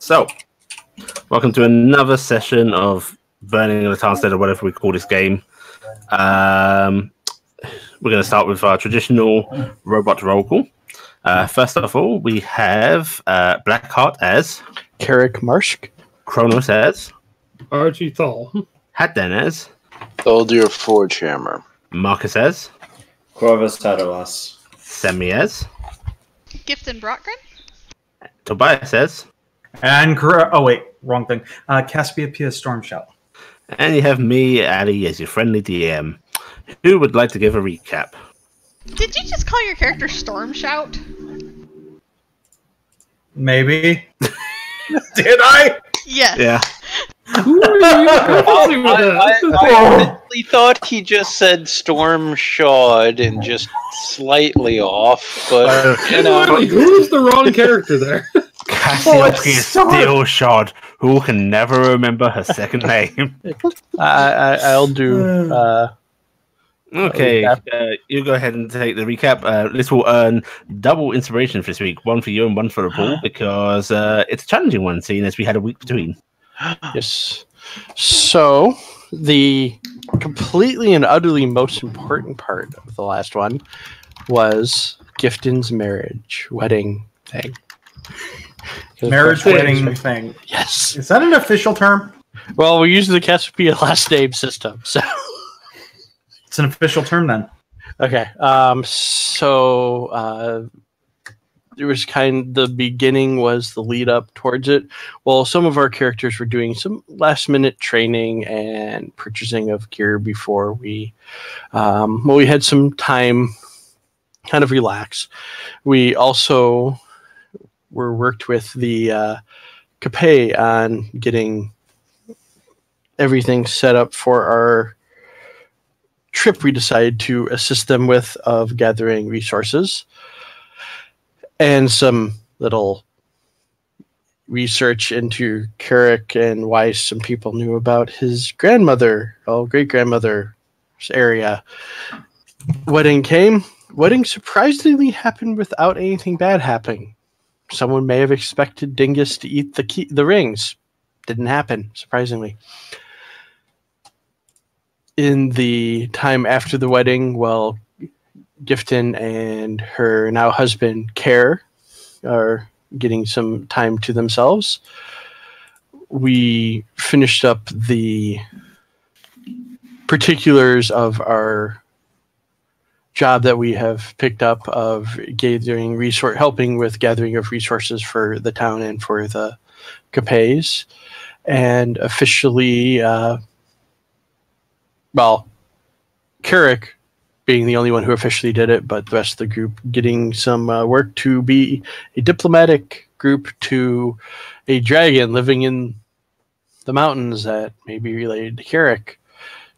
So, welcome to another session of Burning in the Tarnstead, or whatever we call this game. We're going to start with our traditional robot roll call. First of all, we have Blackheart as Carrick Marshk, Kronos as Archie Thal, Hadden as Soldier Forge Hammer, Marcus as Corvus Tadolas, Semi as Gifton Brockgren? Tobias as, And wrong thing. Caspia Pia Storm Shout. and you have me, Ali, as your friendly DM. Who would like to give a recap? Did you just call your character Storm Shout? Maybe. Did I? Yes. Yeah. I mentally thought he just said Storm Shawed and just slightly off, but you know. Who's the wrong character there? Cassiopeia Steelshod, who can never remember her second name. I'll do. Okay, you go ahead and take the recap. This will earn double inspiration for this week, one for you and one for the pool, because it's a challenging one, seeing as we had a week between. Yes. So the completely and utterly most important part of the last one was Gifton's wedding thing. Marriage wedding thing. Yes. Is that an official term? Well, we use the Cassiopeia last name system, so It's an official term then. okay. It was the beginning was the lead up towards it. Well, some of our characters were doing some last minute training and purchasing of gear before we had some time kind of relax. We also were worked with the Capet on getting everything set up for our trip we decided to assist them with of gathering resources. And some little research into Carrick and why some people knew about his great-grandmother's area. Wedding came. Wedding surprisingly happened without anything bad happening. Someone may have expected Dingus to eat the rings. Didn't happen, surprisingly. In the time after the wedding, Gifton and her now husband, Care, are getting some time to themselves. We finished up the particulars of our job that we have picked up of helping with gathering of resources for the town and for the Capes, and officially, Carrick being the only one who officially did it, but the rest of the group getting some work to be a diplomatic group to a dragon living in the mountains that may be related to Carrick,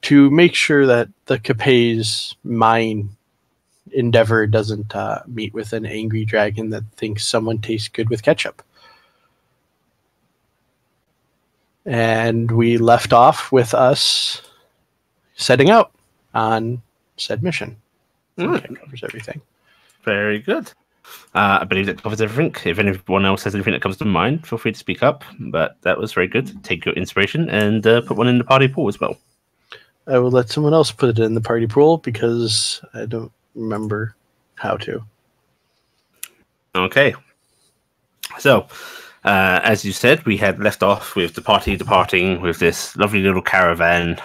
to make sure that the Capes mine endeavor doesn't meet with an angry dragon that thinks someone tastes good with ketchup. And we left off with us setting out on said mission. That covers everything. Very good. I believe that covers everything. If anyone else has anything that comes to mind, feel free to speak up. But that was very good. Take your inspiration and put one in the party pool as well. I will let someone else put it in the party pool because I don't remember how to. Okay. So, as you said, we had left off with the party departing with this lovely little caravan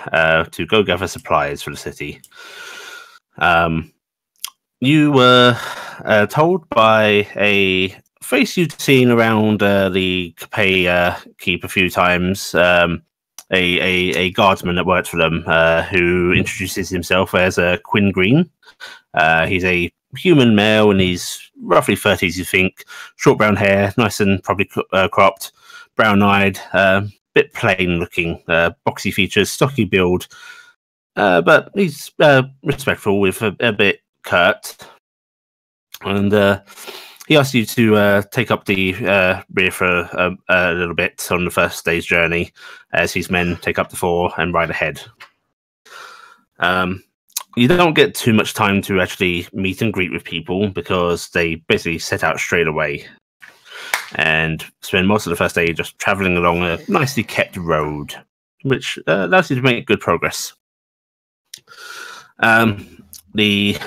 to go gather supplies for the city. You were told by a face you'd seen around the Capet keep a few times, a guardsman that worked for them, who introduces himself as Quinn Green. He's a human male, and he's roughly 30s, you think. Short brown hair, nice and probably cropped, brown-eyed, bit plain-looking, boxy features, stocky build. But he's respectful, with a bit curt. And he asks you to take up the rear for a little bit on the first day's journey, as his men take up the fore and ride ahead. You don't get too much time to actually meet and greet with people, because they basically set out straight away. and spend most of the first day just traveling along a nicely kept road, which allows you to make good progress. The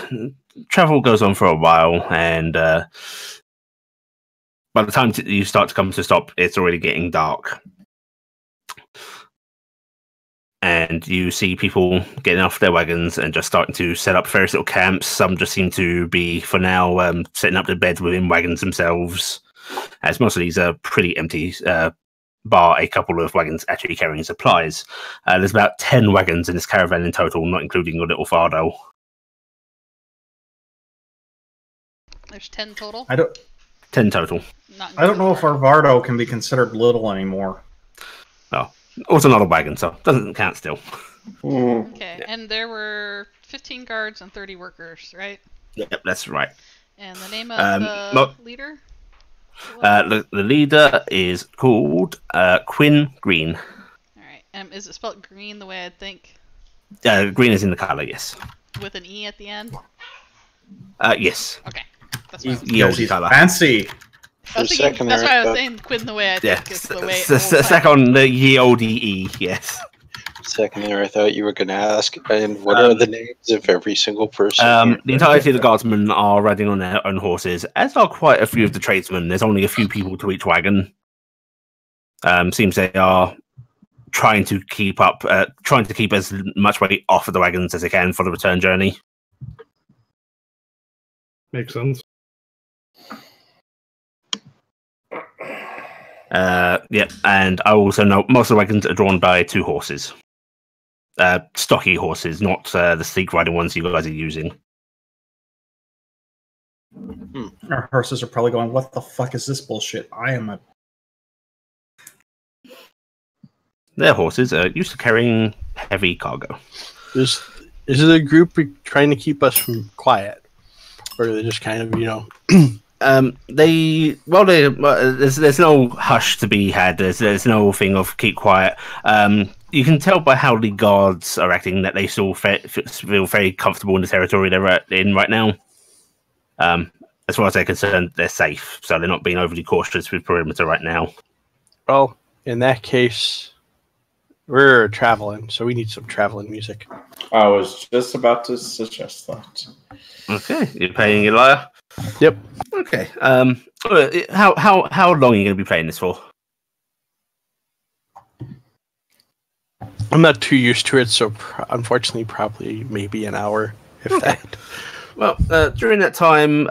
travel goes on for a while, and by the time you start to come to a stop, it's already getting dark. And you see people getting off their wagons and just starting to set up various little camps. Some just seem to be, for now, setting up their beds within wagons themselves, as most of these are pretty empty, bar a couple of wagons actually carrying supplies. There's about 10 wagons in this caravan in total, not including your little Fardo. There's 10 total. 10 total. I don't know if our Vardo can be considered little anymore. Oh, also not a wagon, so doesn't count still. Okay, and there were 15 guards and 30 workers, right? Yep, that's right. And the name of the leader? The leader is called Quinn Green. Alright, is it spelled green the way I'd think? Green is in the colour, yes. With an E at the end? Yes. Okay. That's what He's fancy. that's why I was saying Quinn the way I think is the way Stack on the ye olde E, yes. Second there, I thought you were going to ask, and what are the names of every single person? The entirety of the guardsmen are riding on their own horses, as are quite a few of the tradesmen. There's only a few people to each wagon. Seems they are trying to keep as much weight off of the wagons as they can for the return journey. Makes sense. Yep, and I also know most of the wagons are drawn by 2 horses. Stocky horses, not the sleek riding ones you guys are using. Our horses are probably going, what the fuck is this bullshit? Their horses are used to carrying heavy cargo. Is it a group trying to keep us from quiet? Or are they just kind of, there's no hush to be had. There's no thing of keep quiet. You can tell by how the guards are acting that they still feel very comfortable in the territory they're in right now. As far as they're concerned, they're safe, so they're not being overly cautious with perimeter right now. Well, in that case, we're traveling, so we need some traveling music. I was just about to suggest that. Okay, you're playing Elia? Yep. Okay. How long are you going to be playing this for? I'm not too used to it, so unfortunately, probably maybe an hour, if that. Well, during that time,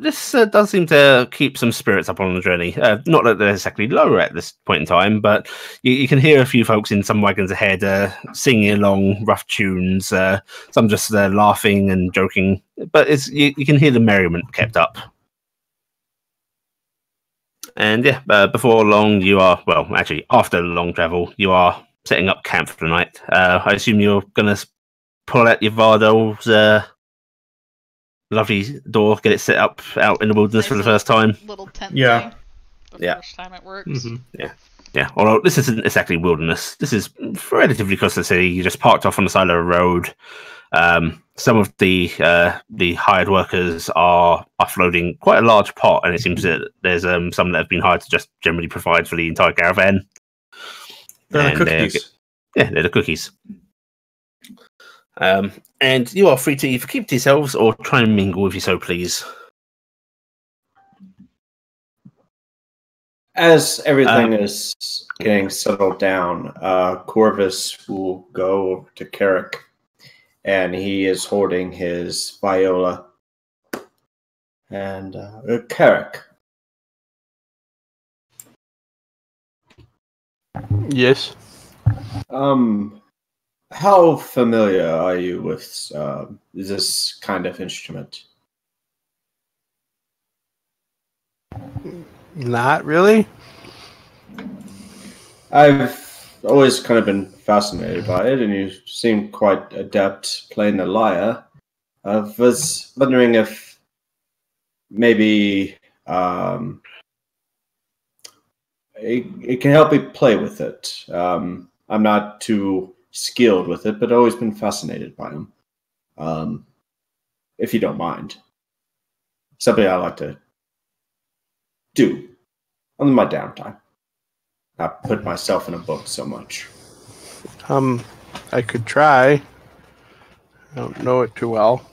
this does seem to keep some spirits up on the journey. Not that they're exactly lower at this point in time, but you can hear a few folks in some wagons ahead singing along rough tunes, some just laughing and joking, but you can hear the merriment kept up. And yeah, before long you are, well, actually, after the long travel, you are setting up camp for the night. I assume you're going to pull out your Vardo's lovely door, get it set up out in the wilderness for the first time. Little tent Yeah. thing. The first time it works. Mm-hmm. Yeah. Although this isn't exactly wilderness. This is relatively close to the city. You just parked off on the side of the road. Some of the hired workers are offloading quite a large pot, and it seems that there's some that have been hired to just generally provide for the entire caravan. They're the cookies. They're the cookies. And you are free to either keep to yourselves or try and mingle if you so please. As everything is getting settled down, Corvus will go over to Carrick, and he is holding his viola. And Carrick. Yes. How familiar are you with this kind of instrument? Not really. I've always kind of been fascinated by it, and you seem quite adept playing the lyre. I was wondering if maybe it can help me play with it. I'm not too skilled with it, but always been fascinated by them. If you don't mind. Something I like to do. on my downtime. Not put myself in a book so much. I could try. I don't know it too well.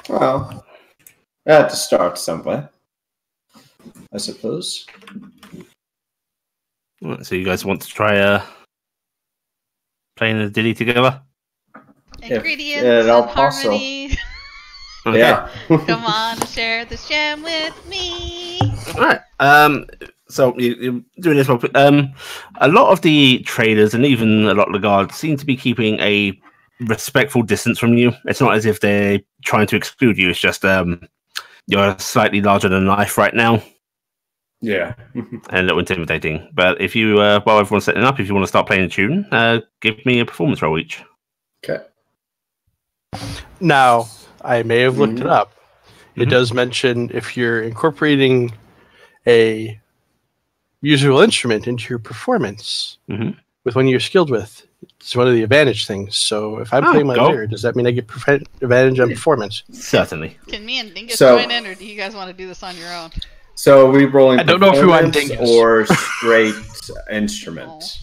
Well, I had to start somewhere, I suppose. Right, so you guys want to try playing the Diddy together? Ingredients it'll and harmony. Okay. Yeah. Come on and share this jam with me. All right. So you're doing this well. A lot of the traders and even a lot of the guards seem to be keeping a respectful distance from you. It's not as if they're trying to exclude you. It's just you're slightly larger than life right now Yeah. and a little intimidating. But if you, while everyone's setting up, if you want to start playing a tune, give me a performance roll each. Okay. Now, I may have looked it up. It Mhm. does mention if you're incorporating a musical instrument into your performance Mhm. with one you're skilled with, it's one of the advantage things. So if I'm Oh, playing my go. lyre, does that mean I get advantage on performance? Certainly. Can me and Dingus So- join in, or do you guys want to do this on your own? So are we rolling I don't know if we want performance dingus. or straight instrument?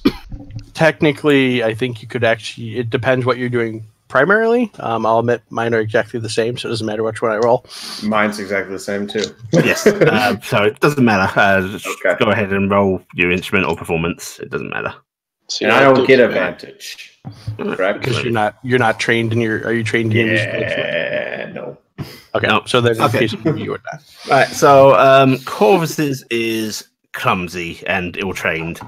Technically, I think you could actually, it depends what you're doing primarily. I'll admit mine are exactly the same, so it doesn't matter which one I roll. Mine's exactly the same too. Yes. So it doesn't matter. Just Okay. go ahead and roll your instrument or performance. It doesn't matter. See, And I that don't get gives- advantage. Correct? Because you're not trained in your, are you trained in your musical instrument? Yeah, no. Okay, No. so then in Okay. case of you or not. Right, so Corvus's is clumsy and ill-trained.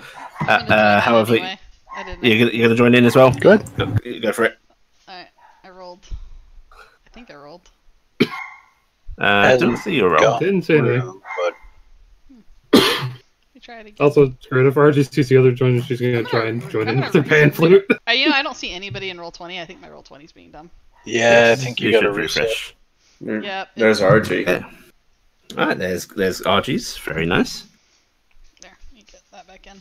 I'm gonna join in However, anyway. I didn't. you're gonna join in as well? Good. Go for it. Alright, I rolled. I think I rolled. Didn't see your roll. Gone Didn't say that. through, but We try it again. Also, it's great if RG sees the other joiner, she's gonna try and join in with the pan flute. I don't see anybody in roll 20. I think my roll 20 is being dumb. yeah, I think you got to should reset. refresh. Yep. There's RG. Okay. All right, there's RG's. Very nice. There, you get that back in.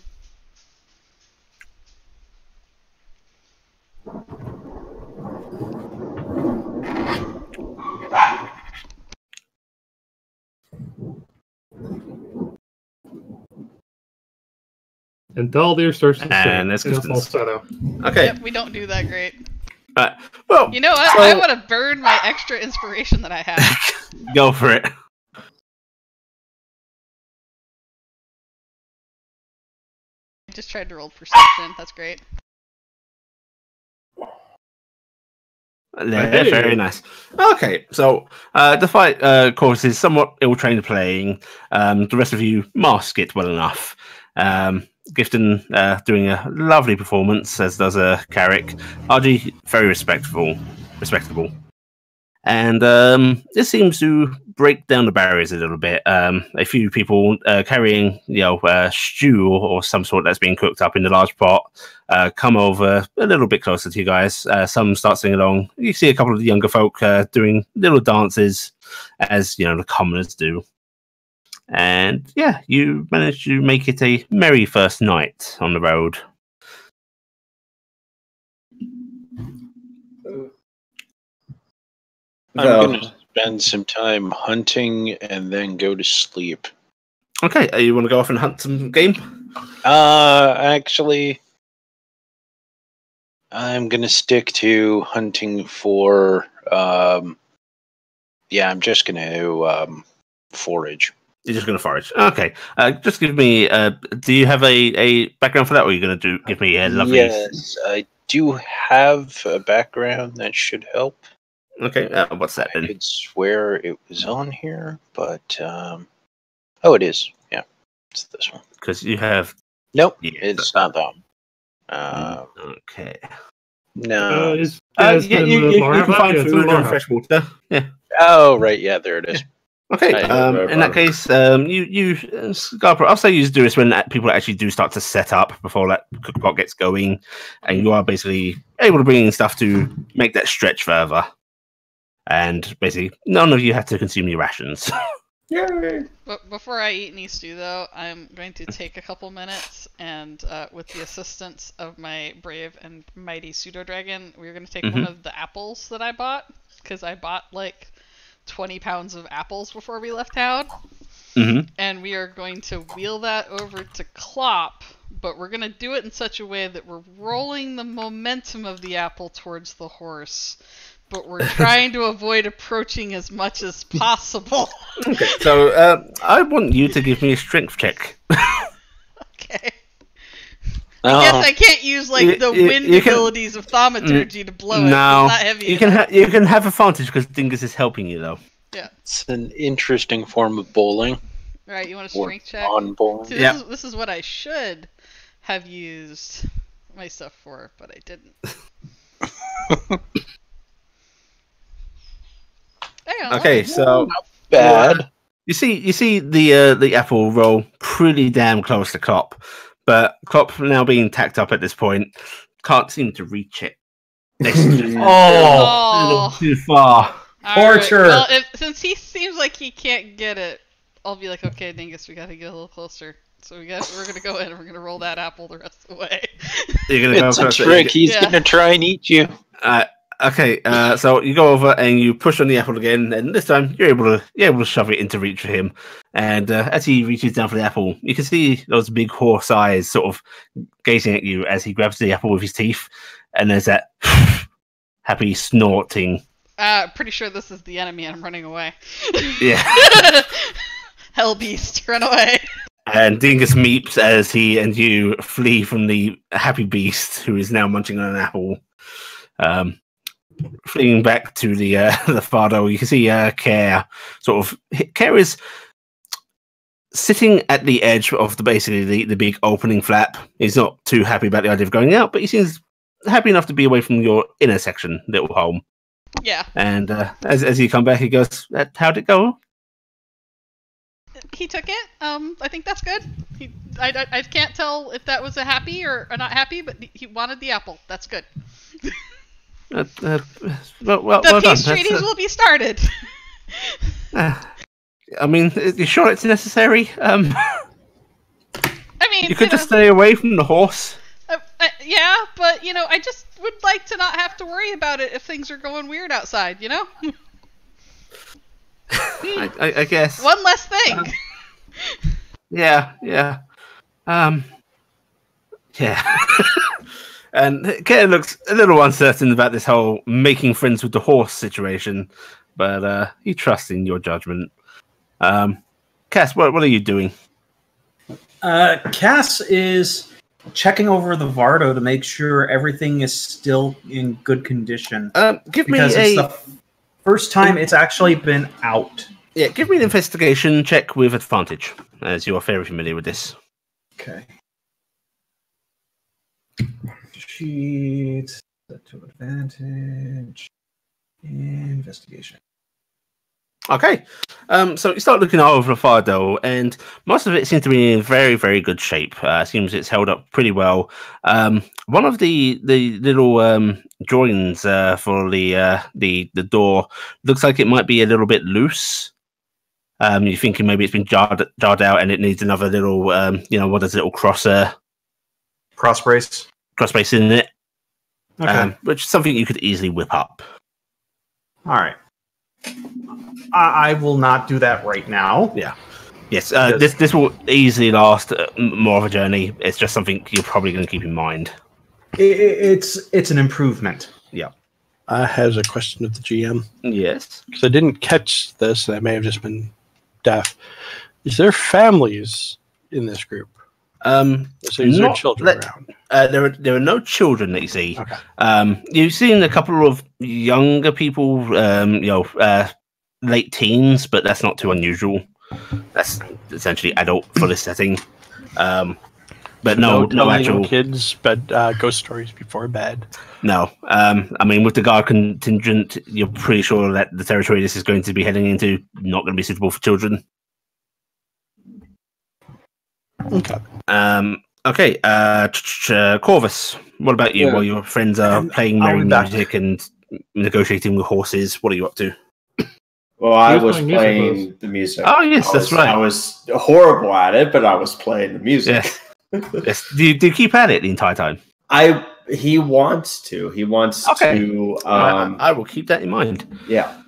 And Daldir starts to And sing that's in a Kristen's. falsetto. Okay. Yep, we don't do that great. Well, You know what? So- I want to burn my extra inspiration that I have. go for it. I just tried to roll perception. That's great. Yeah, Hey. very nice. Okay, so despite Corvus's somewhat ill-trained playing, the rest of you mask it well enough. Gifton doing a lovely performance, as does Carrick. RG very respectable, and it seems to break down the barriers a little bit. A few people carrying, stew or some sort that's being cooked up in the large pot come over a little bit closer to you guys. Some start singing along. You see a couple of the younger folk doing little dances, as the commoners do. And yeah, you managed to make it a merry first night on the road. I'm going to spend some time hunting and then go to sleep. Okay, you want to go off and hunt some game? Actually, I'm going to stick to hunting for. Yeah, I'm just going to forage. You're just going to forage. Okay, just give me. Do you have a background for that, or are you going to give me a lovely? Yes, I do have a background that should help. Okay, what's that I then? could swear it was on here, but oh, it is. Yeah, it's this one. Because you have. Nope, Yeah, it's not that one. Okay. No. Is Yeah, in you the can Lore find Yeah, it's in food the Lore and fresh water. Yeah. Oh, right. Yeah, there it is. Okay. I know In that case, you Scarborough, I'll say you do this when people actually do start to set up before that cook pot gets going, and you are basically able to bring in stuff to make that stretch further. And basically, none of you have to consume your rations. Yay! But before I eat any stew, though, I'm going to take a couple minutes and, with the assistance of my brave and mighty pseudo dragon, we're going to take one of the apples that I bought, because I bought like 20 pounds of apples before we left town. and we are going to wheel that over to Klopp, but we're going to do it in such a way that we're rolling the momentum of the apple towards the horse, but we're trying to avoid approaching as much as possible. Okay, so I want you to give me a strength check. Okay. I guess I can't use like the wind abilities of thaumaturgy to blow it. No, It's not heavy you can have advantage because Dingus is helping you though. Yeah. It's an interesting form of bowling. All right, you want a strength check? On bowling. See, this is what I should have used my stuff for, but I didn't. Okay, so not bad. You see the apple roll pretty damn close to Klopp, but Klopp, now being tacked up at this point, can't seem to reach it. Oh, too far. Torture. Right. Well, since he seems like he can't get it, I'll be like, okay, Dingus, we gotta get a little closer. So we're gonna go in and we're gonna roll that apple the rest of the way. You're gonna It's a trick. He's gonna try and eat you. Okay, so you go over and you push on the apple again, and this time you're able to shove it into reach for him. And as he reaches down for the apple, you can see those big horse eyes sort of gazing at you as he grabs the apple with his teeth, and there's that happy snorting. Pretty sure this is the enemy, and I'm running away. Yeah. Hell beast, run away. And Dingus meeps as he and you flee from the happy beast who is now munching on an apple. Fleeing back to the Fardo, you can see Care is sitting at the edge of the big opening flap. He's not too happy about the idea of going out, but he seems happy enough to be away from your inner section, little home. Yeah. And as you come back, he goes, "How'd it go?" He took it. I think that's good. I can't tell if that was a happy or not happy, but he wanted the apple. That's good. Well the peace done. treaties will be started. I mean, you sure it's necessary? I mean, you could just stay away from the horse. Yeah, but I just would like to not have to worry about it if things are going weird outside. I guess. One less thing. Yeah. And Kate looks a little uncertain about this whole making friends with the horse situation, but he trusts in your judgment. Cass, what are you doing? Cass is checking over the Vardo to make sure everything is still in good condition. Give because me it's the first time it's actually been out. Yeah, give me an investigation check with advantage, as you are very familiar with this. Okay. Sheet, set to advantage, investigation. Okay, so you start looking over the Fardo, and most of it seems to be in very, very good shape. Seems it's held up pretty well. One of the little joins for the door looks like it might be a little bit loose. You're thinking maybe it's been jarred out, and it needs another little, what is it, little cross brace in it. Okay. Which is something you could easily whip up. All right. I will not do that right now. Yeah. Yes. This will easily last more of a journey. It's just something you're probably going to keep in mind. It's an improvement. Yeah. I has a question of the GM. Yes. Because I didn't catch this, and I may have just been deaf. Is there families in this group? So is there children around? There are no children that you see. Okay. You've seen a couple of younger people, late teens, but that's not too unusual. That's essentially adult for this setting. But no actual kids. But ghost stories before bed. No. I mean, with the guard contingent, you're pretty sure that the territory this is going to be heading into not going to be suitable for children. Okay. Okay. Corvus, what about you? While your friends are playing merry music and negotiating with horses, what are you up to? Well, I was playing the music. Oh, yes, that's right. I was horrible at it, but I was playing the music. Yes. Yes. Do you keep at it the entire time? He wants to. He wants to. I will keep that in mind. Yeah.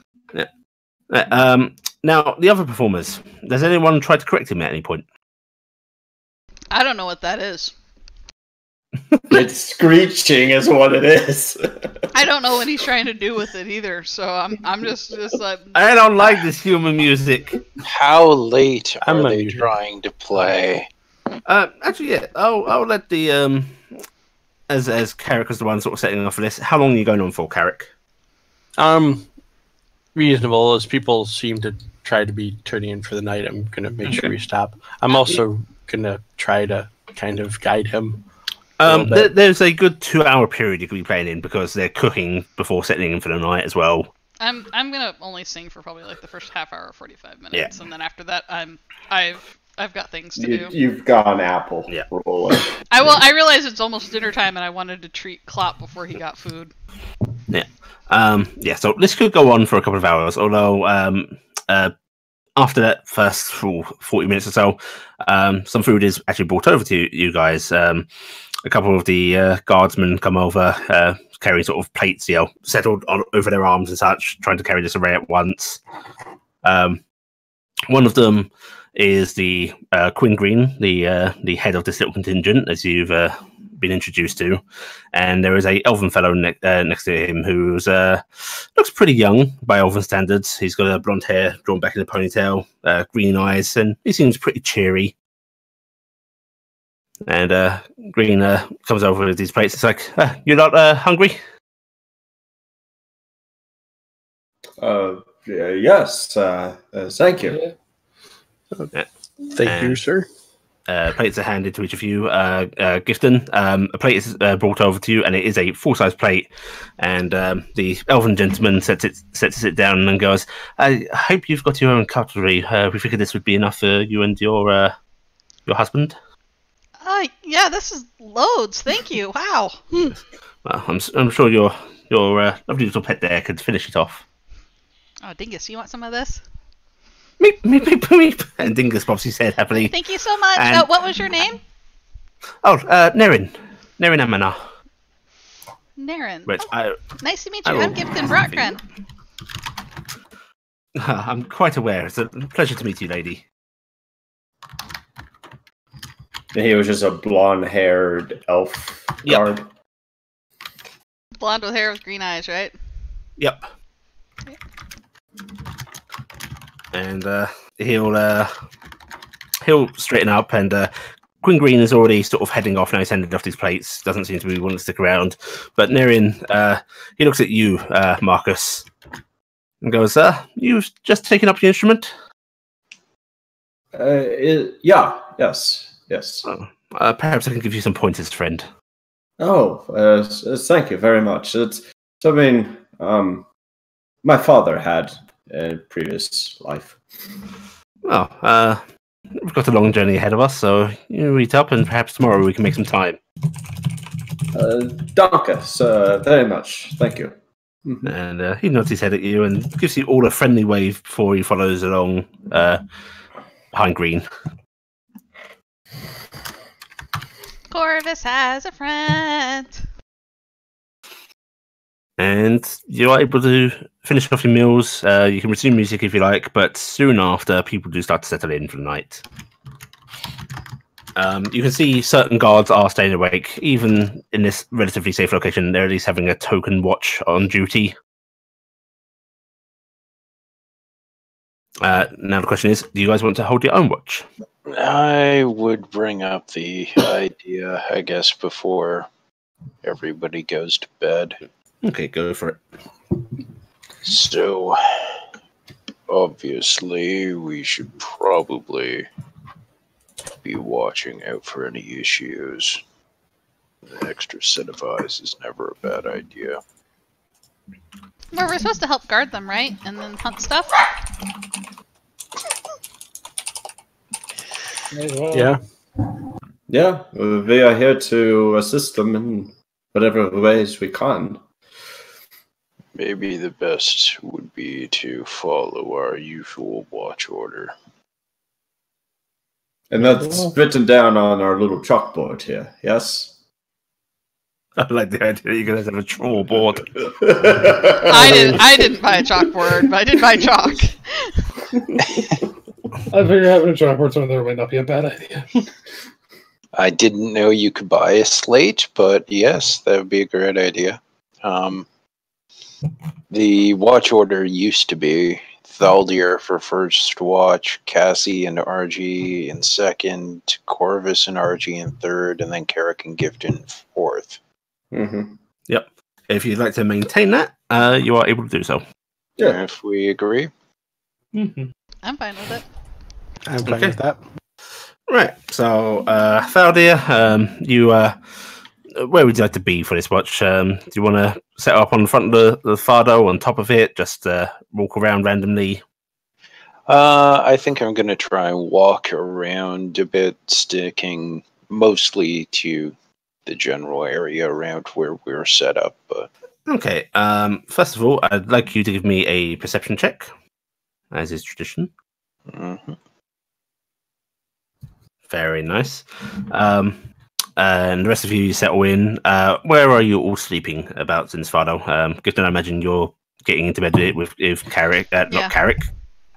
Now, the other performers. Does anyone try to correct him at any point? I don't know what that is. It's screeching is what it is. I don't know what he's trying to do with it either. So I'm just like. I don't like this human music. How late I'm are they unusual. trying to play? Actually, yeah. I'll let the as Carrick is the one sort of setting off for this. How long are you going on for, Carrick? Reasonable, as people seem to try to be turning in for the night. I'm gonna make sure we stop. I'm also gonna try to kind of guide him. There's a good 2-hour period you could be playing in because they're cooking before settling in for the night as well. I'm gonna only sing for probably like the first half hour, 45 minutes, and then after that, I've got things to do. You've got an apple. Yeah. Rolling. I realize it's almost dinner time, and I wanted to treat Klopp before he got food. Yeah. So this could go on for a couple of hours, although after that first 40 minutes or so, some food is actually brought over to you guys. A couple of the guardsmen come over, carrying sort of plates, settled over their arms and such, trying to carry this array at once. One of them is the Quinn Green, the head of this little contingent, as you've been introduced to, and there is a elven fellow next to him who's looks pretty young by elven standards. He's got a blonde hair drawn back in a ponytail, green eyes, and he seems pretty cheery. And Green comes over with these plates. It's like, you're not hungry? Yes. Thank you. Thank you, sir. Plates are handed to each of you. Gifton, a plate is brought over to you, and it is a full-size plate. And the elven gentleman sets it down and goes, "I hope you've got your own cutlery. We figured this would be enough for you and your husband." Yeah, this is loads. Thank you. Wow. Well, I'm sure your lovely little pet there could finish it off. Oh, Dingus, you want some of this? Meep, meep, meep, meep. And Dingus bobs his head happily. Thank you so much. And- What was your name? Oh, Nerin Amana. Naren. Which Nice to meet you. I will- I'm Gifton Brockgren. I'm quite aware. It's a pleasure to meet you, lady. He was just a blonde-haired elf guard. Blonde with hair with green eyes, right? Yep. And he'll straighten up, and Quinn Green is already sort of heading off now. He's handed off these plates. Doesn't seem to be wanting to stick around. But Nerin, he looks at you, Marcus, and goes, "You've just taken up the instrument?" Yes. Perhaps I can give you some pointers, friend. Oh, thank you very much. My father had a previous life. Well, we've got a long journey ahead of us, so you meet up, and perhaps tomorrow we can make some time. Danke, very much. Thank you. And he nods his head at you and gives you all a friendly wave before he follows along behind Green. Corvus has a friend. And you're able to finish off your meals. You can resume music if you like, but soon after, people do start to settle in for the night. You can see certain guards are staying awake. Even in this relatively safe location, they're at least having a token watch on duty. Now the question is, do you guys want to hold your own watch? I would bring up the idea, I guess, before everybody goes to bed. Okay, go for it. So, obviously, we should probably be watching out for any issues. An extra set of eyes is never a bad idea. Well, we're supposed to help guard them, right? And then hunt stuff? Yeah. Yeah, we are here to assist them in whatever ways we can. Maybe the best would be to follow our usual watch order. And that's written down on our little chalkboard here, yes? I like the idea that you guys have a troll board. I didn't buy a chalkboard, but I did buy chalk. I figure having a chalkboard somewhere there might not be a bad idea. I didn't know you could buy a slate, but yes, that would be a great idea. The watch order used to be Thaldir for first watch, Cassie and RG in second, Corvus and RG in third, and then Carrick and Gift in fourth. Mm-hmm. Yep. If you'd like to maintain that, you are able to do so. Yeah. If we agree. Mm-hmm. I'm fine with it. I'm fine Okay. with that. Right. So, Faldir, you where would you like to be for this watch? Do you want to set up on the front of the Fardo, on top of it, just walk around randomly? I think I'm going to try and walk around a bit, sticking mostly to the general area around where we're set up. But Okay. First of all, I'd like you to give me a perception check, as is tradition. mhm. Very nice. And the rest of you settle in. Where are you all sleeping about in Sfardo? Good to imagine you're getting into bed with Carrick. Yeah. Not Carrick.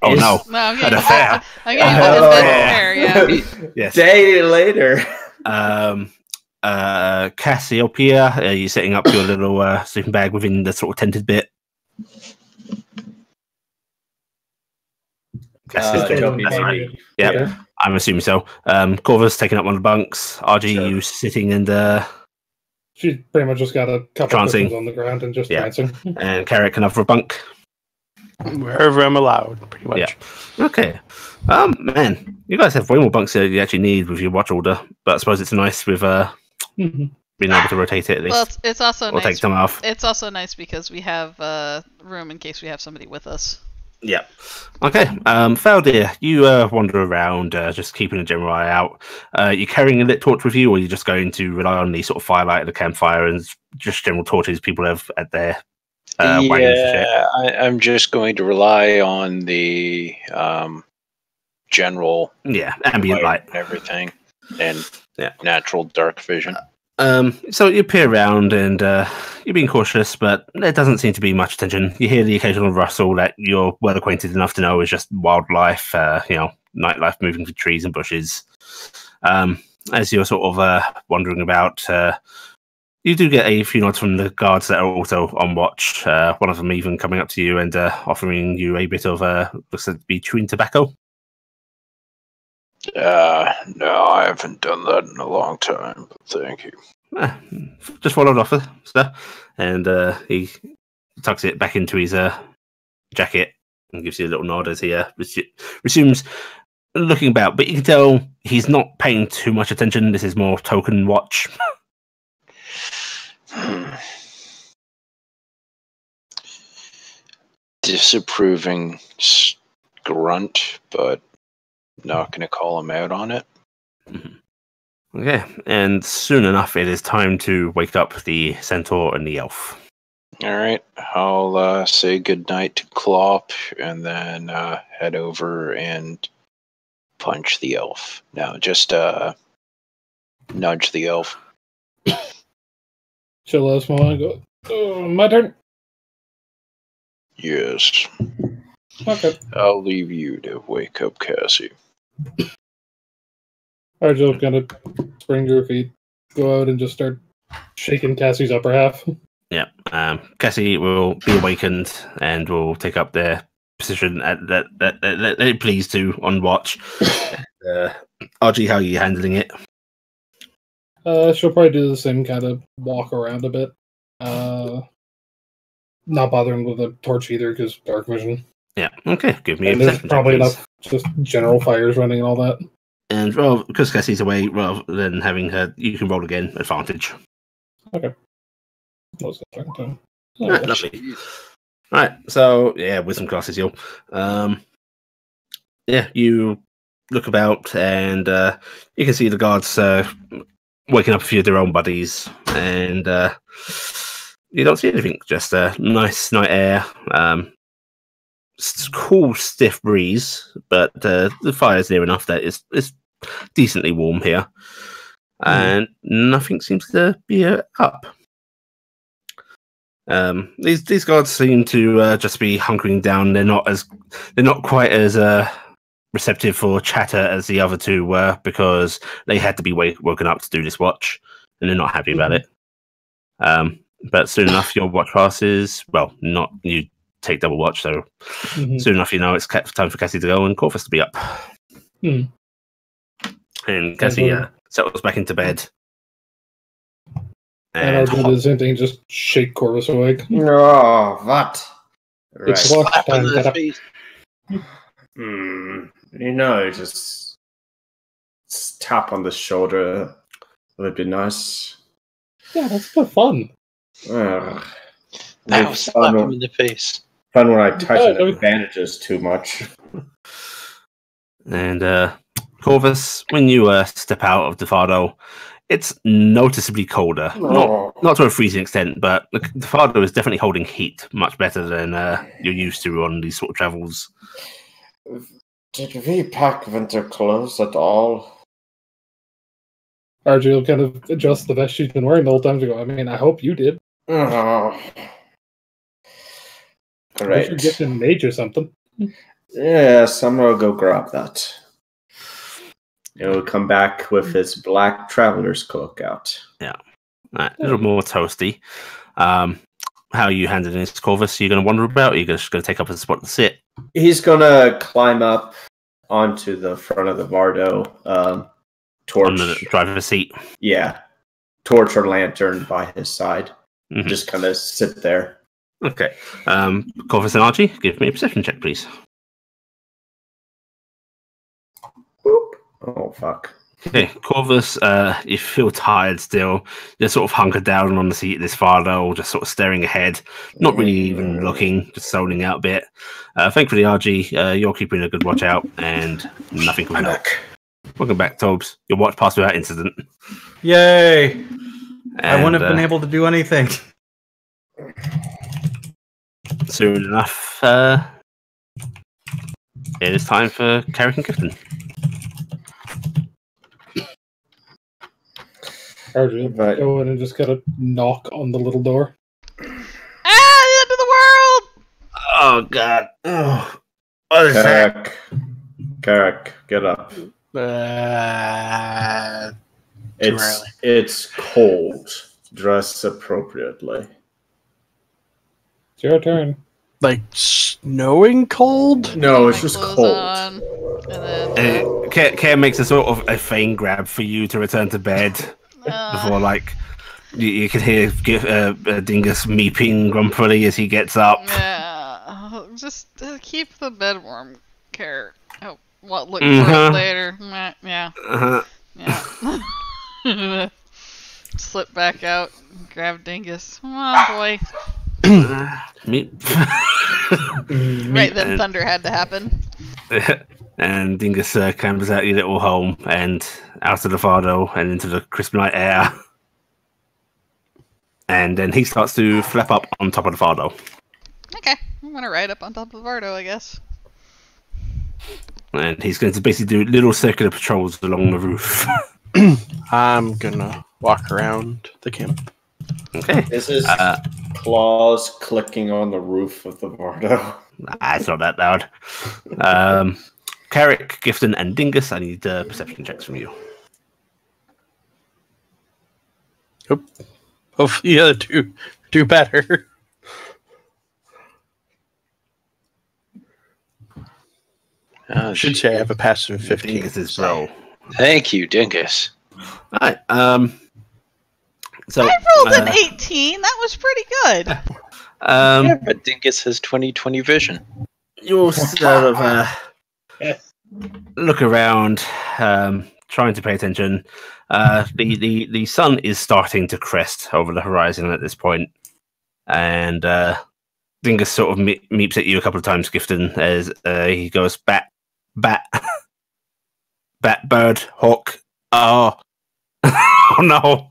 Oh Is- no. No, I'm At getting a fair. I'm getting put in bed with fair, yeah. Yes. Day later. Cassiopeia, are you setting up your little sleeping bag within the sort of tented bit? Cassie's Toby, that's right. maybe. Yep. Yeah. I'm assuming so. Corva's taking up one of the bunks. RG, Sure. you sitting and She's pretty much just got a couple Trancing. cushions on the ground and just Yeah. dancing. and Carrick another bunk. Wherever I'm allowed, pretty much. Yeah. Okay. Man, you guys have way more bunks than you actually need with your watch order, but I suppose it's nice with Mhm. being able to rotate it at least, Well, it's also or take nice. some off. It's also nice because we have room in case we have somebody with us. Yeah. Okay. Faldir, you wander around, just keeping a general eye out. You carrying a lit torch with you, or are you just going to rely on the sort of firelight of the campfire and just general torches people have at their wagons and shit? Yeah, I'm just going to rely on the general Yeah, ambient light. and everything, and Yeah. natural dark vision. So you peer around and you're being cautious, but there doesn't seem to be much attention. You hear the occasional rustle that you're well acquainted enough to know is just wildlife, nightlife moving through trees and bushes. As you're sort of wandering about, you do get a few nods from the guards that are also on watch. One of them even coming up to you and offering you a bit of looks to be chewing tobacco. No, I haven't done that in a long time, but thank you. Just followed off, sir. And he tucks it back into his jacket and gives you a little nod as he resumes looking about. But you can tell he's not paying too much attention. This is more token watch. Disapproving grunt, but not going to call him out on it. Okay, and soon enough, it is time to wake up the centaur and the elf. All right, I'll say goodnight to Klopp and then head over and punch the elf. No, just nudge the elf. She'll let us know and go, oh, my turn. Yes, Okay. I'll leave you to wake up Cassie. Arjel gonna spring to her feet, go out and just start shaking Cassie's upper half. Yeah, Cassie will be awakened and will take up their position that they please to on watch. RG, how are you handling it? She'll probably do the same kind of walk around a bit. Not bothering with the torch either because dark vision. Yeah, okay, give me a And there's perception check, probably please. enough just general fires running and all that. And well, because Cassie's away, rather than having her, you can roll again, advantage. What was the second time? Oh, Right, lovely. Right, so yeah, wisdom classes, yo. Yeah, you look about and you can see the guards waking up a few of their own buddies, and you don't see anything. Just a nice night air. Cool, stiff breeze, but the fire's near enough that it's decently warm here, and nothing seems to be up. These guards seem to just be hunkering down. They're not quite as receptive for chatter as the other two were because they had to be woken up to do this watch, and they're not happy about it. But soon enough, your watch passes. Well, not you take double watch, so soon enough, it's time for Cassie to go and Corvus to be up. And Cassie settles back into bed. And I'll do the same thing, just shake Corvus awake. No, what? It's Right. watch time. in the Get up. face. Just tap on the shoulder would be nice. Yeah, that's good fun. Ugh. Now It's slap him in the face. fun when I touch Yeah, the bandages too much. And Corvus, when you step out of the Fado, it's noticeably colder. Not to a freezing extent, but the Fado is definitely holding heat much better than you're used to on these sort of travels. Did we pack winter clothes at all? RJ will kind of adjust the vest she's been wearing the whole time to go, I mean, I hope you did. Oh. Wish Great. your gift in mage or something. Yeah, someone will go grab that. He'll come back with his black traveler's cloak out. A little more toasty. How are you handling this, Corvus? Are you going to wander about? Or are you just going to take up a spot to sit? He's gonna climb up onto the front of the Vardo, torch. On the driver's seat? Yeah, torch or lantern by his side. Mhm. Just kind of sit there. Okay. Corvus and Archie, give me a perception check, please. Boop. Oh fuck. Okay, Corvus, you feel tired still. You're sort of hunkered down on the seat of this Fardo, just sort of staring ahead, not really even looking, just zoning out a bit. Thankfully, RG, you're keeping a good watch out, and nothing comes out. Welcome back, Tobes. Your watch passed without incident. Yay! I wouldn't have And, been able to do anything. soon enough, it is time for Carrick and Clifton. RJ Right. go in and just kind of knock on the little door. Ah, the end of the world! Oh, God. Oh, what is that? Carrick, get up. Too early. It's cold. Dress appropriately. It's your turn. Like snowing cold? No, it's My just clothes cold. on, and then Care makes a sort of a feign grab for you to return to bed before, like, you can hear Dingus meeping grumpily as he gets up. yeah, just keep the bed warm, Care. Oh, what? Look for it later. Yeah, Uh-huh. yeah. Slip back out, grab Dingus. Oh boy! Meep. Right then, And- thunder had to happen. And Dingus clambers out your little home and out of the Fardo and into the crisp night air. And then he starts to flap up on top of the Fardo. Okay, I'm gonna ride up on top of Vardo, I guess. And he's going to basically do little circular patrols along the roof. I'm gonna walk around the camp. Okay. This is claws clicking on the roof of the Vardo. It's not that loud. Carrick, Gifton, and Dingus, I need perception checks from you. Hopefully the other two do better. Oh, Should say I have a passive of 15. Dingus is bro. Thank you, Dingus. Alright, so I rolled an 18. That was pretty good. Yeah, but Dingus has 20/20 vision. you'll sort of look around, trying to pay attention. The sun is starting to crest over the horizon at this point, and Dingus sort of meeps at you a couple of times, Gifton, as he goes bat, bird, hawk. Oh, oh no!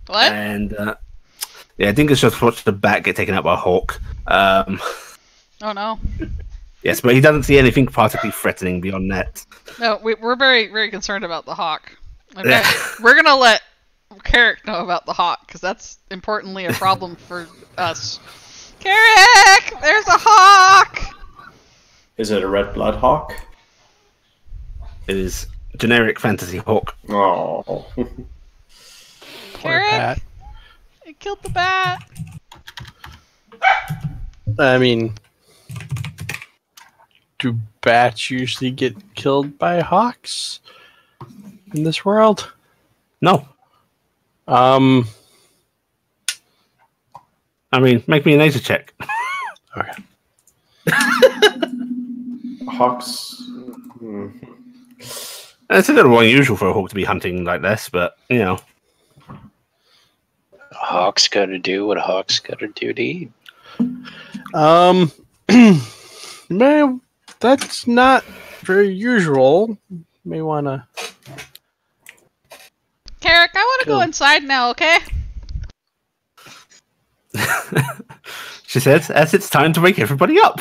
What? And yeah, Dingus just watched the bat get taken out by a hawk. Oh no. Yes, but he doesn't see anything particularly threatening beyond that. No, we're very, very concerned about the hawk. Okay, we're gonna let Carrick know about the hawk? Because that's importantly a problem for us. Carrick, there's a hawk. Is it a red blood hawk? It is generic fantasy hawk. Oh. Poor Carrick, bat. it killed the bat. I mean, do bats usually get killed by hawks in this world? No. Um. I mean, make me a nature check. Okay. Hawks. It's a little unusual for a hawk to be hunting like this, but, you know. A hawk's got to do what a hawk's got to do to eat. Man, that's not very usual. May wanna. Carrick, I want to go Cool. inside now, okay? She says, as it's time to wake everybody up.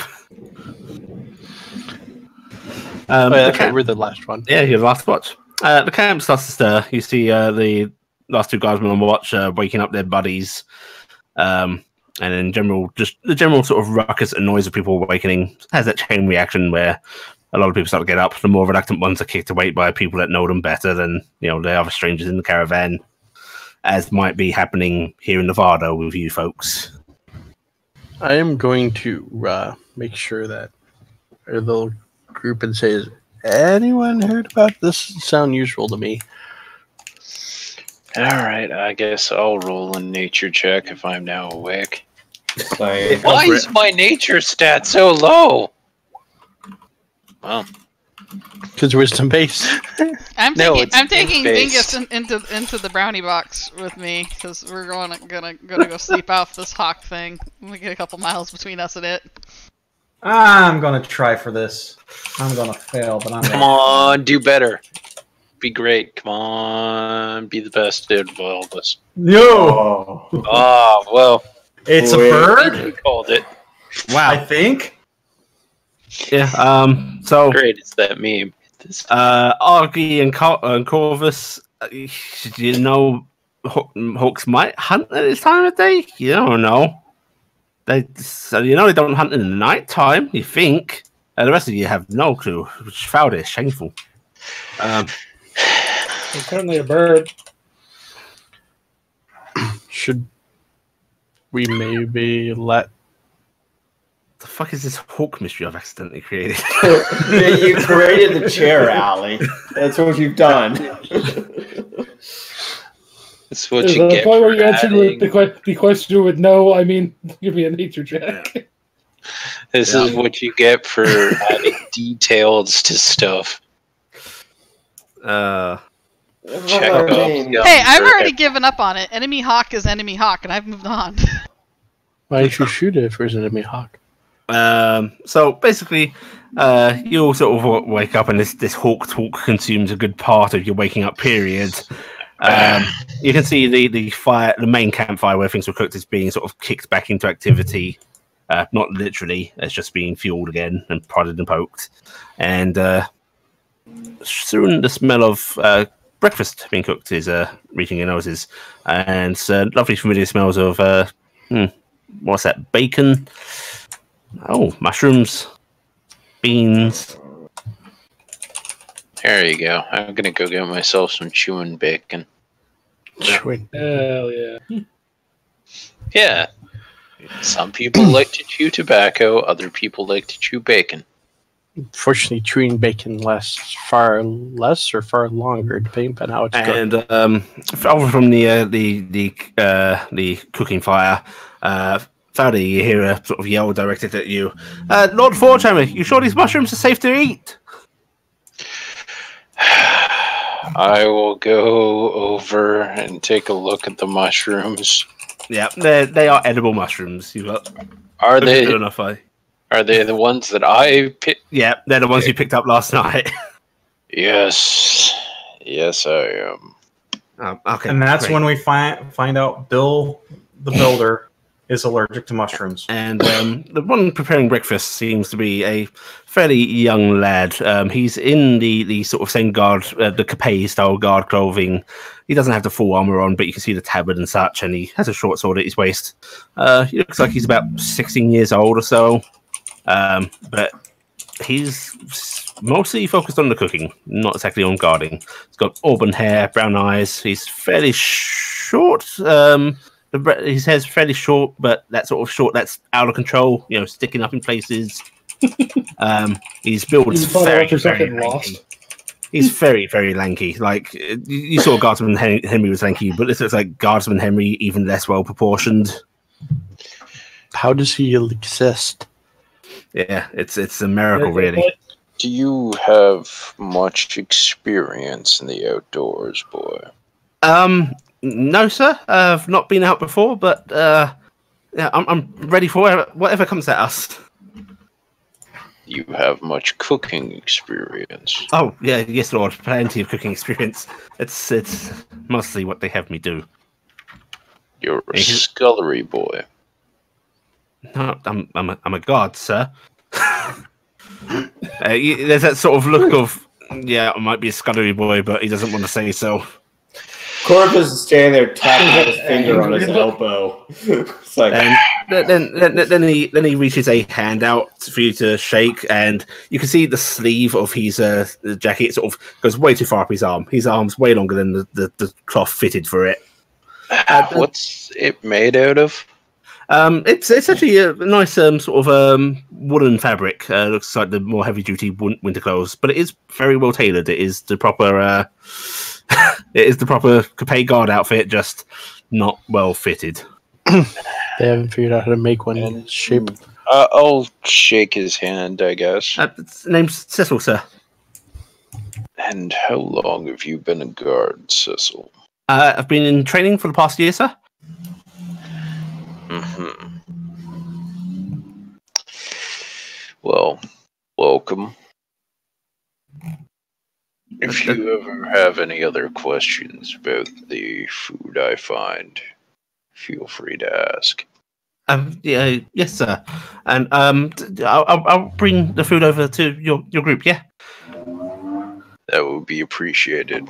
Oh, yeah, the that's right, camp, we're the last one. yeah, you're the last watch. The camp starts to stir. You see the last two guardsmen on watch waking up their buddies. And in general, just the general sort of ruckus and noise of people awakening has that chain reaction where a lot of people start to get up. The more reluctant ones are kicked awake by people that know them better than, you know, the other strangers in the caravan, as might be happening here in Nevada with you folks. I am going to make sure that our little group and say, "Has anyone heard about this? Doesn't sound usual to me." All right, I guess I'll roll a nature check if I'm now awake. Same. Why is my nature stat so low? Well, Because wisdom base. I'm No, taking it's I'm taking ink-based. Dingus into the brownie box with me because we're gonna go sleep off this hawk thing. We get a couple miles between us and it. I'm gonna try for this. I'm gonna fail, but I'm come gonna... on, do better. Be great. Come on, be the best dude of all of us. No! Oh. Oh, well, It's a Wait. you bird? called it. I think? Yeah, so Great, it's that meme. Argy and Corvus, you know, hawks might hunt at this time of day. You don't know. They don't hunt in the night time. You think, and the rest of you have no clue, which found it shameful. It's certainly a bird. Should we maybe let? The fuck is this hawk mystery I've accidentally created? You created the chair, Allie. That's what you've done. That's what There's you a get point for where you answered adding. with the question with no. I mean, give me a nature check. This is what you get for adding details to stuff. Check off the Hey, I've for already given up on it. Enemy hawk is enemy hawk, and I've moved on. Why don't you shoot it if there's an enemy hawk? So basically, you all sort of wake up, and this hawk talk consumes a good part of your waking up period. You can see the main campfire where things were cooked is being sort of kicked back into activity. Not literally, it's just being fueled again and prodded and poked. And soon the smell of breakfast being cooked is reaching your noses. And lovely familiar smells of, what's that, bacon? Oh, mushrooms, beans. There you go. I'm gonna go get myself some chewing bacon. Chewing. Hell yeah. Yeah. Some people like to chew tobacco, other people like to chew bacon. Fortunately, chewing bacon lasts far less or far longer, depending on how it's cooked. And over from the cooking fire, Fowdy, you hear a sort of yell directed at you. Lord Fourchammer, you sure these mushrooms are safe to eat? I will go over and take a look at the mushrooms. Yeah, they are edible mushrooms. Are they? Good enough, Are they the ones that I picked? Yeah, they're the ones you picked up last night. Yes. Yes, I am. Okay, And that's great. when we find out Bill the Builder is allergic to mushrooms. And the one preparing breakfast seems to be a fairly young lad. He's in the sort of same guard, the Capet style guard clothing. He doesn't have the full armor on, but you can see the tabard and such, and he has a short sword at his waist. He looks like he's about 16 years old or so, but he's mostly focused on the cooking, not exactly on guarding. He's got auburn hair, brown eyes. He's fairly short. His hair's fairly short, but that sort of short that's out of control, sticking up in places. He's built very, very lanky. He's very, very lanky. Like, you saw Guardsman Henry was lanky, but this looks like Guardsman Henry even less well proportioned. How does he exist? Yeah, it's a miracle, really. Do you have much experience in the outdoors, boy? No, sir. I've not been out before, but yeah, I'm ready for whatever comes at us. You have much cooking experience. Oh, yeah, yes, Lord. Plenty of cooking experience. It's mostly what they have me do. You're a scullery boy. No, I'm a god, sir. There's that sort of look of, yeah, I might be a scullery boy, but he doesn't want to say so. Corvus is standing there tapping his finger on his elbow. It's like, then he reaches a hand out for you to shake, and you can see the sleeve of his jacket sort of goes way too far up his arm. His arm's way longer than the cloth fitted for it. What's it made out of? It's actually a nice sort of woolen fabric. Looks like the more heavy duty winter clothes, but it is very well tailored. It is the proper Capet guard outfit, just not well fitted. They haven't figured out how to make one in shape. I'll shake his hand, I guess. Name's Cecil, sir. And how long have you been a guard, Cecil? I've been in training for the past year, sir. Mm-hmm. Well, welcome. If you ever have any other questions about the food I find, feel free to ask. Yeah, yes, sir. And I'll bring the food over to your group. Yeah, that would be appreciated.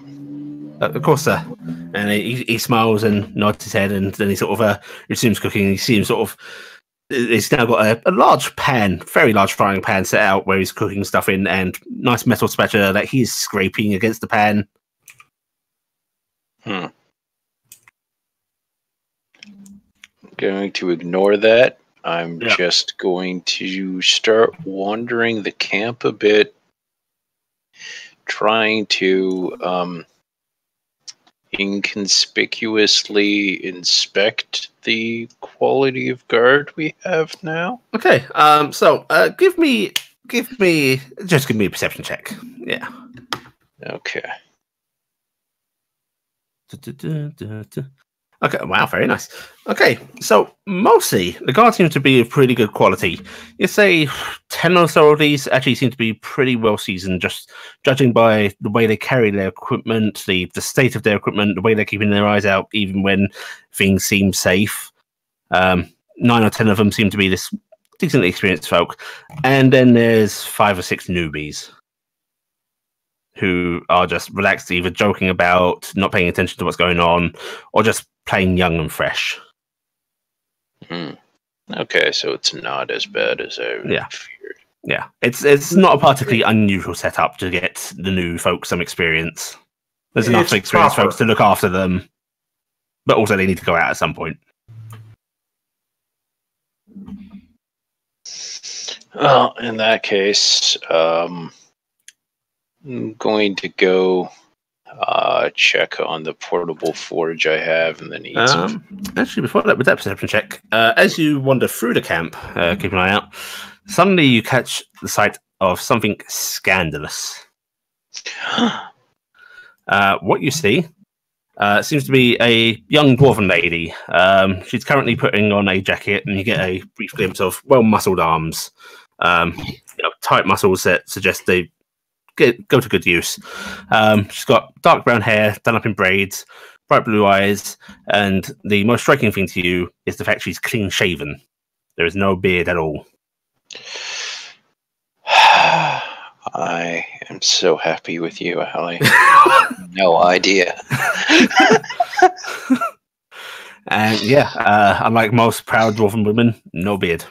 Of course, sir. And he smiles and nods his head, and then he sort of resumes cooking. You see him sort of. He's now got a large pan, very large frying pan set out where he's cooking stuff in, and nice metal spatula that he's scraping against the pan. I'm going to ignore that. I'm just going to start wandering the camp a bit, trying to inconspicuously inspect the quality of guard we have now. Okay. So give me a perception check. Yeah. Okay. Okay, wow, very nice. Okay, so mostly the guards seem to be of pretty good quality. You say 10 or so of these actually seem to be pretty well seasoned, just judging by the way they carry their equipment, the state of their equipment, the way they're keeping their eyes out even when things seem safe. 9 or 10 of them seem to be this decently experienced folk. And then there's 5 or 6 newbies who are just relaxed, either joking about, not paying attention to what's going on, or just plain young and fresh. Okay, so it's not as bad as I feared. Yeah, it's not a particularly unusual setup to get the new folks some experience. There's enough experienced folks to look after them, but also they need to go out at some point. Well, in that case, I'm going to go check on the portable forge I have, and then eat some. Actually, before that, with that perception check, as you wander through the camp, keep an eye out, suddenly you catch the sight of something scandalous. What you see seems to be a young dwarven lady. She's currently putting on a jacket, and you get a brief glimpse of well-muscled arms. Tight muscles that suggest they go to good use. She's got dark brown hair done up in braids, bright blue eyes, and the most striking thing to you is the fact she's clean shaven. There is no beard at all. I am so happy with you, Allie. No idea. And yeah, unlike most proud dwarven women, no beard.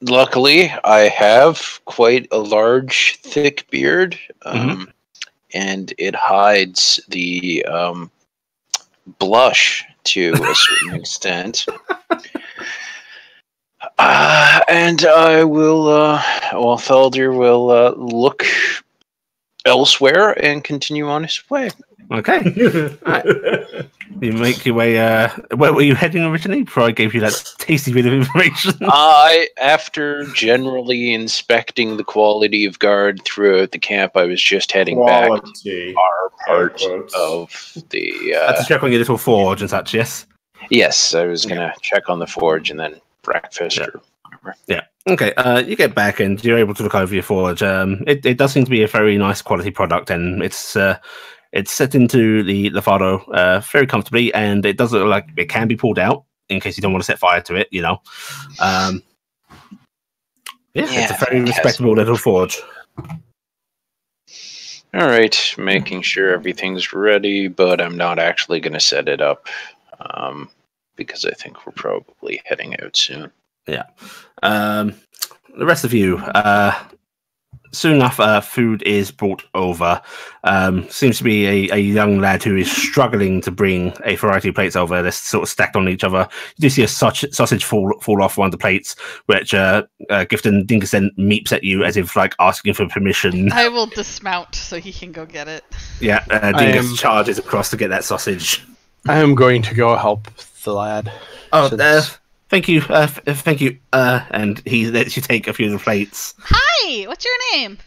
Luckily, I have quite a large, thick beard, and it hides the blush to a certain extent. And I will, Felder will look elsewhere and continue on his way. Okay. Right. You make your way. Where were you heading originally? Before I gave you that tasty bit of information. After generally inspecting the quality of guard throughout the camp, I was just heading back to our part of the. Had to check on your little forge and such. Yes. Yes, I was gonna check on the forge and then breakfast or whatever. Yeah. Okay. You get back and you're able to look over your forge. It does seem to be a very nice quality product, and it's set into the Lafado very comfortably, and it does look like it can be pulled out in case you don't want to set fire to it. You know. It's a very respectable little forge. All right, making sure everything's ready, but I'm not actually going to set it up because I think we're probably heading out soon. Yeah. The rest of you, soon enough, food is brought over. Seems to be a young lad who is struggling to bring a variety of plates over. They're sort of stacked on each other. You do see a sausage fall off one of the plates, which Gifton Dinkerson meeps at you as if like asking for permission. I will dismount so he can go get it. Yeah, Dingus charges across to get that sausage. I am going to go help the lad. Oh, thank you, thank you. And he lets you take a few of the plates. Hi, what's your name?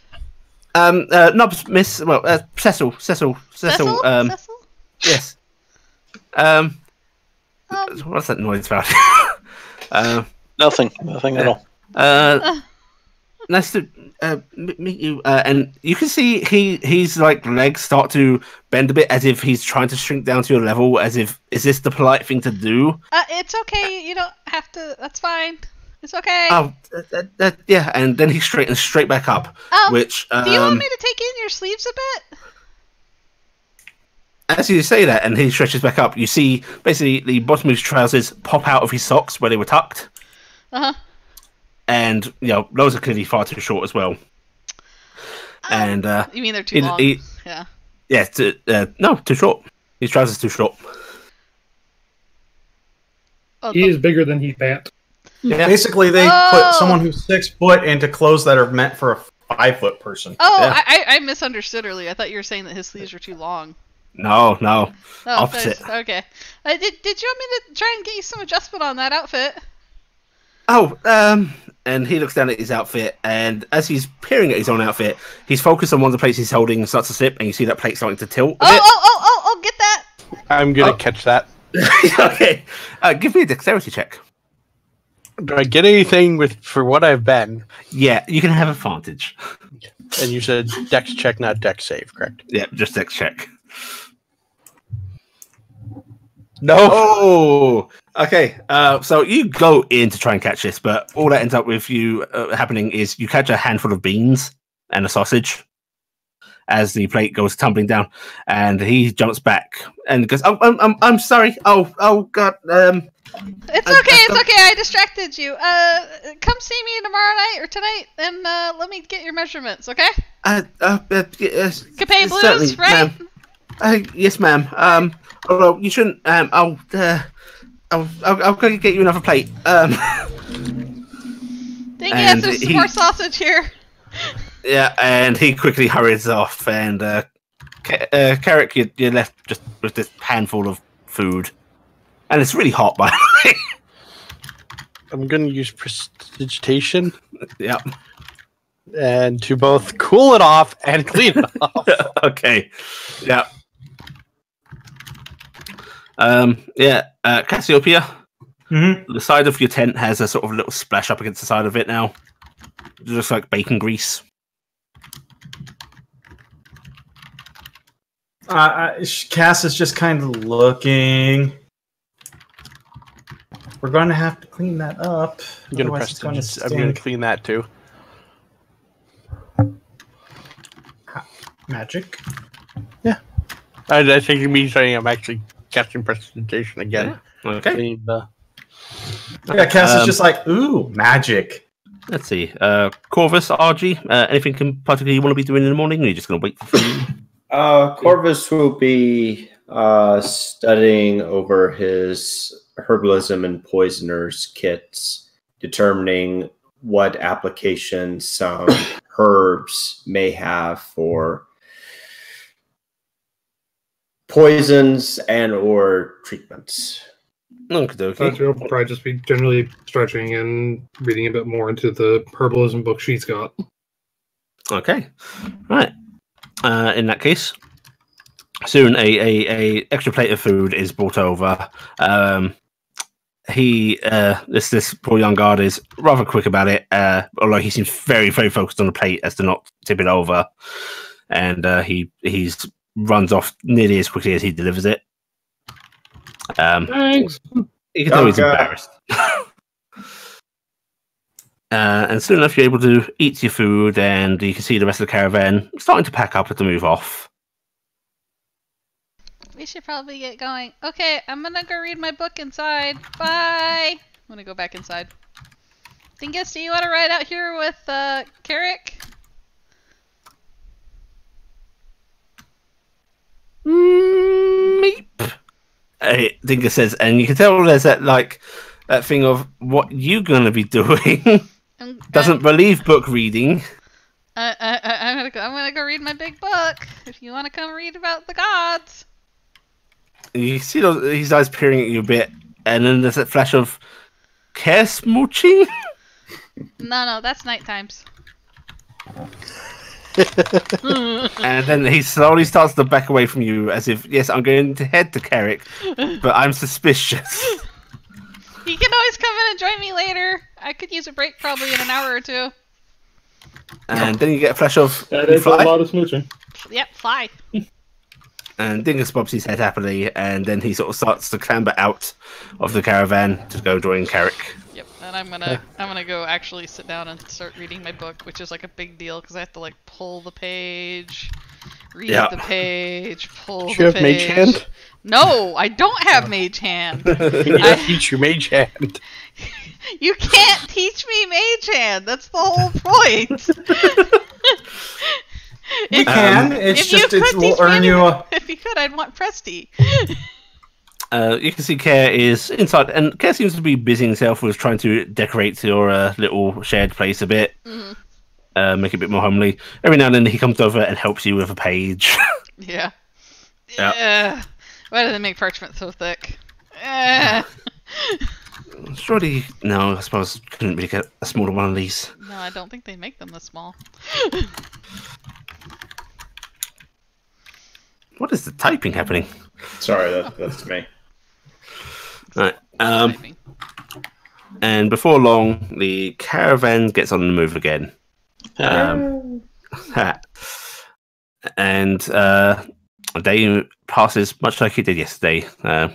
Nobs, Miss. Well, Cecil. Cecil? Yes. What's that noise about? Nothing at all. Nice to meet you. And you can see he's like legs start to bend a bit, as if he's trying to shrink down to your level. As if, is this the polite thing to do? It's okay. You don't have to. That's fine. It's okay. Oh, yeah. And then he straightens straight back up. Which do you want me to take in your sleeves a bit? As you say that, and he stretches back up, you see basically the bottom of his trousers pop out of his socks where they were tucked. And those are clearly far too short as well. And you mean they're too long? Yeah. Yeah. No, too short. His trousers too short. He is bigger than he pant. Yeah. Basically, they put someone who's 6 foot into clothes that are meant for a 5 foot person. Oh, yeah. I misunderstood earlier. I thought you were saying that his sleeves were too long. No. Oh, opposite. Nice. Okay. Did you want me to try and get you some adjustment on that outfit? Oh, and he looks down at his outfit, and as he's peering at his own outfit, he's focused on one of the plates he's holding and starts to slip, and you see that plate starting to tilt a bit. Oh, get that! I'm gonna catch that. Okay. Give me a dexterity check. Do I get anything for what I've been? Yeah, you can have advantage. And you said dex check, not dex save, correct? Yeah, just dex check. No. Oh, okay. So you go in to try and catch this, but all that ends up with you happening is you catch a handful of beans and a sausage as the plate goes tumbling down, and he jumps back and goes, "Oh, I'm sorry. Oh, God. It's okay. I distracted you. Come see me tomorrow night or tonight, and let me get your measurements. Okay? Yes, Capay Blues, certainly, right? Ma'am. Yes, ma'am. Although you shouldn't. I'll go get you another plate. Thank you. There's some more sausage here. Yeah, and he quickly hurries off, and Carrick, you're left just with this handful of food, and it's really hot, by the way. I'm going to use prestidigitation. Yep. And to both cool it off and clean it off. Okay. Yeah. Cassiopeia. Mm-hmm. The side of your tent has a sort of little splash up against the side of it now. It looks like bacon grease. Cass is just kind of looking. We're going to have to clean that up. I'm gonna Otherwise it's going to I'm gonna stink. clean that too. Magic. I think it means I'm actually casting prestidigitation again. Okay. Clean the- Yeah, Cass is just like, ooh, magic. Let's see. Corvus, RG, anything in particular you want to be doing in the morning? Or are you just going to wait for food? Corvus will be studying over his herbalism and poisoners kits, determining what application some herbs may have for poisons and or treatments. Okay. He'll probably just be generally stretching and reading a bit more into the herbalism book she's got. Okay. Right. In that case, soon a extra plate of food is brought over. This poor young guard is rather quick about it, although he seems very, very focused on the plate as to not tip it over. And he's runs off nearly as quickly as he delivers it. Thanks. You can tell he's Okay. embarrassed. And soon enough, you're able to eat your food, and you can see the rest of the caravan starting to pack up to move off. We should probably get going. Okay, I'm gonna go read my book inside. Bye! I'm gonna go back inside. Dingus, do you want to ride out here with, Carrick? Meep. Dingus says, and you can tell there's that thing of what you gonna be doing. Doesn't believe book reading. I'm gonna go read my big book. If you want to come read about the gods. You see his eyes peering at you a bit, and then there's that flash of care smooching. No, that's night times. And then he slowly starts to back away from you as if, yes, I'm going to head to Carrick, but I'm suspicious. You can always come in and join me later. I could use a break probably in an hour or two. And then you get a flash of That is a fly, lot of smooching. Yep, fly. and Dingus bobs his head happily, and then he sort of starts to clamber out of the caravan to go join Carrick. Yep, and I'm gonna go actually sit down and start reading my book, which is like a big deal because I have to like pull the page, read the page, pull Do the you have page. Mage Hand? No, I don't have Mage Hand. You gotta teach you Mage Hand. You can't teach me Mage Hand. That's the whole point. We can. It's if you just could we'll teach me earn you a. If you could, I'd want Presty. You can see Care is inside, and Care seems to be busying himself with trying to decorate your little shared place a bit, make it a bit more homely. Every now and then he comes over and helps you with a page. Yeah. Yeah. Why do they make parchment so thick? Surely, no, I suppose couldn't really get a smaller one of these. No, I don't think they make them this small. What is the typing happening? Sorry, that's me. Right. Typing. And before long, the caravan gets on the move again. And a day passes much like it did yesterday.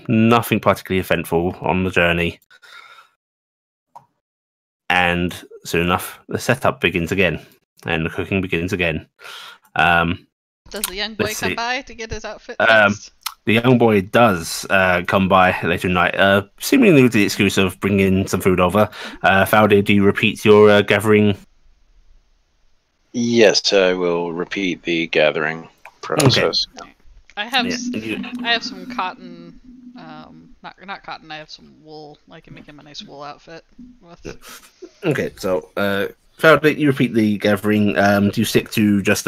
Nothing particularly eventful on the journey. And soon enough, the setup begins again, and the cooking begins again. Does the young boy let's come see. by to get his outfit Um, fixed? The young boy does come by later in the night, seemingly with the excuse of bringing some food over. Fowdy, do you repeat your gathering? Yes, I will repeat the gathering process. I have Yeah, I have some cotton. Not cotton. I have some wool. I can make him a nice wool outfit with. Okay, so Fowdy, you repeat the gathering. Do you stick to just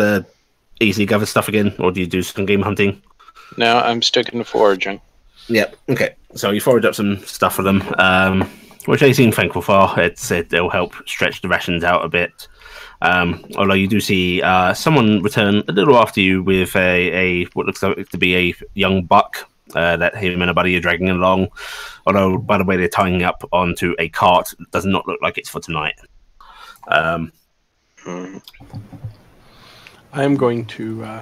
easily gather stuff again, or do you do some game hunting? No, I'm sticking to foraging. Yep. Okay. So you forward up some stuff for them, which they seem thankful for. It'll help stretch the rations out a bit. Although you do see someone return a little after you with a what looks like to be a young buck that him and a buddy are dragging along. Although, by the way, they're tying up onto a cart, it does not look like it's for tonight. Hmm. I'm going to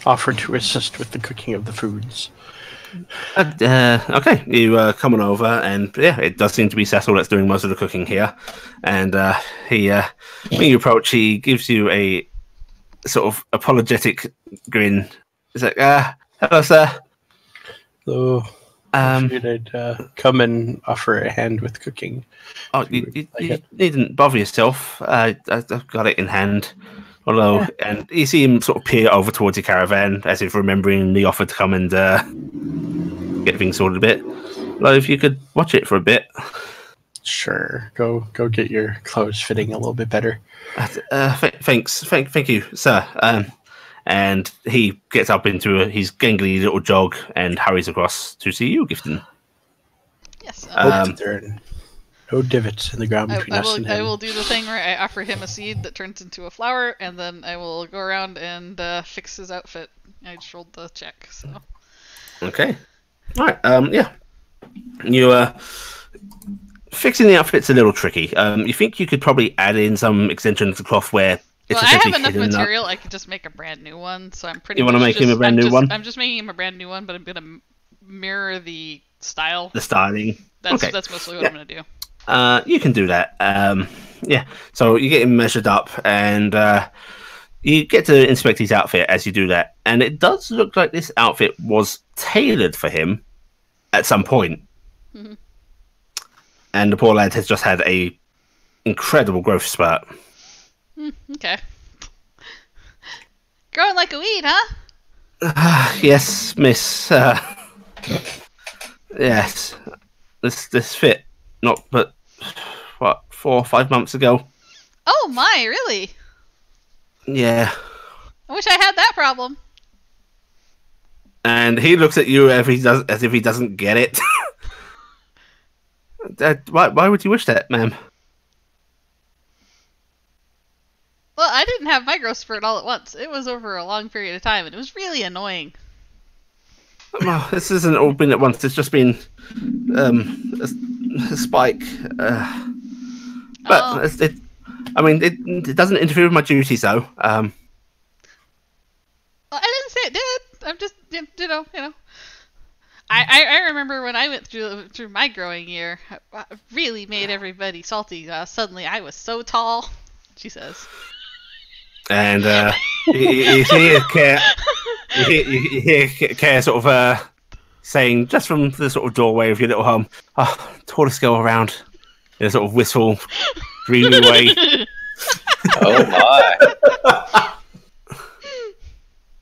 offer to assist with the cooking of the foods. Okay, you come on over, and yeah, it does seem to be Cecil that's doing most of the cooking here. And when you approach, he gives you a sort of apologetic grin. He's like, "Hello, sir." So, I'd come and offer a hand with cooking. Oh, you needn't bother yourself. I've got it in hand. Although, and you see him sort of peer over towards your caravan, as if remembering the offer to come and get things sorted a bit. Well, if you could watch it for a bit. Sure. Go get your clothes fitting a little bit better. Thanks. Thank you, sir. And he gets up into his gangly little jog and hurries across to see you, Gifton. Yes. There are no divots in the ground between us and him. I will do the thing where I offer him a seed that turns into a flower, and then I will go around and fix his outfit. I just rolled the check, so. Okay. All right. Yeah. You fixing the outfit's a little tricky. You think you could probably add in some extensions of cloth where it's I have enough material. I could just make a brand new one. So I'm pretty. You want to make him a brand new one? I'm just making him a brand new one, but I'm gonna mirror the style. The styling. That's mostly what I'm gonna do. You can do that. Yeah. So you get him measured up, and you get to inspect his outfit as you do that, and it does look like this outfit was tailored for him at some point. Mm-hmm. And the poor lad has just had a incredible growth spurt. Okay. Growing like a weed, huh? Yes, miss. Yes. This fit. Not but, what, 4 or 5 months ago? Oh my, really? Yeah. I wish I had that problem. And he looks at you as if he doesn't get it. Why would you wish that, ma'am? Well, I didn't have my growth spurt all at once. It was over a long period of time, and it was really annoying. Well, this isn't all been at once. It's just been a spike. But it doesn't interfere with my duties, though. Well, I didn't say it did. I'm just, you know. I remember when I went through my growing year, I really made everybody salty. Suddenly, I was so tall. She says. And you hear Care sort of saying, just from the sort of doorway of your little home, tallest girl around, in a sort of wistful, dreamy way. Oh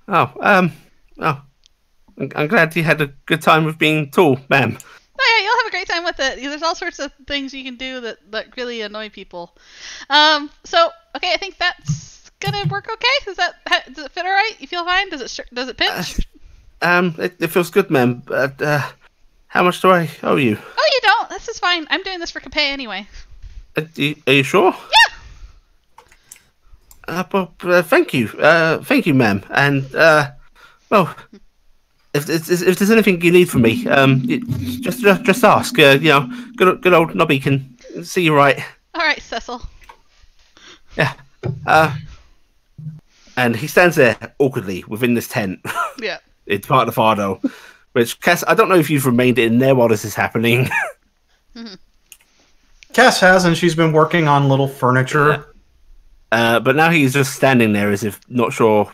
my! I'm glad you had a good time with being tall, ma'am. Oh yeah, you'll have a great time with it. There's all sorts of things you can do that really annoy people. So okay, I think that's gonna work okay. Does it fit all right? You feel fine? Does it pinch? It feels good, ma'am. But how much do I owe you? Oh, you don't. This is fine. I'm doing this for Capay anyway. Are you sure? Yeah. Thank you, ma'am. And well, if there's anything you need from me, just ask. Good old Nobby can see you right. All right, Cecil. Yeah. And he stands there awkwardly within this tent. Yeah. It's part of the Fardo. Which, Cass, I don't know if you've remained in there while this is happening. Mm-hmm. Cass has, and she's been working on little furniture. Yeah. But now he's just standing there as if not sure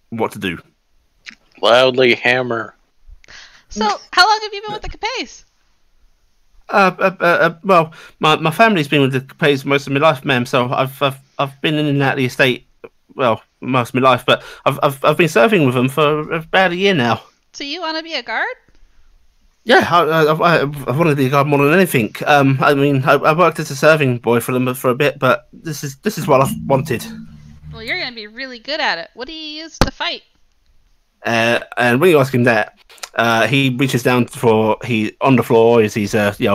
what to do. Loudly hammer. So, how long have you been with the Capays? Well, my family's been with the Capays most of my life, ma'am. So I've been in and out of the estate, well, most of my life. But I've been serving with them for about a year now. So you want to be a guard? Yeah, I want to be a guard more than anything. I worked as a serving boy for them for a bit, but this is what I've wanted. Well, you're gonna be really good at it. What do you use to fight? And when you ask him that, he reaches down on the floor is his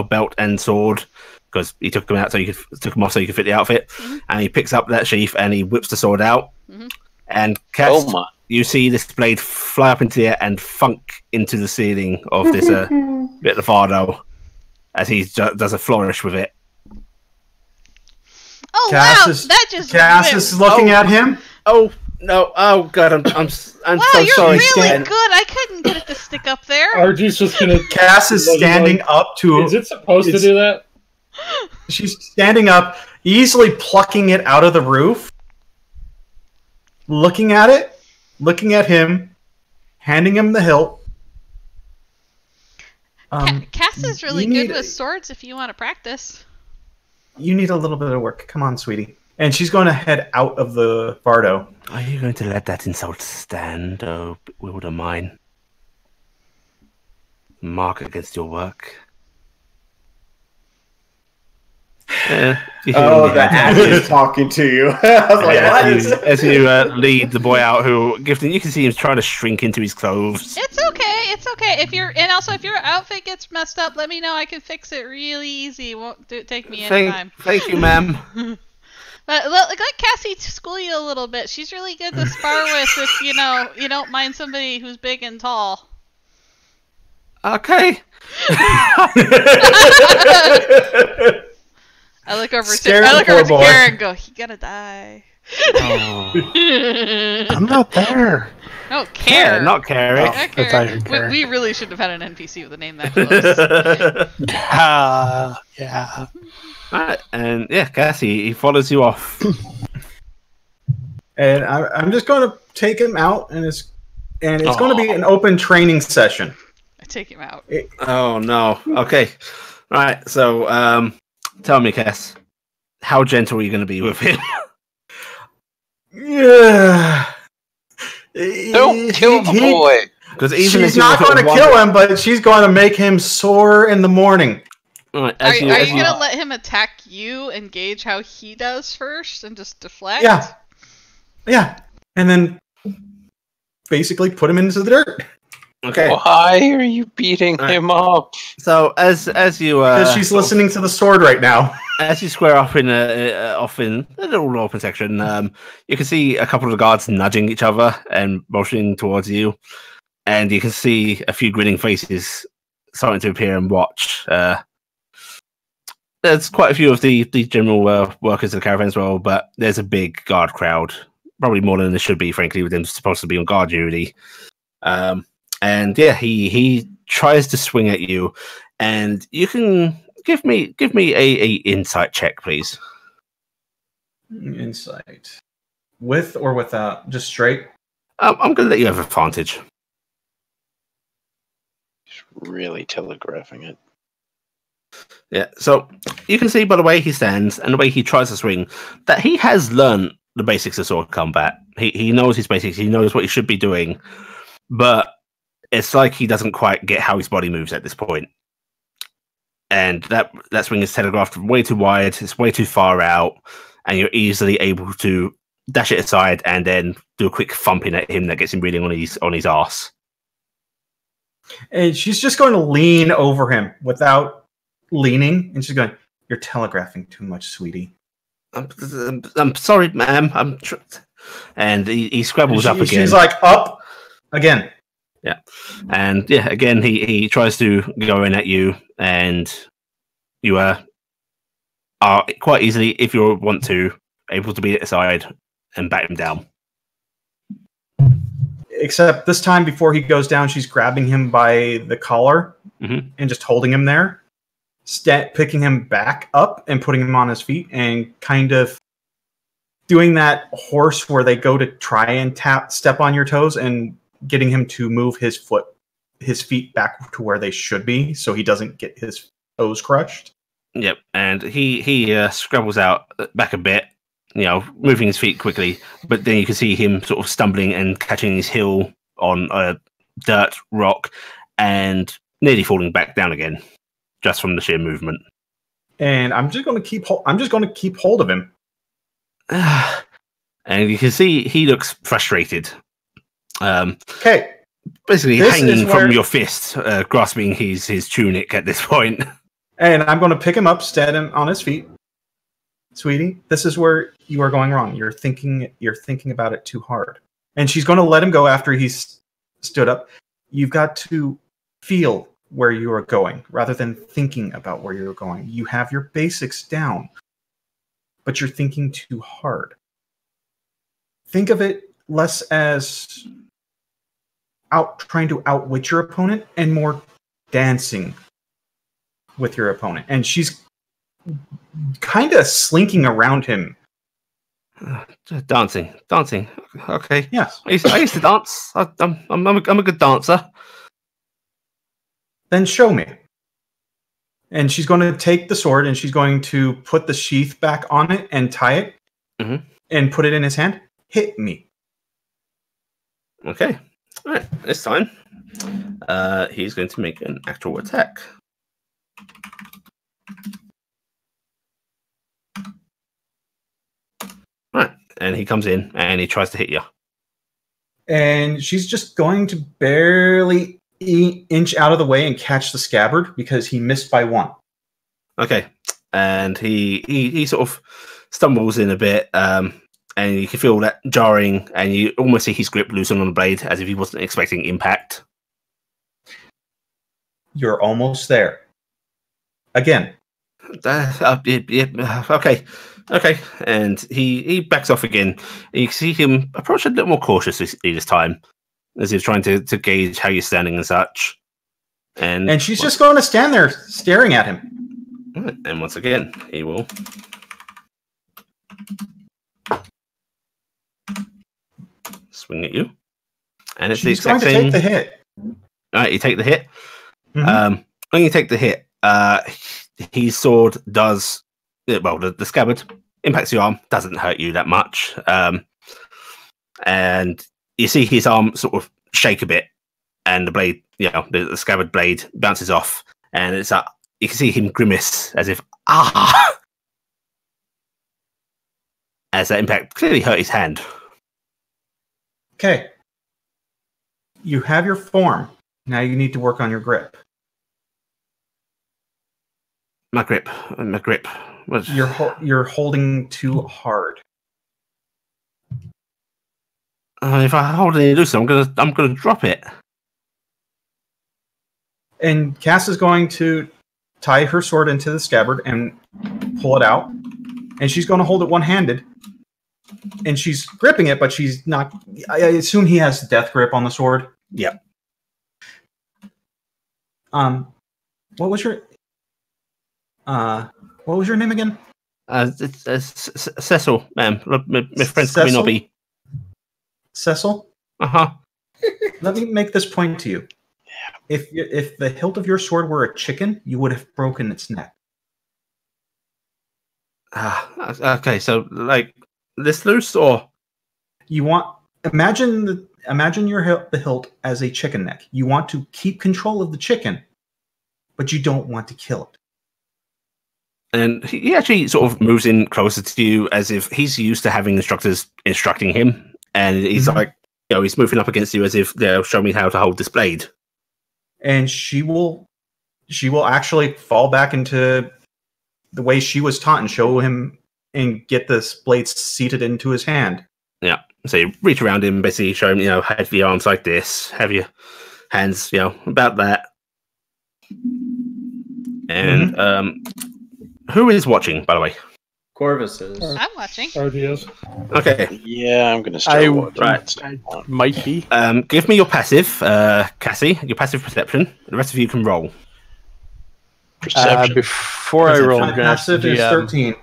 belt and sword, because he took them off so you could fit the outfit. Mm-hmm. And he picks up that sheath and he whips the sword out. Mm-hmm. And Cass, you see this blade fly up into the air and funk into the ceiling of this bit of Fardo as he does a flourish with it. Oh Cass wow! That just Cass is looking at him. Oh, No, oh god, I'm Wow, so you're sorry. really Stan. good. I couldn't get it to stick up there. Arju's just gonna. Cass is standing up to. Is it supposed to it's- do that? She's standing up, easily plucking it out of the roof, looking at it, looking at him, handing him the hilt. Cass is really you good need- with swords if you want to practice. You need a little bit of work. Come on, sweetie. And she's going to head out of the bardo. Are you going to let that insult stand, oh bewilder mine? Mark against your work. Oh, the axe is talking to you. I was like, what is as you lead the boy out, who Gifton, you can see him trying to shrink into his clothes. It's okay. If your outfit gets messed up, let me know. I can fix it really easy. It won't take me any time. Thank you, ma'am. But let Cassie school you a little bit. She's really good to spar with if you don't mind somebody who's big and tall. Okay. I look over Stare to at the poor boy. Kara and go, "He gotta die." I'm not there. No, Kara. Yeah, not Carrie. Not That's Kara. not even Kara. We really should have had an NPC with a name that close. Yeah. Right, and yeah, Cassie, he follows you off. And I'm just going to take him out, and it's going to be an open training session. I take him out. Oh no. Okay. Right. So, tell me, Cass, how gentle are you going to be with him? Yeah. Don't kill the boy. Because even She's not going to kill him, but she's going to make him sore in the morning. Right, Are as you as gonna let him attack you and gauge how he does first and just deflect? Yeah. And then basically put him into the dirt. Okay. Why are you beating him up? So as you Because she's listening to the sword right now. as you square off in a little open section, you can see a couple of the guards nudging each other and motioning towards you, and you can see a few grinning faces starting to appear and watch. There's quite a few of the general workers of the caravan as well, but there's a big guard crowd, probably more than there should be, frankly, with them supposed to be on guard duty. And yeah, he tries to swing at you, and you can give me a insight check, please. Insight. With or without? Just straight? I'm going to let you have advantage. He's really telegraphing it. Yeah, so you can see by the way he stands and the way he tries to swing that he has learned the basics of sword combat. He knows his basics, he knows what he should be doing, but it's like he doesn't quite get how his body moves at this point. And that swing is telegraphed way too wide, it's way too far out, and you're easily able to dash it aside and then do a quick thumping at him that gets him reeling on his arse. And she's just going to lean over him without leaning, and she's going, "You're telegraphing too much, sweetie." I'm sorry, ma'am. And he scrabbles up again. She's like, "Up again." Yeah, and yeah, again he tries to go in at you, and you are quite easily, if you want to, able to beat it aside and bat him down. Except this time, before he goes down, she's grabbing him by the collar and just holding him there, picking him back up and putting him on his feet, and kind of doing that horse where they go to try and step on your toes, and getting him to move his feet back to where they should be, so he doesn't get his toes crushed. Yep, and he scrabbles out back a bit, moving his feet quickly, but then you can see him sort of stumbling and catching his heel on a dirt rock and nearly falling back down again, just from the sheer movement. And I'm just going to keep hold of him. And you can see he looks frustrated. Okay. Basically hanging from your fist, grasping his tunic at this point. And I'm going to pick him up, stand him on his feet. Sweetie, this is where you are going wrong. You're thinking about it too hard. And she's going to let him go after he's stood up. You've got to feel where you are going rather than thinking about where you're going. You have your basics down, but you're thinking too hard. Think of it less as trying to outwit your opponent and more dancing with your opponent. And she's kind of slinking around him. Dancing. Okay. Yes. I used to dance. I'm a good dancer. Then show me. And she's going to take the sword and she's going to put the sheath back on it and tie it and put it in his hand. Hit me. Okay. All right. This time, he's going to make an actual attack. Right. And he comes in and he tries to hit you. And she's just going to barely inch out of the way and catch the scabbard because he missed by 1. Okay. And he sort of stumbles in a bit, and you can feel that jarring, and you almost see his grip loosen on the blade as if he wasn't expecting impact. You're almost there. Again. Okay. And he backs off again. You can see him approach a little more cautiously this time, as he's trying to gauge how you're standing and such. And she's just going to stand there staring at him. And once again, he will swing at you. And it's she's the exact going to same. Take the hit. All right, you take the hit. When you take the hit, his sword does, well, the scabbard impacts your arm, doesn't hurt you that much. And you see his arm sort of shake a bit, and the blade, the scabbard blade bounces off, and it's you can see him grimace as if, as that impact clearly hurt his hand. Okay. You have your form. Now you need to work on your grip. My grip. You're holding too hard. If I hold any loose, I'm gonna drop it. And Cass is going to tie her sword into the scabbard and pull it out. And she's going to hold it one-handed. And she's gripping it, but she's not. I assume he has death grip on the sword. Yep. What was your name again? It's Cecil, ma'am. My friend's coming Nobby. Cecil? Uh-huh. Let me make this point to you. If the hilt of your sword were a chicken, you would have broken its neck. Okay, so like this loose, or you want imagine the hilt as a chicken neck. You want to keep control of the chicken, but you don't want to kill it. And he actually sort of moves in closer to you as if he's used to having instructors instructing him, and he's like, he's moving up against you as if they'll show me how to hold this blade. And she will actually fall back into the way she was taught and show him and get this blade seated into his hand. Yeah. So you reach around him, basically show him, have your arms like this, have your hands, about that. And who is watching, by the way? Corvus is. I'm watching. RGS. Okay. Yeah, I'm gonna start watching. Right. I might be. Give me your passive, Cassie, your passive perception. The rest of you can roll. Perception. Before I roll, My passive is 13.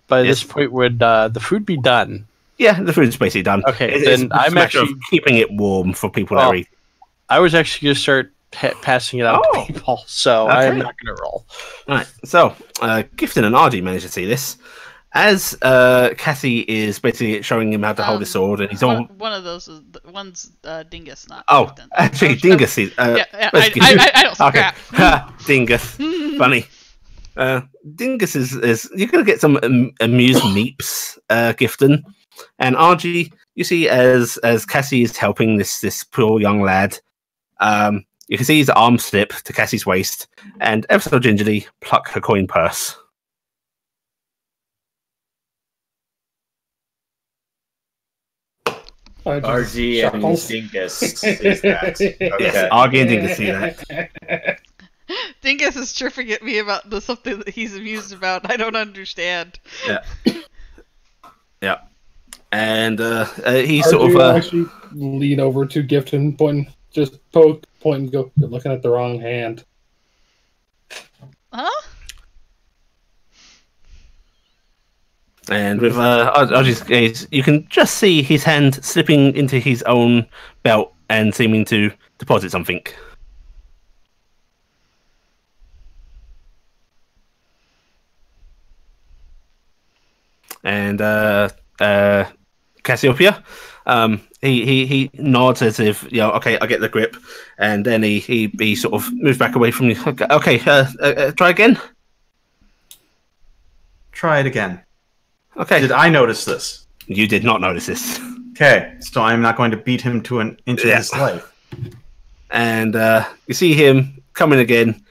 By this point, would the food be done? Yeah, the food's basically done. Okay, then it's I'm actually keeping it warm for people that are eating. I was actually going to start passing it out to people, so okay. I'm not going to roll. All right, so Gifton and Ardy managed to see this. As Cassie is basically showing him how to hold his sword, and he's on. One of those is one's Dingus, not. Oh, actually, Dingus is. I don't scrap. Okay. Dingus, funny. Dingus is. You're gonna get some amused meeps, Gifton, and Argy. You see, as Cassie is helping this poor young lad, you can see his arm slip to Cassie's waist, and ever so gingerly pluck her coin purse. RG and Dingus sees that. Okay. Yes, Argy and Dingus see that. Dingus is chirping at me about something that he's amused about. I don't understand. Yeah. Yeah. And he Or sort do you of actually lean over to Gifton, just point and go, "You're looking at the wrong hand." Huh? and with Archie's gaze, you can just see his hand slipping into his own belt and seeming to deposit something. And Cassiopeia, he nods as if, okay, I get the grip, and then he sort of moves back away from you. Okay, try again. Try it again. Okay. Did I notice this? You did not notice this. Okay, so I'm not going to beat him to an inch of his life. And you see him coming again,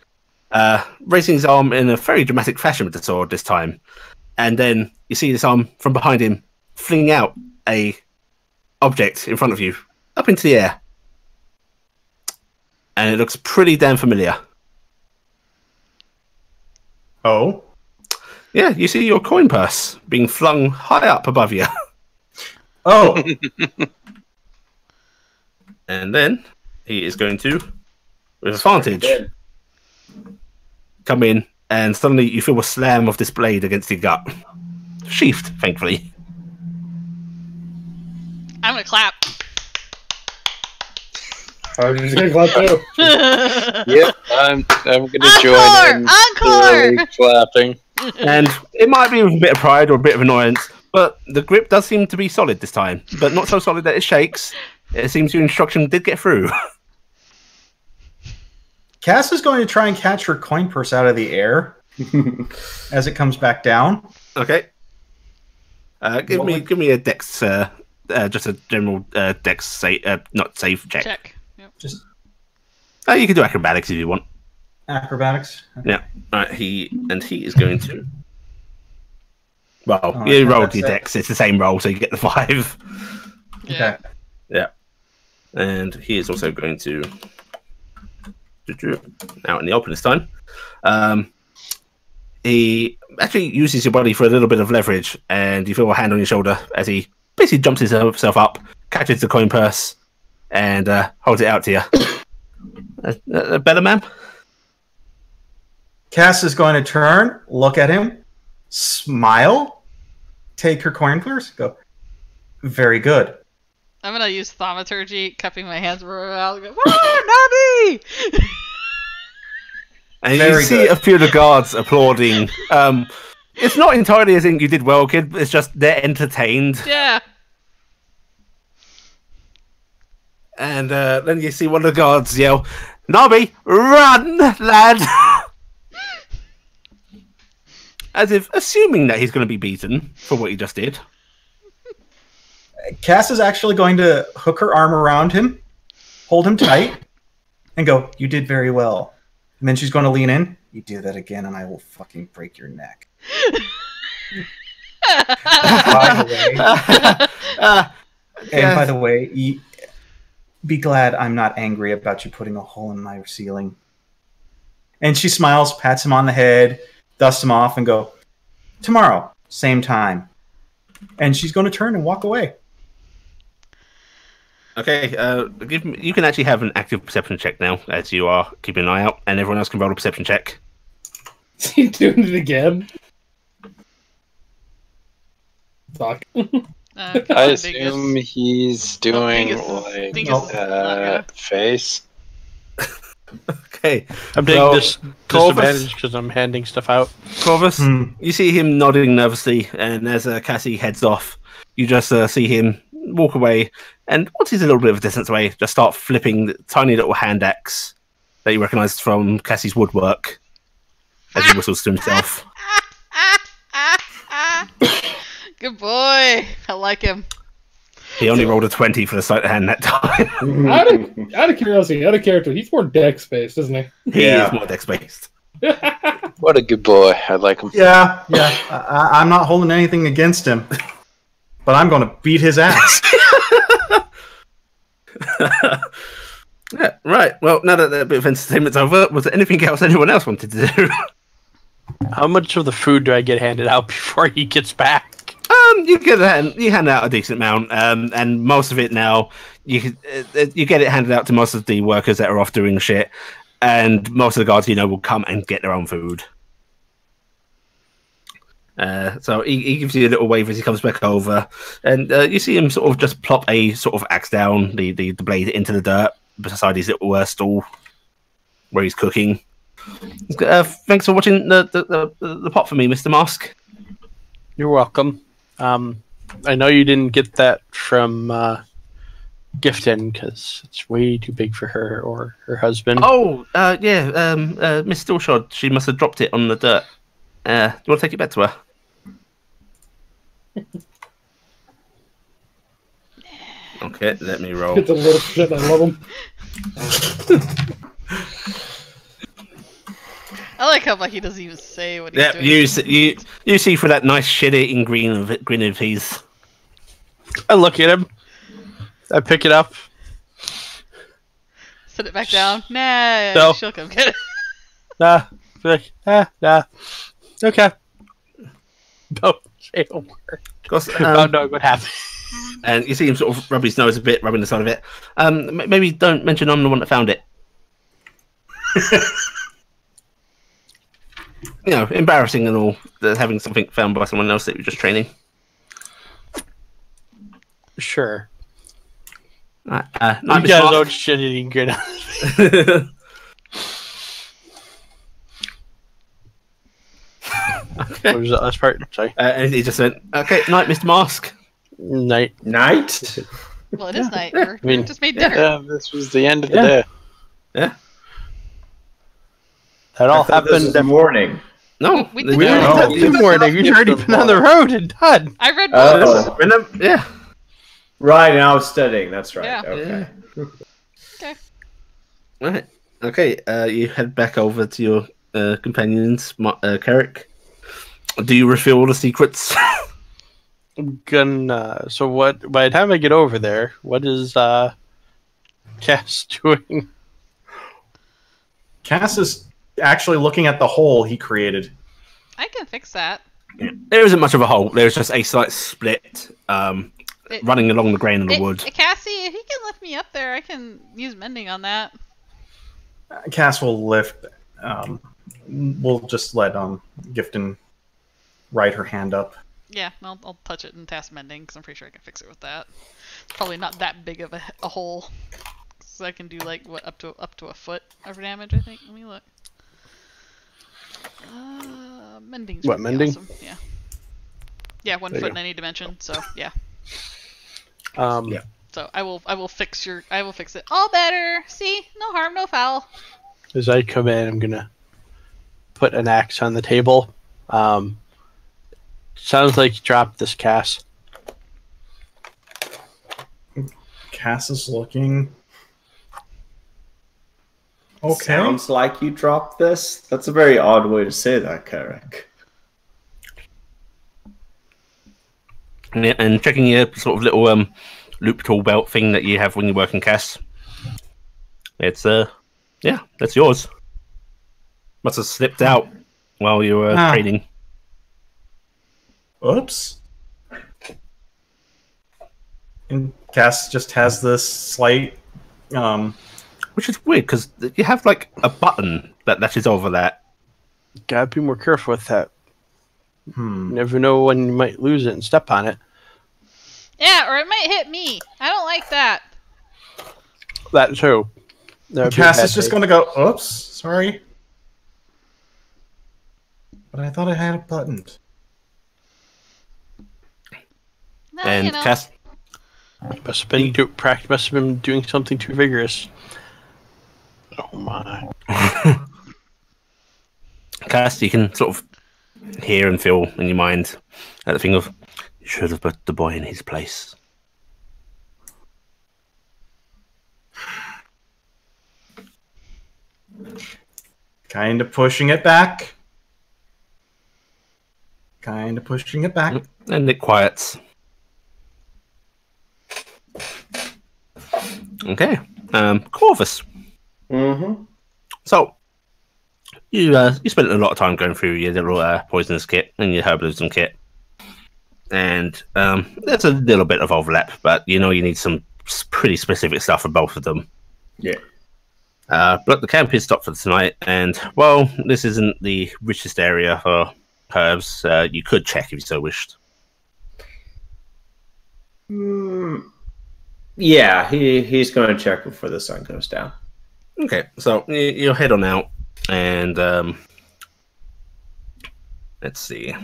raising his arm in a very dramatic fashion with the sword this time. And then you see this arm from behind him flinging out a object in front of you, up into the air. And it looks pretty damn familiar. Oh? Yeah, you see your coin purse being flung high up above you. Oh! And then he is going to, with advantage, come in, and suddenly you feel a slam of this blade against your gut. Sheathed, thankfully. I'm gonna clap. I'm just gonna clap too. Yep, I'm gonna join in. Encore! Really clapping. And it might be with a bit of pride or a bit of annoyance, but the grip does seem to be solid this time. But not so solid that it shakes. It seems your instruction did get through. Cass is going to try and catch her coin purse out of the air as it comes back down. Okay. Give me a dex, just a general dex not save check. Yep. Just You can do acrobatics if you want. acrobatics. Okay. Yeah. Right. He is going to. Well, Oh, you okay, rolled your that's it. dex. It's the same roll, so you get the 5. Yeah. Okay. Yeah. And he is also going to out in the open this time. He actually uses your body for a little bit of leverage, and you feel a hand on your shoulder as he basically jumps himself up, catches the coin purse, and holds it out to you. Better, ma'am? Cass is going to turn, look at him, smile, take her coin purse, go, very good. I'm gonna use thaumaturgy, cupping my hands around, and go, "Whoa, Nobby!" And Very you see good. a few of the guards applauding. It's not entirely as in you did well, kid. It's just they're entertained. Yeah. And then you see one of the guards yell, "Nobby, run, lad!" As if assuming that he's going to be beaten for what he just did. Cass is actually going to hook her arm around him, hold him tight, and go, you did very well. And then she's going to lean in. You do that again, and I will fucking break your neck. By the way, be glad I'm not angry about you putting a hole in my ceiling. And she smiles, pats him on the head, dusts him off, and go, tomorrow, same time. And she's going to turn and walk away. Okay, you can actually have an active perception check now, as you are keeping an eye out, and everyone else can roll a perception check. Is he doing it again? Fuck. I assume he's doing Dingus. face. Okay, I'm taking So, this disadvantage because I'm handing stuff out. Corvus, you see him nodding nervously, and as Cassie heads off, you just see him walk away, and once he's a little bit of a distance away, just start flipping the tiny little hand axe that you recognise from Cassie's woodwork as he whistles to himself. Good boy. I like him. He only rolled a 20 for the sleight of hand that time. Out of curiosity, out of character, he's more dex based, isn't he? He Yeah. is more dex based. What a good boy. I like him. Yeah. I'm not holding anything against him. But I'm going to beat his ass. Yeah, right. Well, now that that bit of entertainment's over, was there anything else anyone else wanted to do? How much of the food do I get handed out before he gets back? You hand out a decent amount, and most of it now you get it handed out to most of the workers that are off doing shit, and most of the guards will come and get their own food. So he gives you a little wave as he comes back over, and you see him sort of just plop a sort of axe down, the blade into the dirt beside his little stool where he's cooking. Thanks for watching the pot for me, Mr. Mask. You're welcome. I know you didn't get that from Gifton because it's way too big for her or her husband. Oh, yeah, Miss Stillshod, she must have dropped it on the dirt. Do you want to take it back to her? Okay, let me roll. Get the little shit. I love him. I like how he doesn't even say what he's Yeah, doing. you see for that nice shit-eating grin of his. I look at him. I pick it up. Set it back down. Nah, No. she'll come get it. Nah. Nah. Okay. Don't say a word. Don't know what happened. And you see him sort of rub his nose a bit, rubbing the side of it. Maybe don't mention I'm the one that found it. Embarrassing and all, having something found by someone else that you're just training. Sure. Night, You Mr. got his own Mask. shit-eating grin. Okay. What was that last part? Sorry. And he just went, okay, night, Mr. Mask. Night. Night? Well, it is night. We mean, just made dinner. Yeah, this was the end of the day. Yeah. That all I thought this was happened. the morning. No. We the- did We that. already did this morning. You've already been on the road and done. I read Oh. books. Yeah. Right, and I was studying. That's right. Yeah. Okay. Okay. Right. Okay. You head back over to your companions, Carrick. Do you reveal all the secrets? So what? By the time I get over there, what is Cass doing? Cass is actually looking at the hole he created. I can fix that. There isn't much of a hole. There's just a slight split running along the grain of the wood. Cassie, if you can lift me up there, I can use mending on that. Cass will lift. We'll just let Gifton ride her hand up. Yeah, I'll touch it and task mending because I'm pretty sure I can fix it with that. It's probably not that big of a hole, so I can do like what up to a foot of damage. I think. Let me look. Mending's What, pretty mending? awesome. Yeah. Yeah, 1 There you foot in go. any dimension. So yeah. Yeah. So I will fix it. All better. See, no harm, no foul. As I come in, I'm gonna put an axe on the table. Sounds like you dropped this, Cass. Cass is looking. Okay. Sounds like you dropped this. That's a very odd way to say that, Carrick. And checking your sort of little loop tool belt thing that you have when you work in Cass. It's yeah, that's yours. Must have slipped out while you were trading. Oops. And Cass just has this slight. Which is weird because you have like a button that is over that. Gotta be more careful with that. You Hmm. never know when you might lose it and step on it. Yeah, or it might hit me. I don't like that. That too. That would be a Cass bad is just day. going to go. Oops. Sorry. But I thought I had it buttoned. Well, And you know. Cass, Must have been doing something too vigorous. Oh my. Cass, you can sort of hear and feel in your mind that thing of you should have put the boy in his place. Kind of pushing it back. Kind of pushing it back. And it quiets. Okay. Corvus. Mm-hmm. So you spent a lot of time going through your little poisonous kit and your herbalism kit. and there's a little bit of overlap, but you need some pretty specific stuff for both of them. Yeah. But the camp is stopped for tonight, and while this isn't the richest area for herbs, you could check if you so wished. Yeah, he's going to check before the sun goes down. Okay, so you'll head on out, and let's see.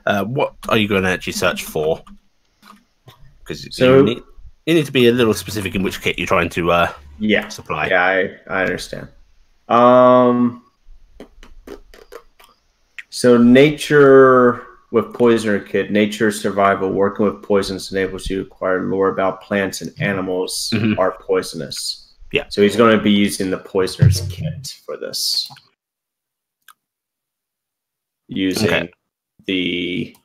What are you going to actually search for? Because you need to be a little specific in which kit you're trying to supply. Yeah, I understand. So nature with poisoner kit, nature survival, working with poisons enables you to acquire lore about plants and animals are poisonous. Yeah. So he's going to be using the poisoner's kit for this. Using the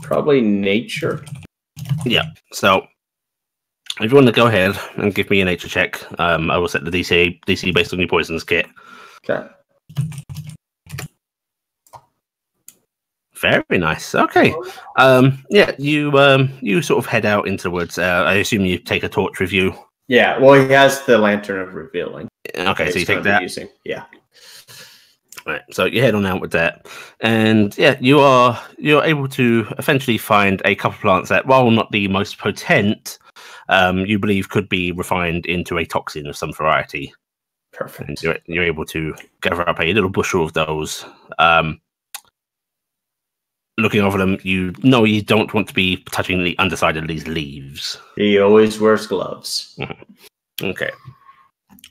probably nature. Yeah. So if you want to go ahead and give me a nature check, I will set the DC based on your poisons kit. Okay. Very nice. Okay. Yeah, you sort of head out into the woods. I assume you take a torch with you. Yeah, well, he has the lantern of revealing. Okay, so you take that. Yeah. Right, so you head on out with that, and yeah, you're able to eventually find a couple of plants that, while not the most potent, you believe could be refined into a toxin of some variety. Perfect. And you're able to gather up a little bushel of those. Looking over them, you know you don't want to be touching the underside of these leaves. He always wears gloves. Okay.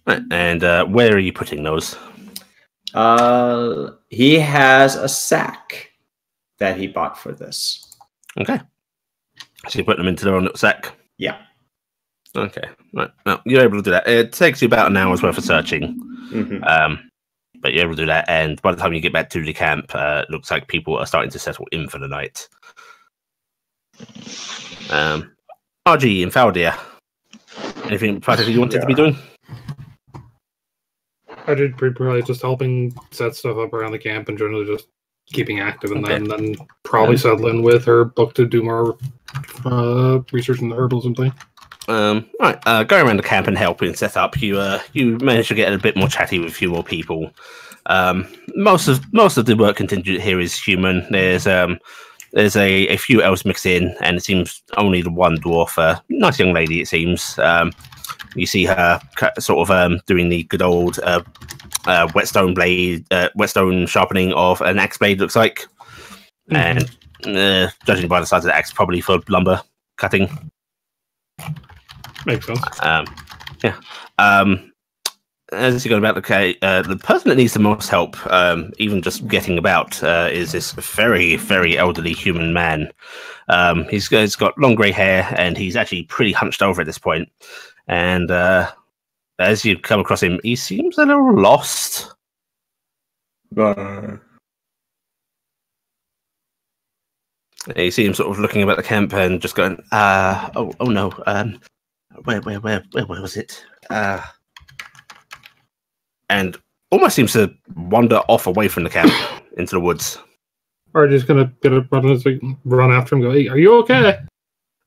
Right, and where are you putting those? He has a sack that he bought for this. Okay. So you put them into their own little sack? Yeah. Okay. Right. Well, you're able to do that. It takes you about an hour's worth of searching. But you're able to do that, and by the time you get back to the camp, it looks like people are starting to settle in for the night. RG and Faldia, anything particular you wanted to be doing? I did probably just helping set stuff up around the camp and generally just keeping active, and then probably settling with her book to do more research in the herbalism thing. Right, going around the camp and helping set up, you manage to get a bit more chatty with a few more people. Most of the work contingent here is human. There's a few elves mixed in, and it seems only the one dwarf, nice young lady it seems. You see her sort of doing the good old whetstone sharpening of an axe blade, looks like, and judging by the size of the axe, probably for lumber cutting. Makes sense. Yeah. As you're going about the person that needs the most help, even just getting about, is this very, very elderly human man. He's got long grey hair, and he's actually pretty hunched over at this point. And as you come across him, he seems a little lost. You see him sort of looking about the camp and just going, oh no, where was it? And almost seems to wander off away from the camp into the woods. Or just gonna get a run after him. And go, hey, are you okay?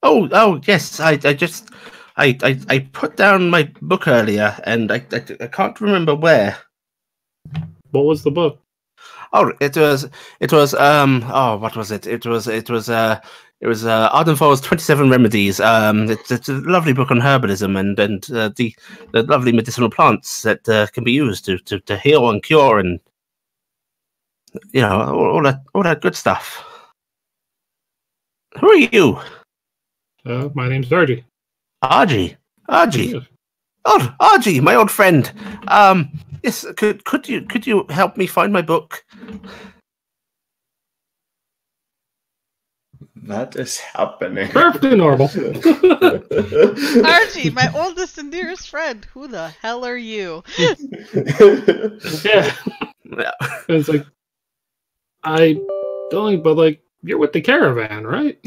Oh yes. I put down my book earlier, and I can't remember where. What was the book? Oh, it was what was it? It was Ardenfall's 27 Remedies. It's a lovely book on herbalism and the lovely medicinal plants that can be used to heal and cure, and all that good stuff. Who are you? My name's Argy. Argy. Yes. Oh, Argy, my old friend. Yes, could you help me find my book? That is happening. Perfectly normal. Archie, my oldest and dearest friend. Who the hell are you? Yeah. And it's like, I don't, but like, you're with the caravan, right?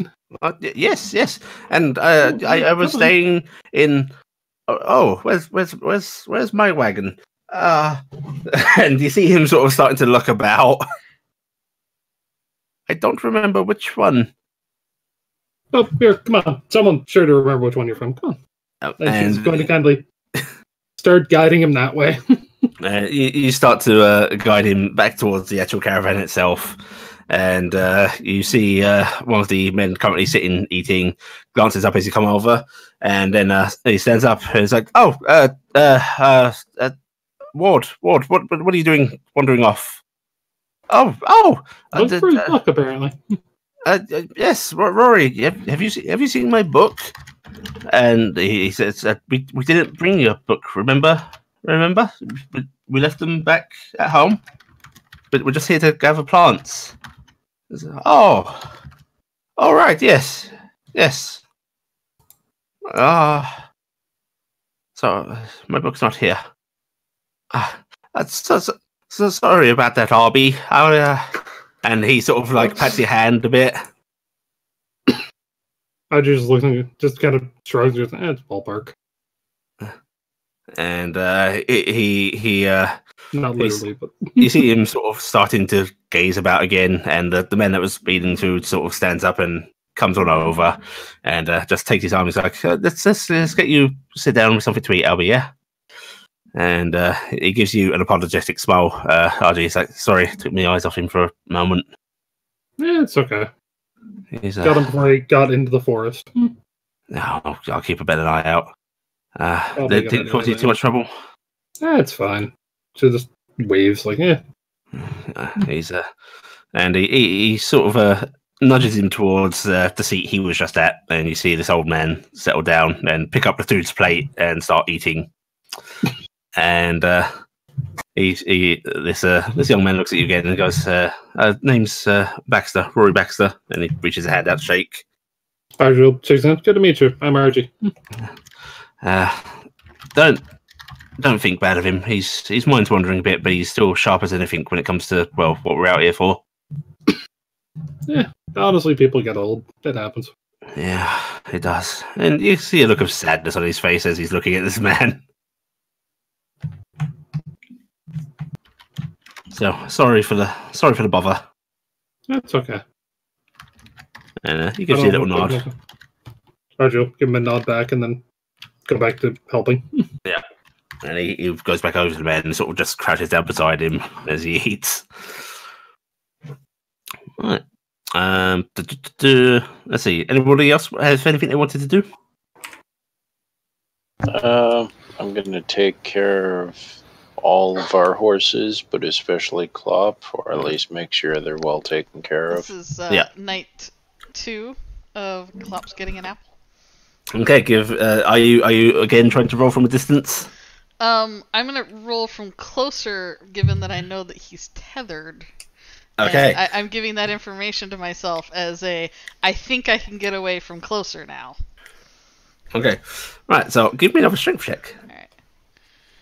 Yes. And I was staying in. Oh, where's my wagon? And you see him sort of starting to look about. I don't remember which one. Oh, here, come on. Someone sure to remember which one you're from. Come on. And she's going to kindly start guiding him that way. You start to guide him back towards the actual caravan itself, and you see one of the men currently sitting eating glances up as you come over, and then he stands up and is like, "Oh, Ward, what are you doing wandering off?" Look for his book, apparently. Yes, Rory, have you seen my book? And he says, we didn't bring you a book, remember? We left them back at home, but we're just here to gather plants. Oh, all right, yes. So my book's not here. So sorry about that, Arby. And he sort of like pats your hand a bit. I just looking, just kind of shrugs. It's ballpark. And he not literally, but you see him sort of starting to gaze about again, and the man that was speeding through sort of stands up and comes on over, and just takes his arm. He's like, "Let's get you sit down with something to eat, Albie, yeah." And he gives you an apologetic smile. RG's like, "Sorry, took my eyes off him for a moment." Yeah, it's okay. He's got him before he got into the forest. No, I'll keep a better eye out. They didn't cause you too much trouble. It's fine. So just waves like, yeah. He's and he sort of nudges him towards the seat he was just at, and you see this old man settle down and pick up the food's plate and start eating. And this young man looks at you again and goes, "Name's Baxter, Rory Baxter," and he reaches a hand out to shake. Good to meet you. I'm RG. Don't think bad of him. His mind's wandering a bit, but he's still sharp as anything when it comes to, well, what we're out here for. Yeah, honestly, people get old. It happens. Yeah, it does. And you see a look of sadness on his face as he's looking at this man. So sorry for the bother. That's okay. And he gives you a little nod. Arjo, give him a nod back and then go back to helping. Yeah. And he goes back over to the man and sort of just crouches down beside him as he eats. Right. Let's see. Anybody else has anything they wanted to do? I'm going to take care of all of our horses, but especially Klopp, or at least make sure they're well taken care of. This is night 2 of Klopp's getting an apple. Okay, are you again trying to roll from a distance? I'm gonna roll from closer, given that I know that he's tethered. Okay. I'm giving that information to myself as I think I can get away from closer now. Okay. Right, so give me another strength check. Alright.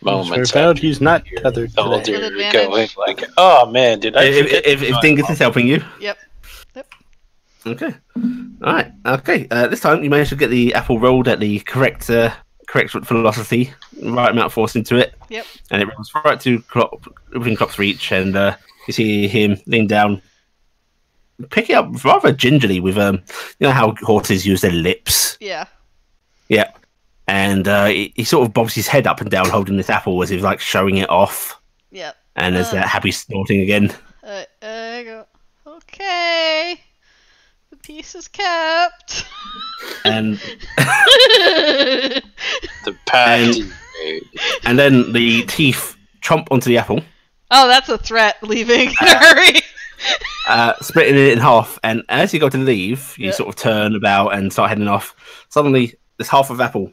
Moments out, he's not tethered today. Going like, oh man, did I? If Dingus is helping you. Yep. Okay. All right. Okay. This time you managed to get the apple rolled at the correct velocity, right amount of force into it. Yep. And it rolls right to within Klopp's reach, and you see him lean down, pick it up rather gingerly with you know how horses use their lips. Yeah. Yeah. And he sort of bobs his head up and down, holding this apple as if like showing it off. Yep. And there's that happy snorting again. I go, okay. The piece is kept. And the patty. And then the teeth chomp onto the apple. Oh, that's a threat. Leaving. Hurry. Splitting it in half, and as you go to leave, you sort of turn about and start heading off. Suddenly, there's half of apple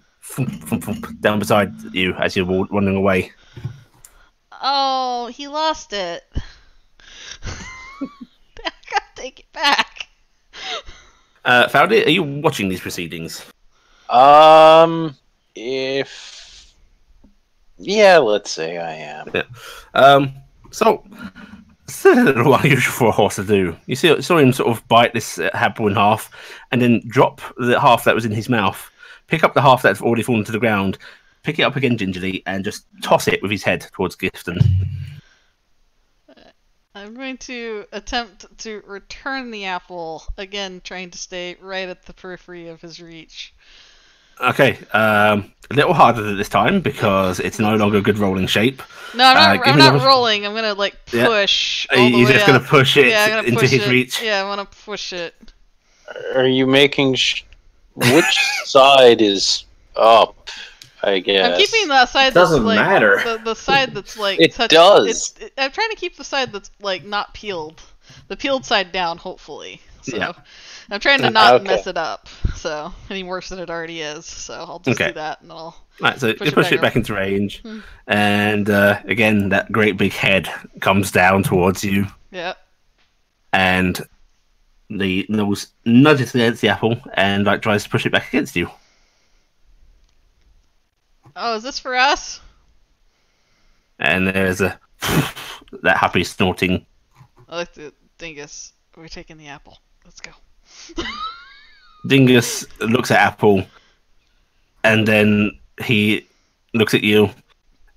down beside you as you're wandering away. Oh, he lost it. I gotta take it back. Fowdy, are you watching these proceedings? Let's say I am. Yeah. So it's a little unusual for a horse to do. You saw him sort of bite this apple in half, and then drop the half that was in his mouth, pick up the half that's already fallen to the ground, pick it up again gingerly, and just toss it with his head towards Gifton. I'm going to attempt to return the apple, again trying to stay right at the periphery of his reach. Okay, a little harder this time because it's no longer a good rolling shape. No, I'm not rolling. I'm gonna push. Yeah. All the You're way just up. gonna push it gonna into push his it. reach. Yeah, I'm gonna push it. Are you making which side is up? I guess I'm keeping the side Doesn't that's matter. the side that's like It does. I'm trying to keep the side that's not peeled. The peeled side down, hopefully. So Yeah. I'm trying to not Okay. mess it up. So any worse than it already is. So I'll just do that, and I'll. Right, so you push it back into range, and again, that great big head comes down towards you, Yep. and the nose nudges against the apple and tries to push it back against you. Oh, is this for us? And there's that happy snorting. I like the dingus. We're taking the apple. Let's go. Dingus looks at Apple, and then he looks at you,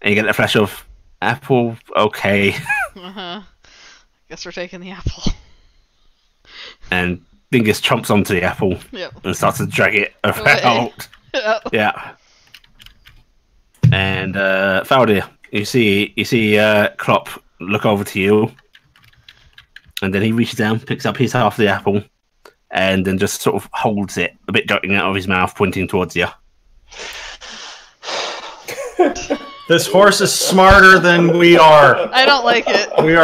and you get a flash of Apple. Okay, Guess we're taking the apple. and Dingus chomps onto the apple and starts to drag it about. Yeah. And Faldir, you see Klopp look over to you, and then he reaches down, picks up his half of the apple, and then just sort of holds it a bit jutting out of his mouth, pointing towards you. This horse is smarter than we are. I don't like it. We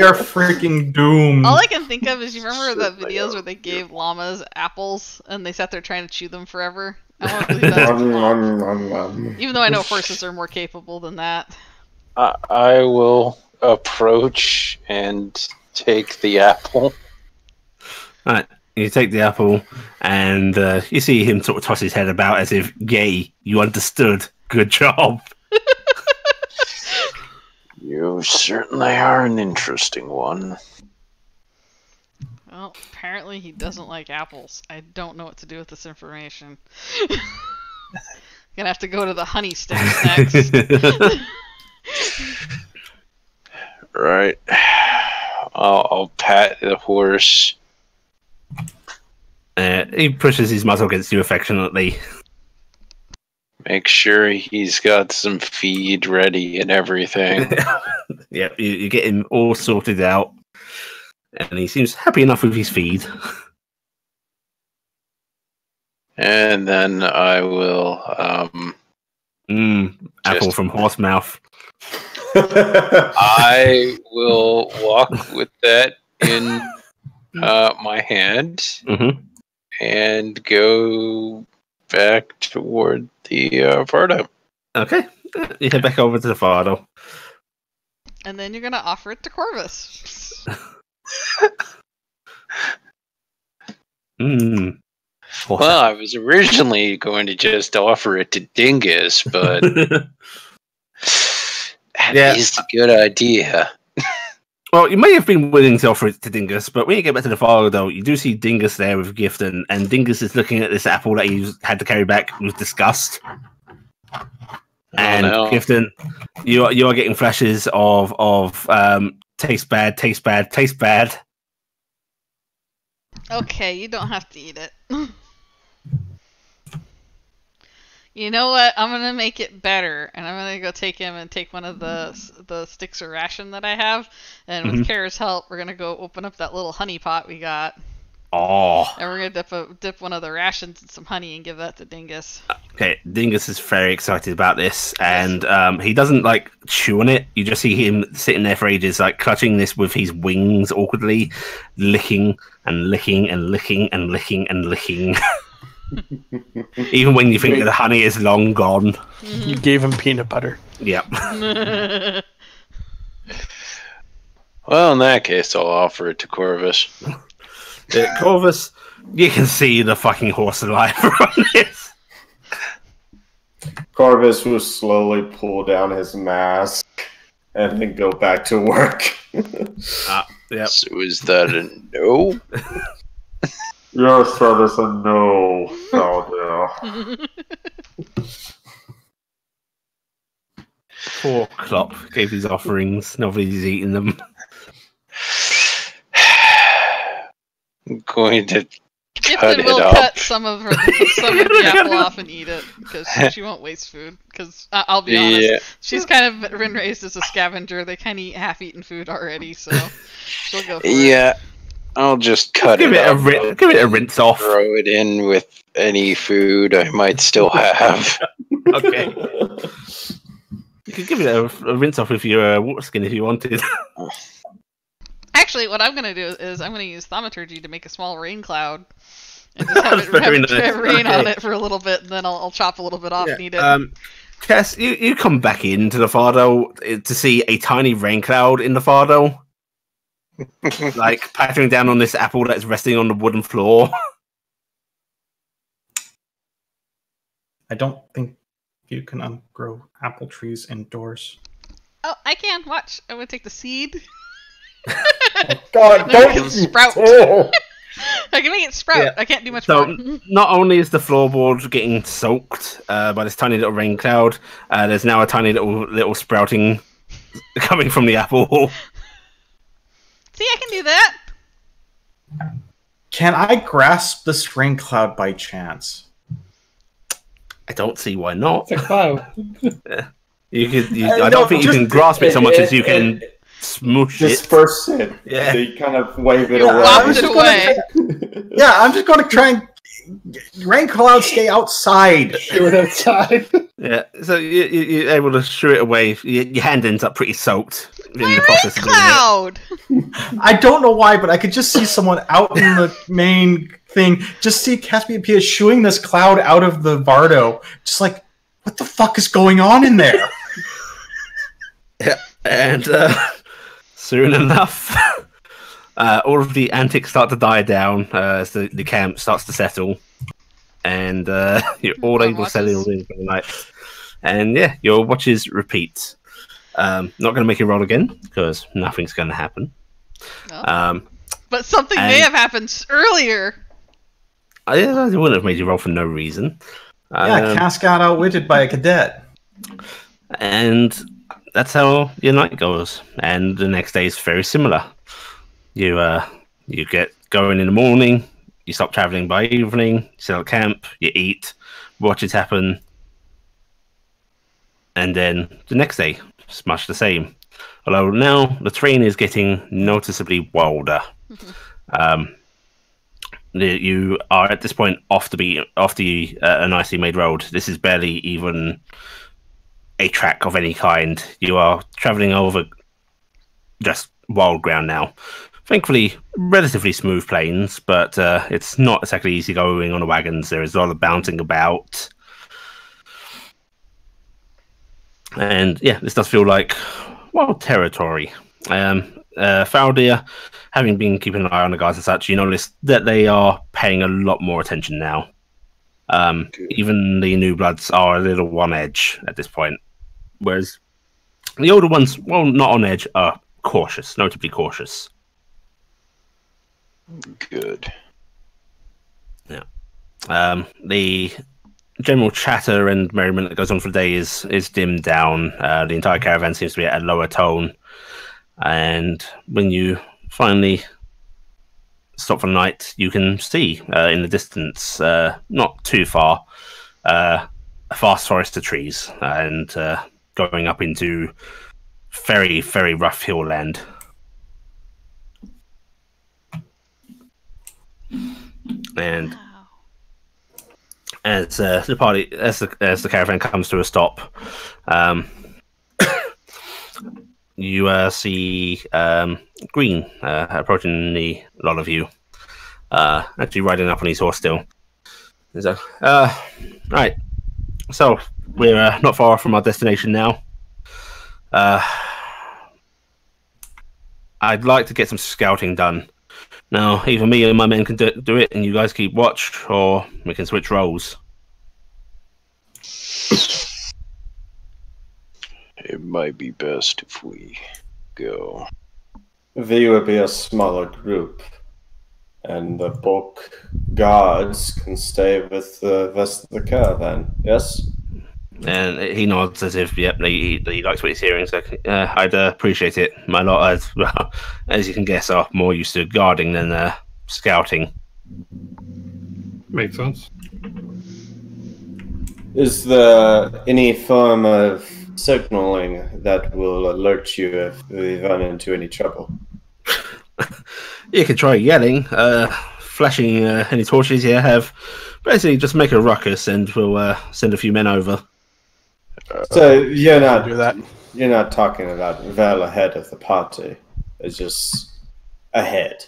are freaking doomed. All I can think of is, you remember the videos where they gave llamas apples and they sat there trying to chew them forever? I want to believe that's even though I know horses are more capable than that. I will approach and take the apple. Right, you take the apple, and you see him sort of toss his head about as if, "Yay, you understood. Good job." You certainly are an interesting one. Well, apparently he doesn't like apples. I don't know what to do with this information. Gonna have to go to the honey sticks next. Right. I'll pat the horse. He pushes his muzzle against you affectionately. Make sure he's got some feed ready and everything. Yeah, you get him all sorted out, and he seems happy enough with his feed. And then I will apple from horse mouth. I will walk with that in my hand and go back toward the Vardo. Okay, you head back over to the Vardo. And then you're gonna offer it to Corvus. Well, I was originally going to just offer it to Dingus, but that is a good idea. Well, you may have been willing to offer it to Dingus, but when you get back to the Vardo, though, you do see Dingus there with Gifton, and Dingus is looking at this apple that he had to carry back with disgust. And Gifton, you are getting flashes of taste bad, taste bad, taste bad. Okay, you don't have to eat it. You know what? I'm gonna make it better, and I'm gonna go take him and take one of the sticks of ration that I have, and with Kara's help, we're gonna go open up that little honey pot we got. Oh. And we're gonna dip one of the rations in some honey and give that to Dingus. Okay, Dingus is very excited about this, and he doesn't like chew on it. You just see him sitting there for ages, like clutching this with his wings awkwardly, licking and licking and licking and licking and licking. Even when you think that the honey is long gone. You gave him peanut butter. Yep. Well, in that case, I'll offer it to Corvus. Corvus, you can see the fucking horse alive on this. Corvus will slowly pull down his mask and then go back to work. Yep. So is that a no? Yes, that is a no. Oh, yeah. Poor Klopp gave his offerings. Nobody's eating them. going to cut Gifted it will up. cut some of the apple off and eat it because she won't waste food. Because I'll be honest, she's kind of been raised as a scavenger. They kind of eat half-eaten food already, so she'll go for it. Yeah, I'll just cut Give it up. give it a rinse off. Throw it in with any food I might still have. Okay. You could give it a rinse off with your water skin if you wanted. Actually, what I'm going to do is I'm going to use thaumaturgy to make a small rain cloud and just have it rain on it for a little bit, and then I'll chop a little bit off and eat it. Cass, you come back into the Fardo to see a tiny rain cloud in the Fardo, like pattering down on this apple that's resting on the wooden floor. I don't think you can grow apple trees indoors. Oh, I can. Watch. I'm going to take the seed. God, don't sprout. I can make it sprout. Yeah. I can't do much So more. not only is the floorboard getting soaked by this tiny little rain cloud, there's now a tiny little sprouting coming from the apple. See, I can do that. Can I grasp this rain cloud by chance? I don't see why not. It's a cloud. You could. I don't think you can grasp it so much as you can smoosh it. Disperse it. Yeah. So you kind of wave it You away. waft it away. Yeah, I'm just going to try and rain clouds stay outside. Shoot it outside. Yeah, so you're able to shoo it away. Your hand ends up pretty soaked in My the process rain of doing it. cloud. I don't know why, but I could just see someone out in the main thing. Just see Caspian Pia shooing this cloud out of the Vardo. Just like, what the fuck is going on in there? Yeah, and soon enough, all of the antics start to die down as the camp starts to settle, and you're all able to settle in for the night. And yeah, your watches repeat. Not going to make you roll again because nothing's going to happen. No. But something may have happened earlier. I wouldn't have made you roll for no reason. Yeah, Cass got outwitted by a cadet. And that's how your night goes. And the next day is very similar. You get going in the morning, you stop traveling by evening, you set up camp, you eat, watches happen, and then the next day it's much the same. Although now the terrain is getting noticeably wilder. You are at this point off the nicely made road. This is barely even a track of any kind. You are traveling over just wild ground now. Thankfully, relatively smooth plains, but it's not exactly easy going on the wagons. There is a lot of bouncing about. And yeah, this does feel like wild territory. Faldir, having been keeping an eye on the guards and such, you notice that they are paying a lot more attention now. Even the new bloods are a little on edge at this point, whereas the older ones, well, not on edge, are cautious, notably cautious. Good. Yeah. The general chatter and merriment that goes on for the day is dimmed down. The entire caravan seems to be at a lower tone. And when you finally stop for the night, you can see in the distance, not too far, a vast forest of trees and going up into very, very rough hill land. And as the caravan comes to a stop, you see Green approaching the lot of you, actually riding up on his horse still. He's like, right, so we're not far from our destination now. I'd like to get some scouting done. Now, either me and my men can do it, and you guys keep watch, or we can switch roles. It might be best if we go. We will be a smaller group, and the bulk guards can stay with the rest of the caravan, yes? And he nods as if, yep, he likes what he's hearing. So I'd appreciate it. My lot, as you can guess, are more used to guarding than scouting. Makes sense. Is there any form of signaling that will alert you if we run into any trouble? You can try yelling, flashing any torches you have. Basically, just make a ruckus, and we'll send a few men over. So you're do that. You're not talking about well ahead of the party. It's just ahead.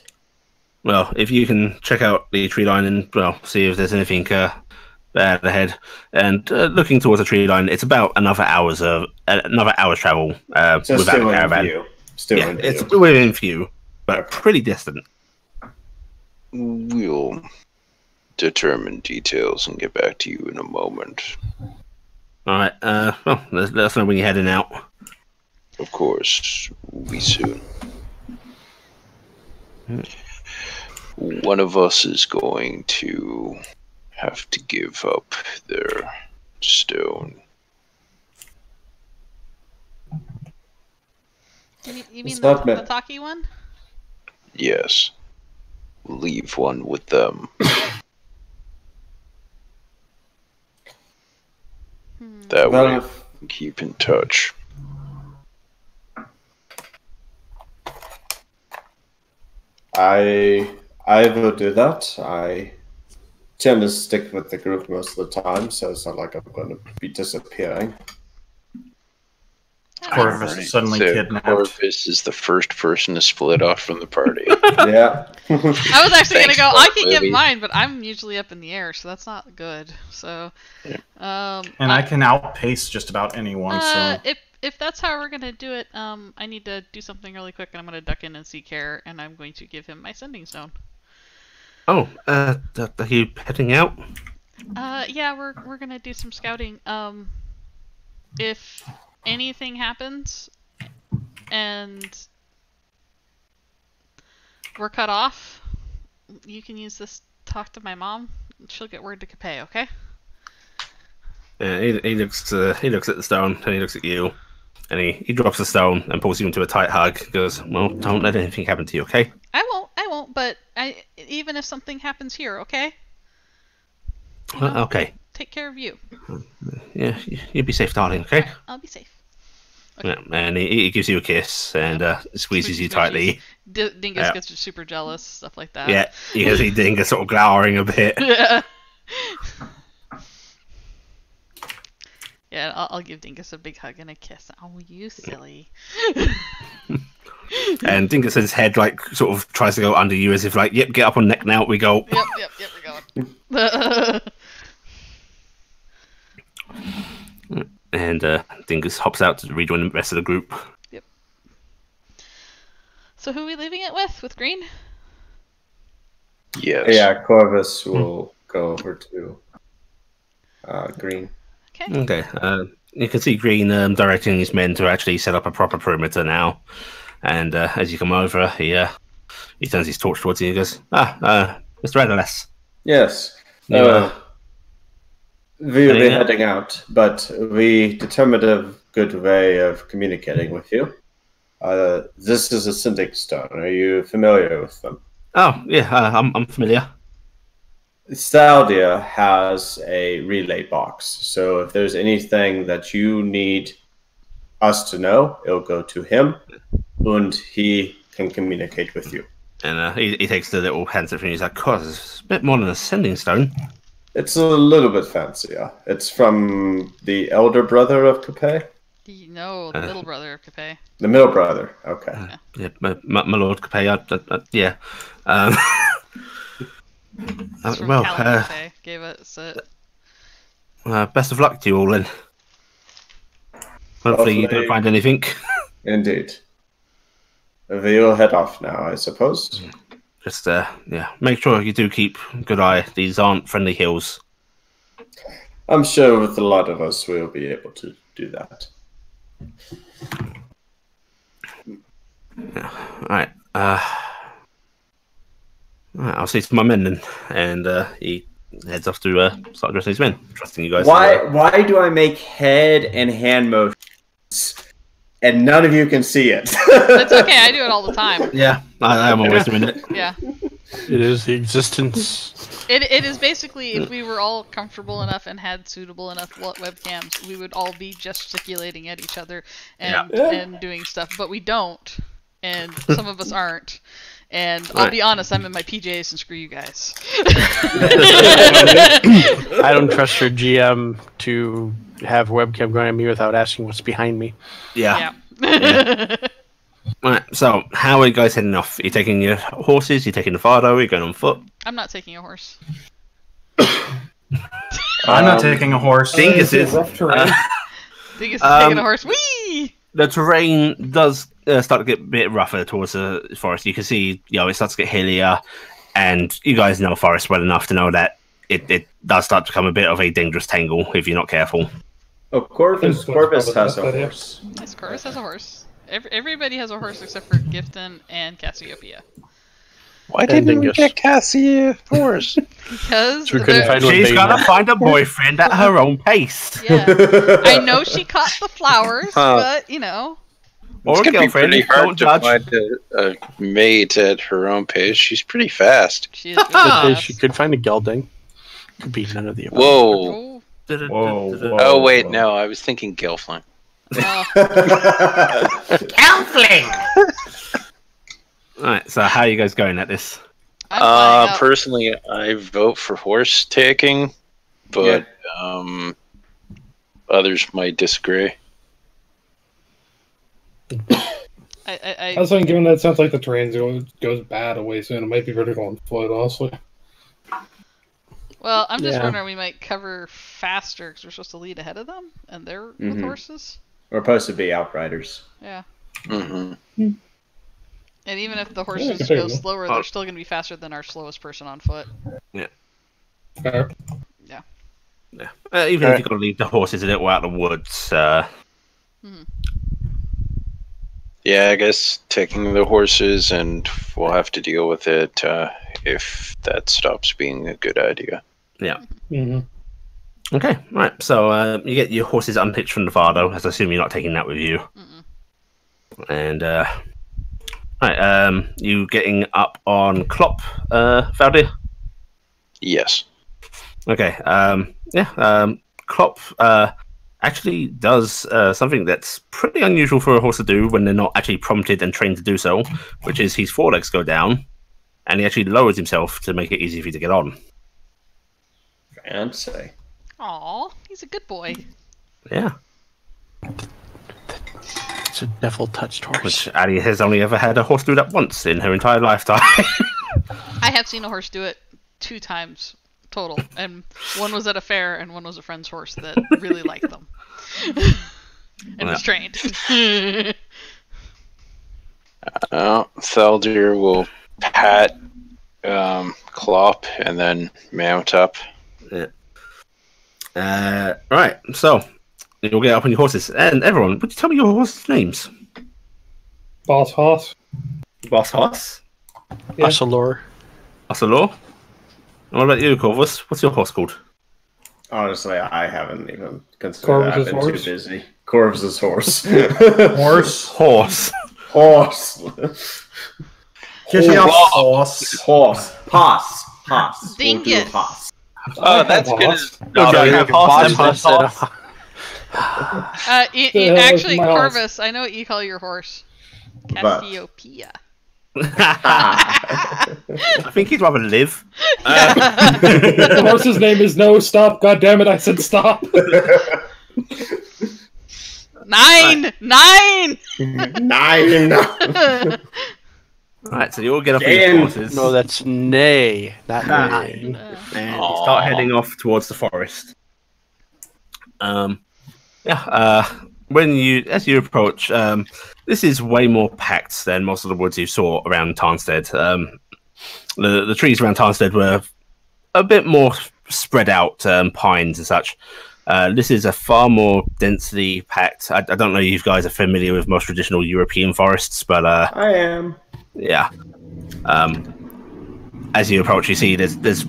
Well, if you can check out the tree line and see if there's anything bad ahead, and looking towards the tree line, it's about another hour's travel without So a still in caravan. view. Still Yeah, in view. it's within view, but Okay. pretty distant. We'll determine details and get back to you in a moment. All right. Well, let us know when you're heading out. Of course, we soon. One of us is going to have to give up their stone. You mean It's the not bad. Taki one? Yes. Leave one with them. That Well, way, if- keep in touch. I will do that. I tend to stick with the group most of the time, so it's not like I'm going to be disappearing. Corvus Alright, is suddenly so kidnapped. Corvus is the first person to split off from the party. Yeah. I was actually Thanks, gonna go. I can Lily. give mine, but I'm usually up in the air, so that's not good. So, And I can outpace just about anyone, so... if that's how we're gonna do it, I need to do something really quick, and I'm gonna duck in and see Care, and I'm going to give him my sending stone. Oh, are you heading out? Yeah, we're gonna do some scouting. If anything happens and we're cut off, you can use this to talk to my mom. She'll get word to Capet, okay? Yeah, he looks at the stone, and he looks at you, and he drops the stone and pulls you into a tight hug. He goes, "Well, don't let anything happen to you, okay?" I won't, but even if something happens here, okay? You know, Okay. Take care of you. Yeah, you'll be safe, darling, okay? I'll be safe. Okay. Yeah, and he gives you a kiss and squeezes you Squeezy, tingly. Dingus Yeah. gets super jealous, stuff like that. Yeah, you can see Dingus sort of glowering a bit. Yeah. Yeah, I'll give Dingus a big hug and a kiss. Oh, you silly. And Dingus's head like sort of tries to go under you as if like, yep, get up on neck now. We go. Yep, we're going. And Dingus hops out to rejoin the rest of the group. Yep. So who are we leaving it with? With Green? Yes. Yeah, Corvus will go over to Green. Okay. Okay. You can see Green directing his men to actually set up a proper perimeter now. And as you come over, he turns his torch towards you and goes, Mr. Adoles. Yes. You, We'll be heading out? heading out, but we determined a good way of communicating with you. This is a Syndic stone. Are you familiar with them? Oh, yeah, I'm familiar. Staldia has a relay box, so if there's anything that you need us to know, it'll go to him, and he can communicate with you. And he takes the little handset from you. He's like, "God, it's a bit more than a sending stone." It's a little bit fancier. It's from the elder brother of Capet? No, the middle brother of Capet. The middle brother, okay. Yeah, my Lord Capet. Yeah. It's from Well, Callum Capet. Gave us it. best of luck to you all then. Hopefully you don't find anything. Indeed. We'll head off now, I suppose. Just make sure you do keep a good eye. These aren't friendly hills. I'm sure with a lot of us, we'll be able to do that. Yeah. All right. I'll see to my men then, and he heads off to start addressing his men. Trusting you guys. Why do I make head and hand motions, and none of you can see it? It's okay, I do it all the time. Yeah, I am always doing it. Yeah. It is the existence. It is basically, if we were all comfortable enough and had suitable enough webcams, we would all be gesticulating at each other and doing stuff, but we don't, and some of us aren't. And I'll be honest, I'm in my PJs and screw you guys. I don't trust your GM to have a webcam going at me without asking what's behind me. Yeah. Right, so how are you guys heading off? Are you taking your horses? Are you taking the Fardo? Are you going on foot? I'm not taking a horse. I'm not taking a horse. Dingus is. rough terrain. Dingus is taking a horse. Whee! The terrain does start to get a bit rougher towards the forest. You can see, it starts to get hillier, and you guys know forest well enough to know that it does start to become a bit of a dangerous tangle if you're not careful. Oh, Corvus has a horse. Yes, Corvus has a horse. Everybody has a horse except for Gifton and Cassiopeia. Why didn't we get Cassie a horse? Because we couldn't find one she's big got to enough. find a boyfriend at her own pace. Yeah, I know she caught the flowers, but Or It's a gonna be girlfriend. pretty hard Don't to judge. find a mate at her own pace. She's pretty fast. she is really But fast. she could find a gelding. Could be none of the above. Whoa. Oh, Whoa. Oh, wait, no. I was thinking Gelfling. Alright, so how are you guys going at this? I'm flying up. Personally, I vote for horse taking, but others might disagree. I was thinking, given that it sounds like the terrain goes bad away soon, it might be better going foot, honestly. Well, I'm just Yeah. wondering, we might cover faster because we're supposed to lead ahead of them, and they're with horses. We're supposed to be outriders. Yeah. Mm-hmm. And even if the horses fair go enough. slower, they're still going to be faster than our slowest person on foot. Fair. Yeah. Even if you've got to leave the horses a little out of the woods. Yeah, I guess taking the horses, and we'll have to deal with it if that stops being a good idea. Mm-hmm. Okay, right. So you get your horses unhitched from the Fardo, as I assume you're not taking that with you. And you getting up on Klopp, Valdir? Yes. Okay. Klopp actually does something that's pretty unusual for a horse to do when they're not actually prompted and trained to do so, which is his forelegs go down, and he actually lowers himself to make it easy for you to get on. Fancy. Aw, he's a good boy. Yeah. It's a devil-touched horse. Which Addie has only ever had a horse do that once in her entire lifetime. I have seen a horse do it 2 times total, and one was at a fair, and one was a friend's horse that really liked them. And was trained. Thaldir will pat Klopp and then mount up. Right, so you'll get up on your horses. And everyone, would you tell me your horses' names? Boss Hoss. Boss Horse? Yeah. Usalor. Usalor? And what about you, Corvus? What's your horse called? Honestly, I haven't even considered Corvus's that. I've been horse? too busy. Corvus's horse. Horse. Horse. Get me off horse. Horse. Hoss. Hoss. We'll do Dingus. Hoss. Oh, that's good. No, Okay, you have boss horse and boss. The hell is Actually, my horse? Corvus, I know what you call your horse. But- Cassiopeia. I think he'd rather live. The horse's name is No Stop. God damn it! I said stop. 9! 9! 9. Right, so you all get up on Dan. your horses No, that's nay, not nine. and you start heading off towards the forest. As you approach, this is way more packed than most of the woods you saw around Tarnstead. The trees around Tarnstead were a bit more spread out, pines and such. This is a far more densely packed. I don't know if you guys are familiar with most traditional European forests, but I am. yeah. As you approach, you see there's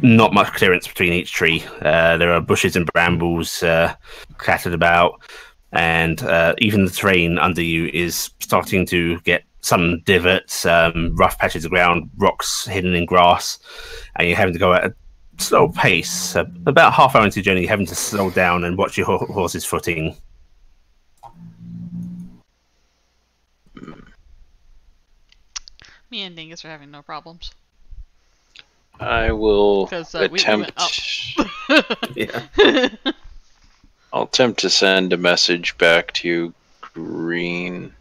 not much clearance between each tree. There are bushes and brambles scattered about, and even the terrain under you is starting to get some divots, rough patches of ground, rocks hidden in grass, and you're having to go at a slow pace. About half hour into your journey, you're having to slow down and watch your horse's footing. Me and Dingus are having no problems. I will We went up. Yeah. I'll attempt to send a message back to Green,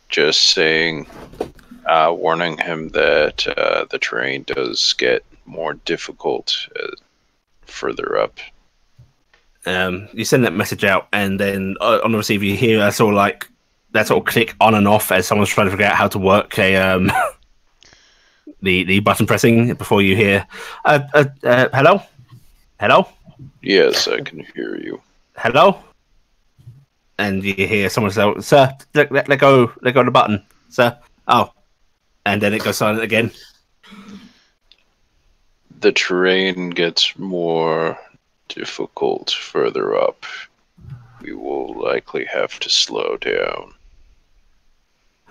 just saying, warning him that the terrain does get more difficult further up. You send that message out, and then on the receiver you hear that sort of click on and off as someone's trying to figure out how to work a the button pressing before you hear hello. Yes, I can hear you. Hello? And you hear someone say, "Sir, let go of the button, sir." Oh, and then it goes silent again. The terrain gets more difficult further up. We will likely have to slow down.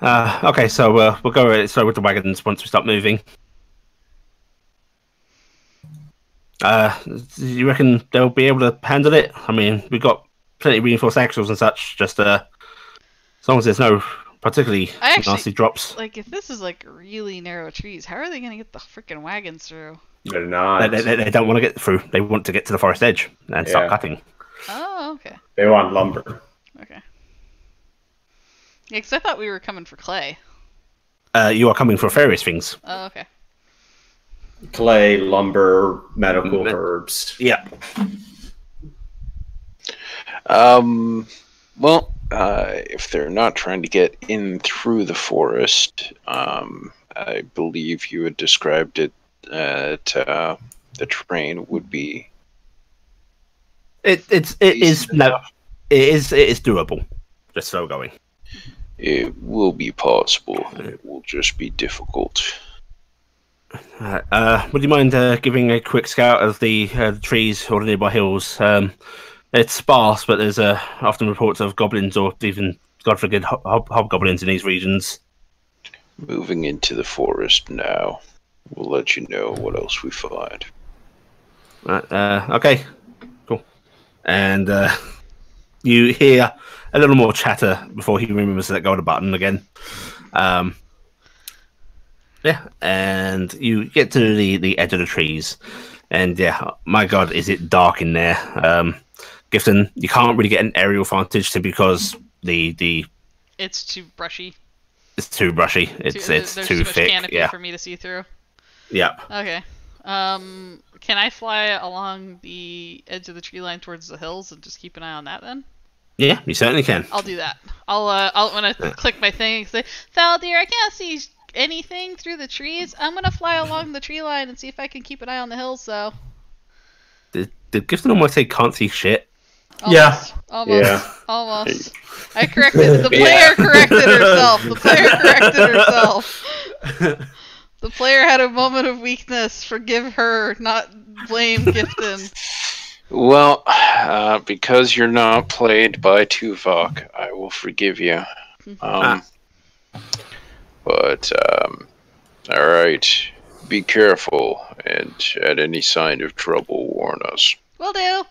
Okay, so we'll go slow with the wagons once we start moving. Do you reckon they'll be able to handle it? I mean, we've got plenty of reinforced axles and such, just as long as there's no particularly nasty drops. Like, if this is like really narrow trees, how are they going to get the freaking wagons through? They're not. They don't want to get through. They want to get to the forest edge and start cutting. Oh, okay. They want lumber. Okay. Yeah, because I thought we were coming for clay. You are coming for various things. Oh, okay. Clay, lumber, medical herbs. Yeah. Well, if they're not trying to get in through the forest, I believe you had described it that the terrain would be. It is doable. Just slow going. It will be possible. It will just be difficult. Would you mind giving a quick scout of the trees or the nearby hills? It's sparse, but there's often reports of goblins or even, God forbid, hobgoblins in these regions. Moving into the forest now. We'll let you know what else we find. Okay, cool. And you hear a little more chatter before he remembers to let go of the button again. Yeah, and you get to the edge of the trees, and yeah, my God, is it dark in there? Gifton, you can't really get an aerial vantage simply because the it's too brushy. It's too brushy. It's there's too too much thick. canopy Yeah. for me to see through. Yeah. Okay. Can I fly along the edge of the tree line towards the hills and just keep an eye on that then? Yeah, you certainly can. I'll do that. I'll when I click my thing and say, Valdir, I can't see anything through the trees. I'm gonna fly along the tree line and see if I can keep an eye on the hills. So. Did Gifton almost say can't see shit? Almost, Yeah. Almost. Yeah. Almost. I corrected. The player corrected herself. The player corrected herself. The player had a moment of weakness. Forgive her, not blame Gifton. Well, because you're not played by Tuvok, I will forgive you. But, alright. Be careful, and at any sign of trouble, warn us. Will do.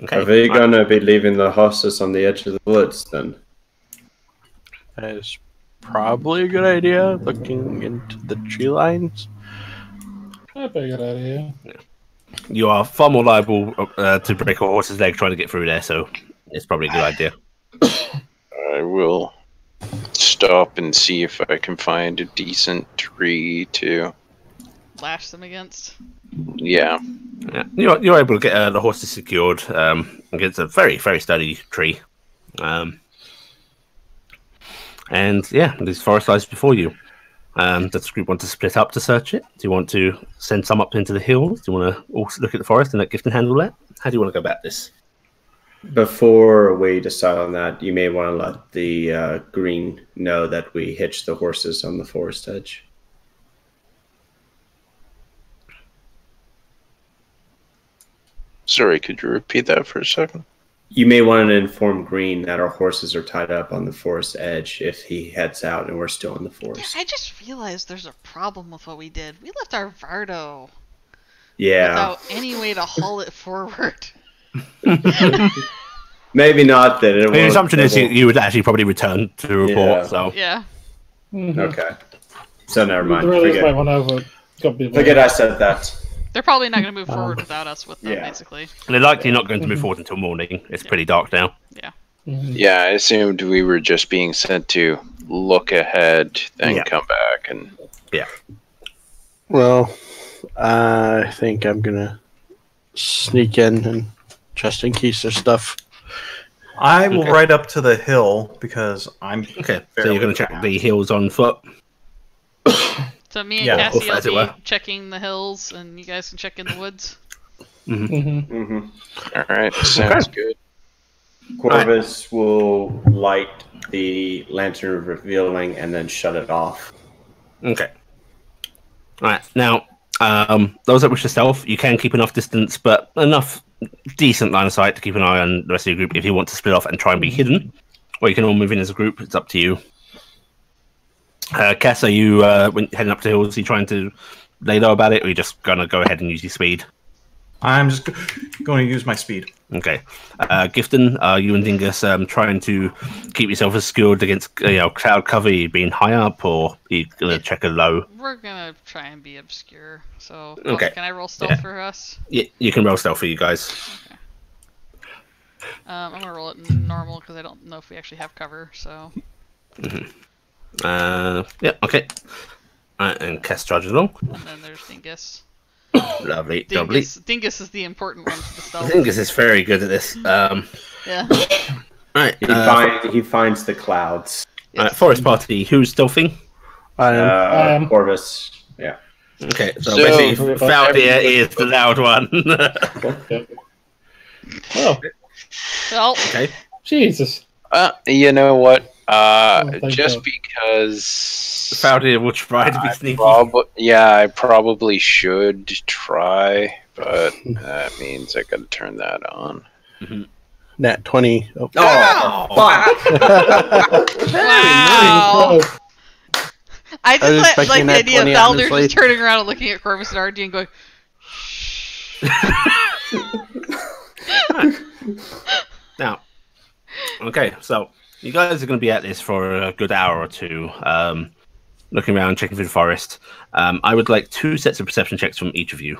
Okay. Are we gonna be leaving the horses on the edge of the woods then? That is probably a good idea, looking into the tree lines. That'd be a good idea. You are far more liable to break a horse's leg trying to get through there, so it's probably a good idea. I will stop and see if I can find a decent tree to lash them against. Yeah. Yeah, you're able to get the horses secured against a very, very sturdy tree. And yeah, this forest lies before you. Does the group want to split up to search it? Do you want to send some up into the hills? Do you want to also look at the forest and let Gifton handle that? How do you want to go about this? Before we decide on that, you may want to let the green know that we hitched the horses on the forest edge. Sorry, could you repeat that for a second? You may want to inform Green that our horses are tied up on the forest edge if he heads out and we're still in the forest. Yeah, I just realized there's a problem with what we did. We left our Vardo without any way to haul it forward. Maybe not that. The assumption is you would actually probably return to the report. So yeah. Okay. So never mind. Forget I said that. They're probably not going to move forward without us with them, basically. They're likely not going to move forward until morning. It's pretty dark now. Yeah. Yeah, I assumed we were just being sent to look ahead, then come back, and Well, I think I'm gonna sneak in and just in case there's stuff. I will ride up to the hill because I'm okay. So you're going to check the hills on foot. So me and Cassie will be checking the hills, and you guys can check in the woods. All right, sounds good. Corvus will light the lantern revealing and then shut it off. Okay. All right. Now, those that wish to stealth, you can keep enough distance, but enough decent line of sight to keep an eye on the rest of your group if you want to split off and try and be hidden. Or you can all move in as a group. It's up to you. Cass, are you heading up to the hills? Are you trying to lay low about it, or are you just going to go ahead and use your speed? I'm just going to use my speed. Okay. Gifton, are you and Dingus trying to keep yourself as skilled against cloud cover? You being high up, or are you going to check a low? We're going to try and be obscure. So, okay. Can I roll stealth for us? Yeah, you can roll stealth for you guys. Okay. I'm going to roll it normal because I don't know if we actually have cover. So. Yeah, okay. And Cass charges along. And then there's Dingus. Lovely, Dingus is the important one for the stealth. Dingus is very good at this. Yeah. Right. He finds the clouds. Yes. Forest party. Who's stealthing? I am. Corvus. Yeah. Okay. So basically, Faldia is the loud one. Oh. Well. Okay. Jesus. You know what? Just because Faldia will try to be sneaky. I probably should try, but that means I gotta turn that on. Nat 20. Oh, fuck! Wow. I just like the idea of Baldur just turning around and looking at Corvus and RD and going, shh. Now, okay, so you guys are going to be at this for a good hour or two, looking around, checking through the forest. I would like 2 sets of perception checks from each of you.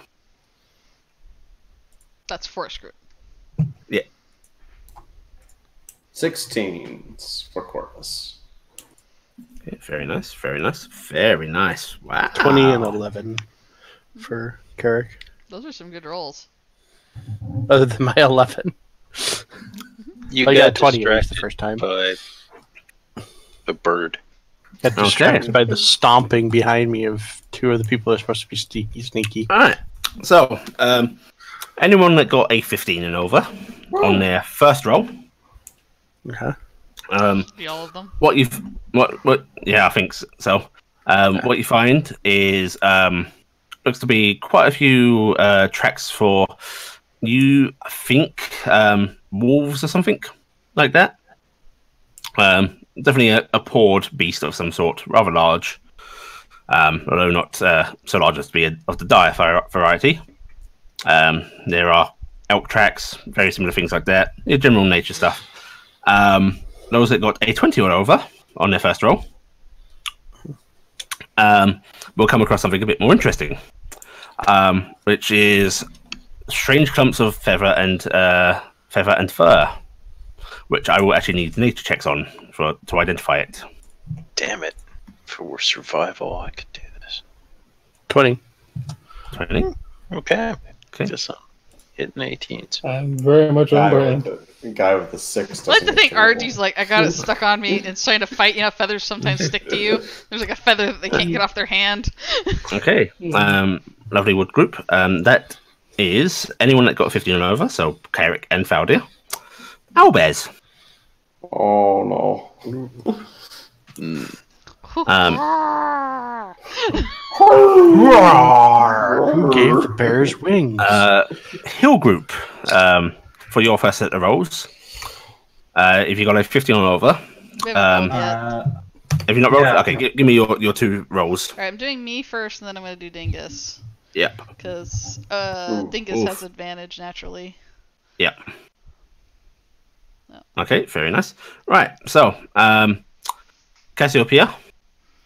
That's forest group. Yeah. 16 for Corvus. Okay, very nice, very nice, very nice. Wow. 20 and 11 for Carrick. Those are some good rolls. Other than my 11. You got 20 the first time. By the bird. Got distracted by the stomping behind me of 2 of the people that are supposed to be sneaky. All right. So, anyone that got a 15 and over on their first roll. Okay. Be all of them. What yeah, I think so. What you find is looks to be quite a few tracks for you. I think wolves or something like that. Definitely a pawed beast of some sort, rather large, although not so large as to be of the dire variety. There are elk tracks, very similar things like that. Your general nature stuff. Those that got a 20 or over on their first roll will come across something a bit more interesting, which is strange clumps of feather and fur, which I will actually need nature checks on to identify it. Damn it! For survival, I could do this. 20. 20. Okay. Just hitting 18s. I'm very much on brand. The guy with the 6. I like to think RG's like, I got it stuck on me, and it's trying to fight. You know, feathers sometimes stick to you. There's like a feather that they can't get off their hand. Okay. Lovely wood group. That is anyone that got 15 and over, so Carrick and Faldir. Owlbears. Oh no. Who gave the bears wings? Hill group. For your first set of rolls, If you got a 15 or over, We haven't rolled yet. have you not rolled? Yeah. Okay, give me your 2 rolls. Alright, I'm doing me first, and then I'm going to do Dingus. Yep. Because Dingus has advantage naturally. Yep. No. Okay, very nice. Right, so Cassiopeia.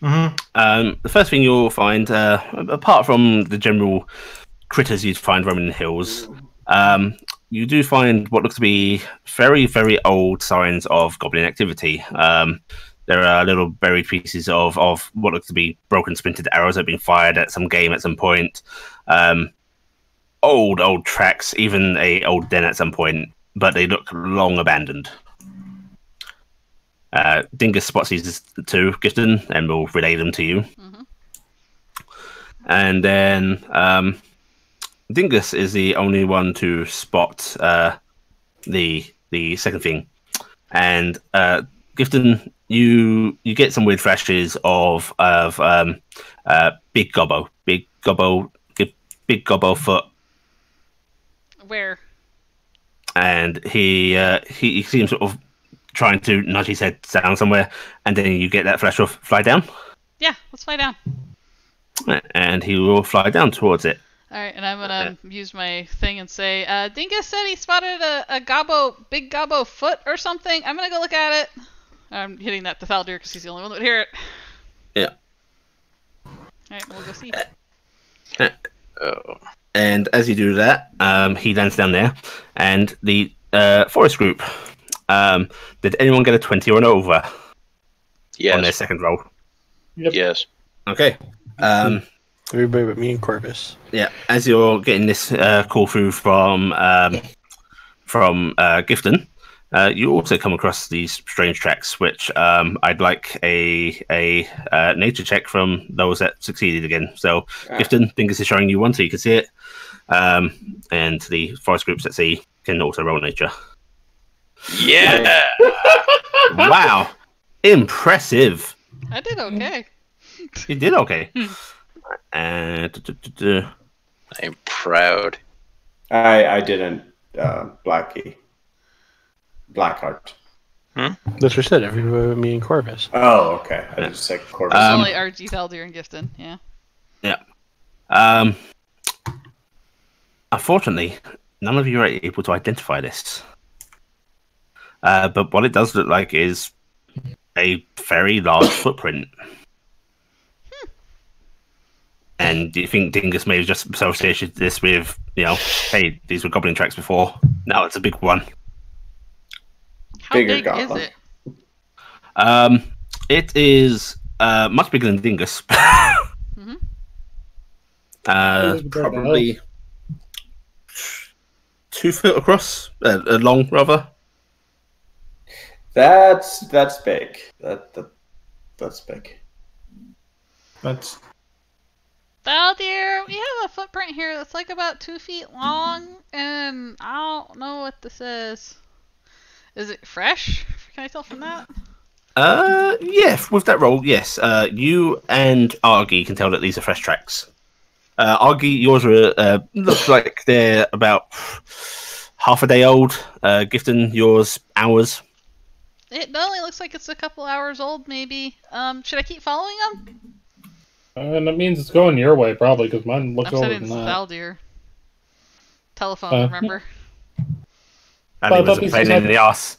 The first thing you'll find, apart from the general critters you'd find roaming the hills, you do find what looks to be very, very old signs of goblin activity. There are little buried pieces of what looks to be broken, splintered arrows that have been fired at some game at some point. Old tracks, even a old den at some point, but they look long abandoned. Dingus spots these 2, Gifton, and will relay them to you. And then Dingus is the only one to spot the second thing. And Gifton, you get some weird flashes of Big Gobbo foot. Where? And he seems sort of trying to nudge his head down somewhere, and then you get that flash of fly down. Yeah, let's fly down. And he will fly down towards it. Alright, and I'm gonna use my thing and say, Dingus said he spotted a big Gobbo foot or something. I'm gonna go look at it. I'm hitting that to Thaldir because he's the only one that would hear it. Yeah. Alright, we'll go see. And as you do that, he lands down there, and the forest group. Did anyone get a 20 or an over? Yes. On their second roll? Yep. Yes. Okay. Everybody but me and Corvus. Yeah. As you're getting this call through from Gifton, you also come across these strange tracks, which I'd like a nature check from those that succeeded again. So, Gifton, Dingus is showing you one so you can see it. And the forest groups at sea can also roll nature. Yeah. Wow. Impressive. I did okay. You did okay. And I'm proud. I didn't. Blackheart. That's what I said. Everybody but me and Corvus. Oh, okay. I just said Corvus. Only RG, Thaldir, and Gifton, yeah. Yeah. Unfortunately, none of you are able to identify this. But what it does look like is a very large footprint. And do you think Dingus may have just associated this with, hey, these were goblin tracks before? No, it's a big one. How Bigger big goblin. is it? It is much bigger than Dingus. Probably 2 foot across, long rather. That's big. That's big. That's Thaldir, we have a footprint here that's like about 2 feet long, and I don't know what this is. Is it fresh? Can I tell from that? Yeah, with that roll, yes. You and Argy can tell that these are fresh tracks. Argy, yours are looks like they're about half a day old. Gifton, yours hours. It only looks like it's a couple hours old, maybe. Should I keep following them? And that means it's going your way, probably, because mine looks I'm older sending than that. Thaldir. Telephone, remember? And he was a pain in the ass.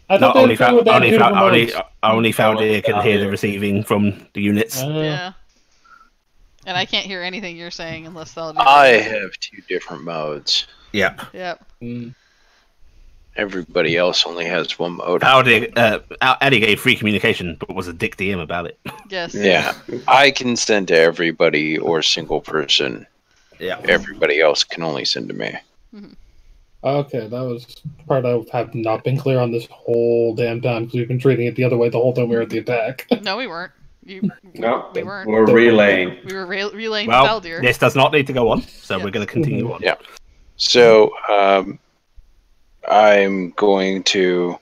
I thought Only found Thaldir can hear the receiving from the units. Yeah. And I can't hear anything you're saying unless Thaldir. I have 2 different modes. Yep. Yep. Everybody else only has 1 mode. Addy gave free communication, but was a dick DM about it. Yes. Yeah. I can send to everybody or single person. Yeah. Everybody else can only send to me. Okay, that was part I have not been clear on this whole damn time, because we've been treating it the other way the whole time we were at the attack. No, we weren't. No, we weren't. We're relaying. We were relaying Well, to Thaldir. this does not need to go on, so we're going to continue on. Yeah. So, I'm going to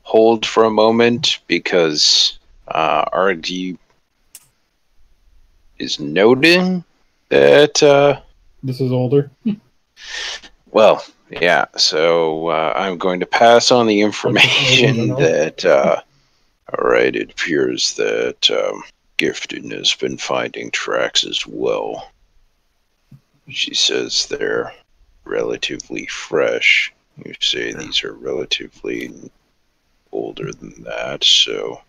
hold for a moment because RD is noting that This is older. well, Yeah, so I'm going to pass on the information that, alright, it appears that Gifton has been finding tracks as well. She says they're relatively fresh. You say these are relatively older than that, so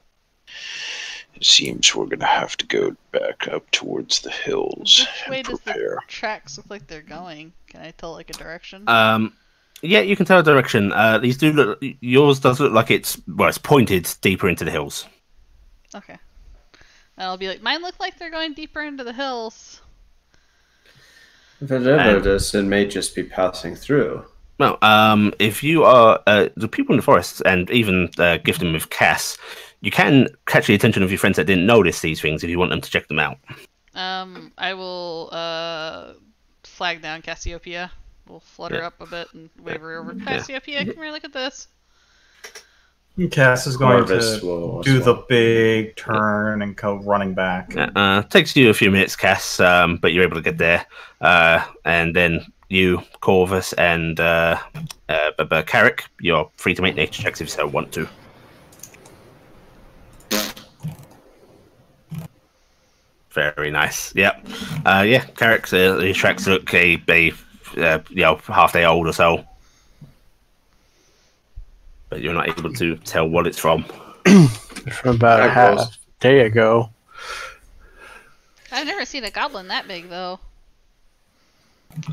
it seems we're going to have to go back up towards the hills Which way and does prepare. the tracks look like they're going? Can I tell like a direction? Yeah, you can tell a direction. These do look. Yours does look like it's pointed deeper into the hills. Okay. And I'll be like, mine look like they're going deeper into the hills. Whatever it is, it may just be passing through. Well, if you are the people in the forest, and even Gifton with Cass, you can catch the attention of your friends that didn't notice these things if you want them to check them out. I will flag down Cassiopeia. We'll flutter up a bit and wave her over. Cassiopeia, come here, look at this. Cass is going Corvus to will do as the well. big turn and go running back. Takes you a few minutes, Cass, but you're able to get there. And then you, Corvus, and Carrick, you're free to make nature checks if you so want to. Very nice. Yep. Yeah, Carrick's the tracks look a half day old or so. But you're not able to tell what it's from. From about a half day ago. I've never seen a goblin that big, though.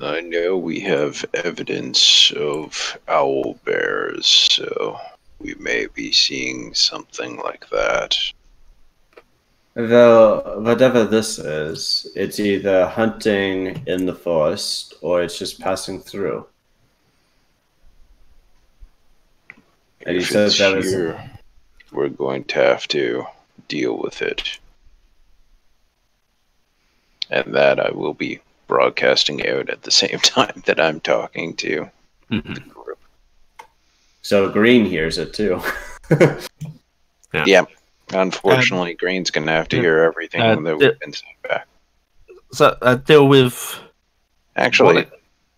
I know we have evidence of owl bears, so we may be seeing something like that. Though, whatever this is, it's either hunting in the forest or it's just passing through. And he If says it's that is here, we're going to have to deal with it. And that I will be broadcasting out at the same time that I'm talking to the group. so. Green hears it too. Yeah. Unfortunately, Green's going to have to hear everything that we've been sent back. So, deal with... Actually,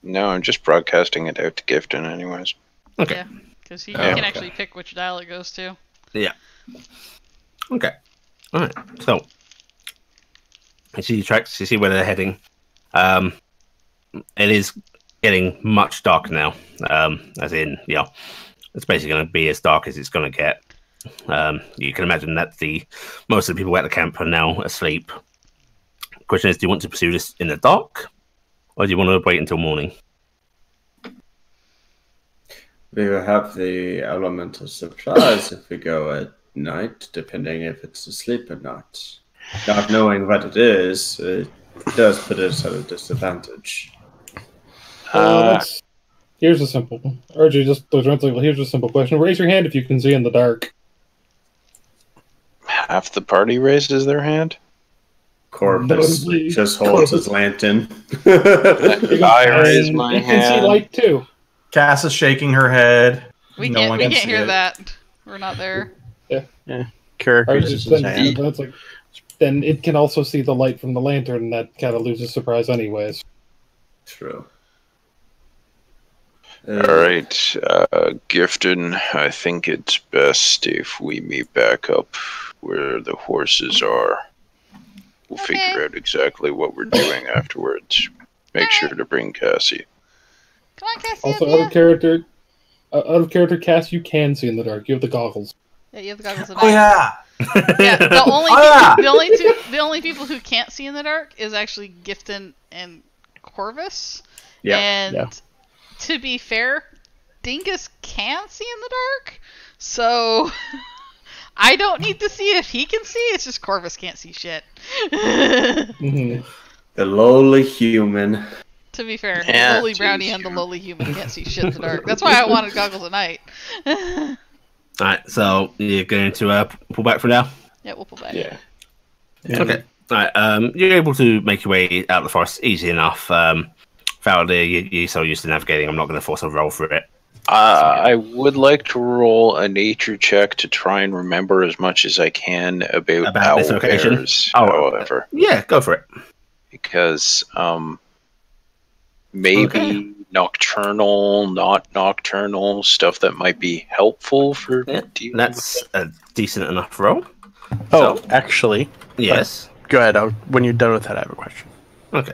no, I'm just broadcasting it out to Gifton anyways. Okay. Yeah, because he can actually pick which dial it goes to. Yeah. Okay. All right. So, you see the tracks. You see where they're heading. It is getting much darker now. As in, it's basically going to be as dark as it's going to get. You can imagine that most of the people at the camp are now asleep. Question is, do you want to pursue this in the dark, or do you want to wait until morning? We will have the element of surprise if we go at night, depending if it's asleep or not. Not knowing what it is, it does put us at a disadvantage. Here's a simple one. RJ, here's a simple question. Raise your hand if you can see in the dark. Half the party raises their hand? Corvus just holds his lantern. I raise my You can see hand. light too. Cass is shaking her head. We No one can't can see hear it. that. We're not there. Carrick raises his hand. Then it can also see the light from the lantern. That kind of loses surprise, anyways. True. Alright, Gifton, I think it's best if we meet back up where the horses are. We'll figure out exactly what we're doing afterwards. Make sure to bring Cassie. Come on, Cassie. Also, out of character, Cass, you can see in the dark. You have the goggles. Yeah, you have the goggles. Oh yeah. Yeah, the only people who can't see in the dark is actually Gifton and Corvus. Yeah. And to be fair, Dingus can see in the dark, so I don't need to see if he can see. It's just Corvus can't see shit. Mm-hmm. The lowly human. To be fair, Yeah, the lowly brownie and the lowly human can't see shit in the dark. That's why I wanted goggles at night. Alright, so you're going to pull back for now? Yeah, we'll pull back. Yeah. Okay. Alright, you're able to make your way out of the forest easy enough. Fowler, you're so used to navigating, I'm not going to force a roll for it. I would like to roll a nature check to try and remember as much as I can about this owl location? bears, Oh, however. Yeah, go for it. Because maybe nocturnal, not nocturnal, stuff that might be helpful for dealing That's with a decent enough roll. Oh, So, actually, yes. go ahead. When you're done with that, I have a question. Okay.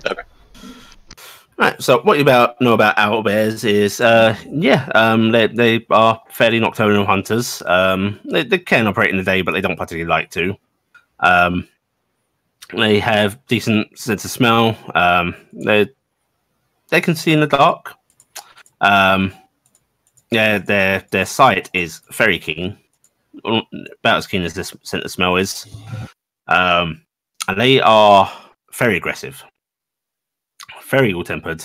Right. So, what you know about owlbears is, they are fairly nocturnal hunters. They can operate in the day, but they don't particularly like to. They have decent sense of smell. They can see in the dark. Their sight is very keen, about as keen as this scent of smell is. And they are very aggressive, very ill-tempered,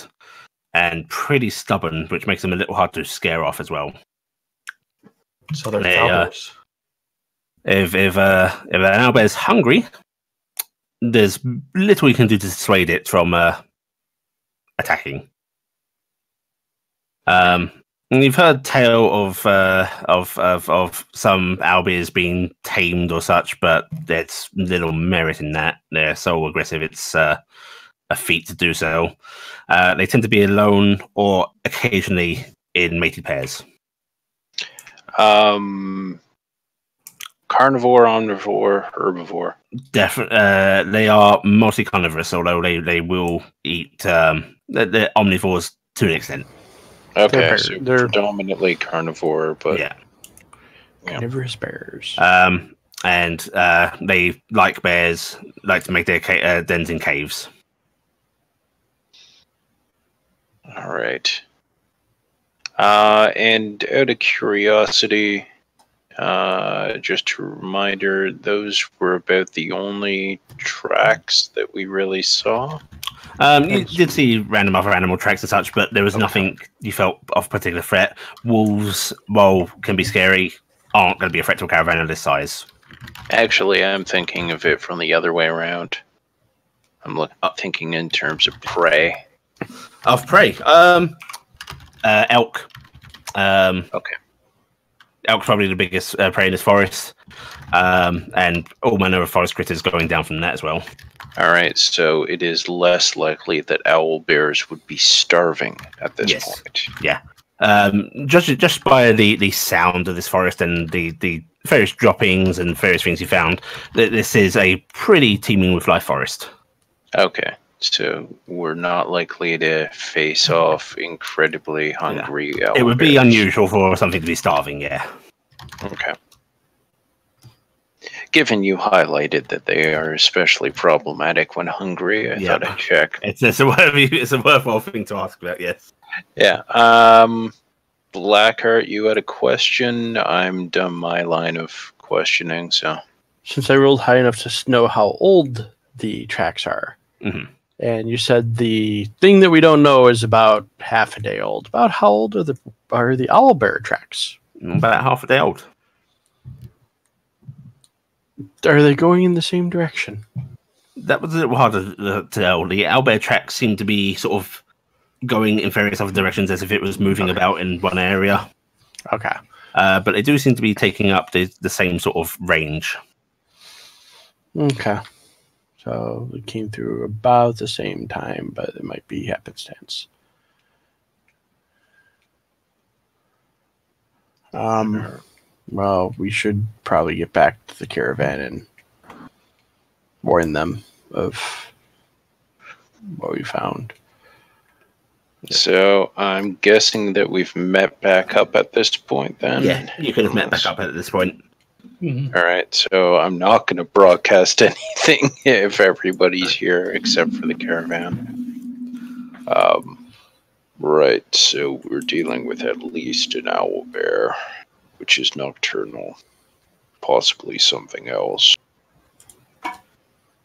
and pretty stubborn, which makes them a little hard to scare off as well. So they're fellows. If an owlbear is hungry, there's little you can do to dissuade it from attacking. And you've heard tale of some owlbears being tamed or such, but there's little merit in that. They're so aggressive; it's a feat to do so. They tend to be alone or occasionally in mated pairs. Carnivore, omnivore, herbivore. They are mostly carnivorous, although they will eat. They're omnivores to an extent. Okay, so they're predominantly carnivore, but yeah, carnivorous bears. And they, like bears, like to make their dens in caves. All right. And out of curiosity, just a reminder, those were about the only tracks that we really saw. You did see random other animal tracks and such, but there was nothing you felt of particular threat. Wolves, while can be scary, aren't going to be a threat to a caravan of this size. Actually, I'm thinking of it from the other way around. I'm thinking in terms of prey. Of prey? Elk. Okay. Elk's probably the biggest prey in this forest. And all manner of forest critters going down from that as well. All right, so it is less likely that owl bears would be starving at this point. Yeah. Just by the sound of this forest and the various droppings and various things you found, this is a pretty teeming with life forest. Okay, so we're not likely to face off incredibly hungry owl It would bears. be unusual for something to be starving, yeah. Okay. Given you highlighted that they are especially problematic when hungry, I thought I'd check. It's a worthwhile thing to ask about, yes. Yeah. Blackheart, you had a question. I'm done my line of questioning, so. Since I rolled high enough to know how old the tracks are, and you said the thing that we don't know is about half a day old. About how old are the owlbear tracks? About half a day old. Are they going in the same direction? That was a little harder to tell. The owlbear tracks seem to be sort of going in various other directions as if it was moving about in one area. Okay. But they do seem to be taking up the same sort of range. Okay. So it came through about the same time, but it might be happenstance. Well, we should probably get back to the caravan and warn them of what we found. So I'm guessing that we've met back up at this point then? Yeah, you could have met back up at this point. All right, so I'm not going to broadcast anything if everybody's here except for the caravan. Right, so we're dealing with at least an owl bear, which is nocturnal, possibly something else.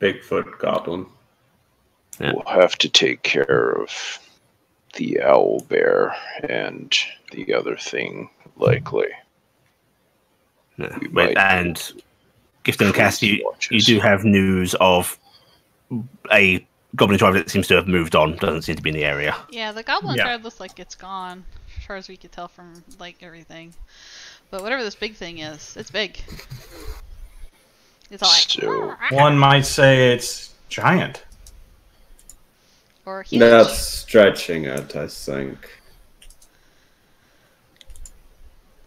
Bigfoot goblin. Yeah. We'll have to take care of the owl bear and the other thing, likely. Yeah. And Gifton and Cass, you do have news of a goblin tribe that seems to have moved on, doesn't seem to be in the area. Yeah, the goblin tribe looks like it's gone, as far as we could tell from like everything. But whatever this big thing is, it's big. It's all like, one might say it's giant. Or huge. That's stretching it, I think.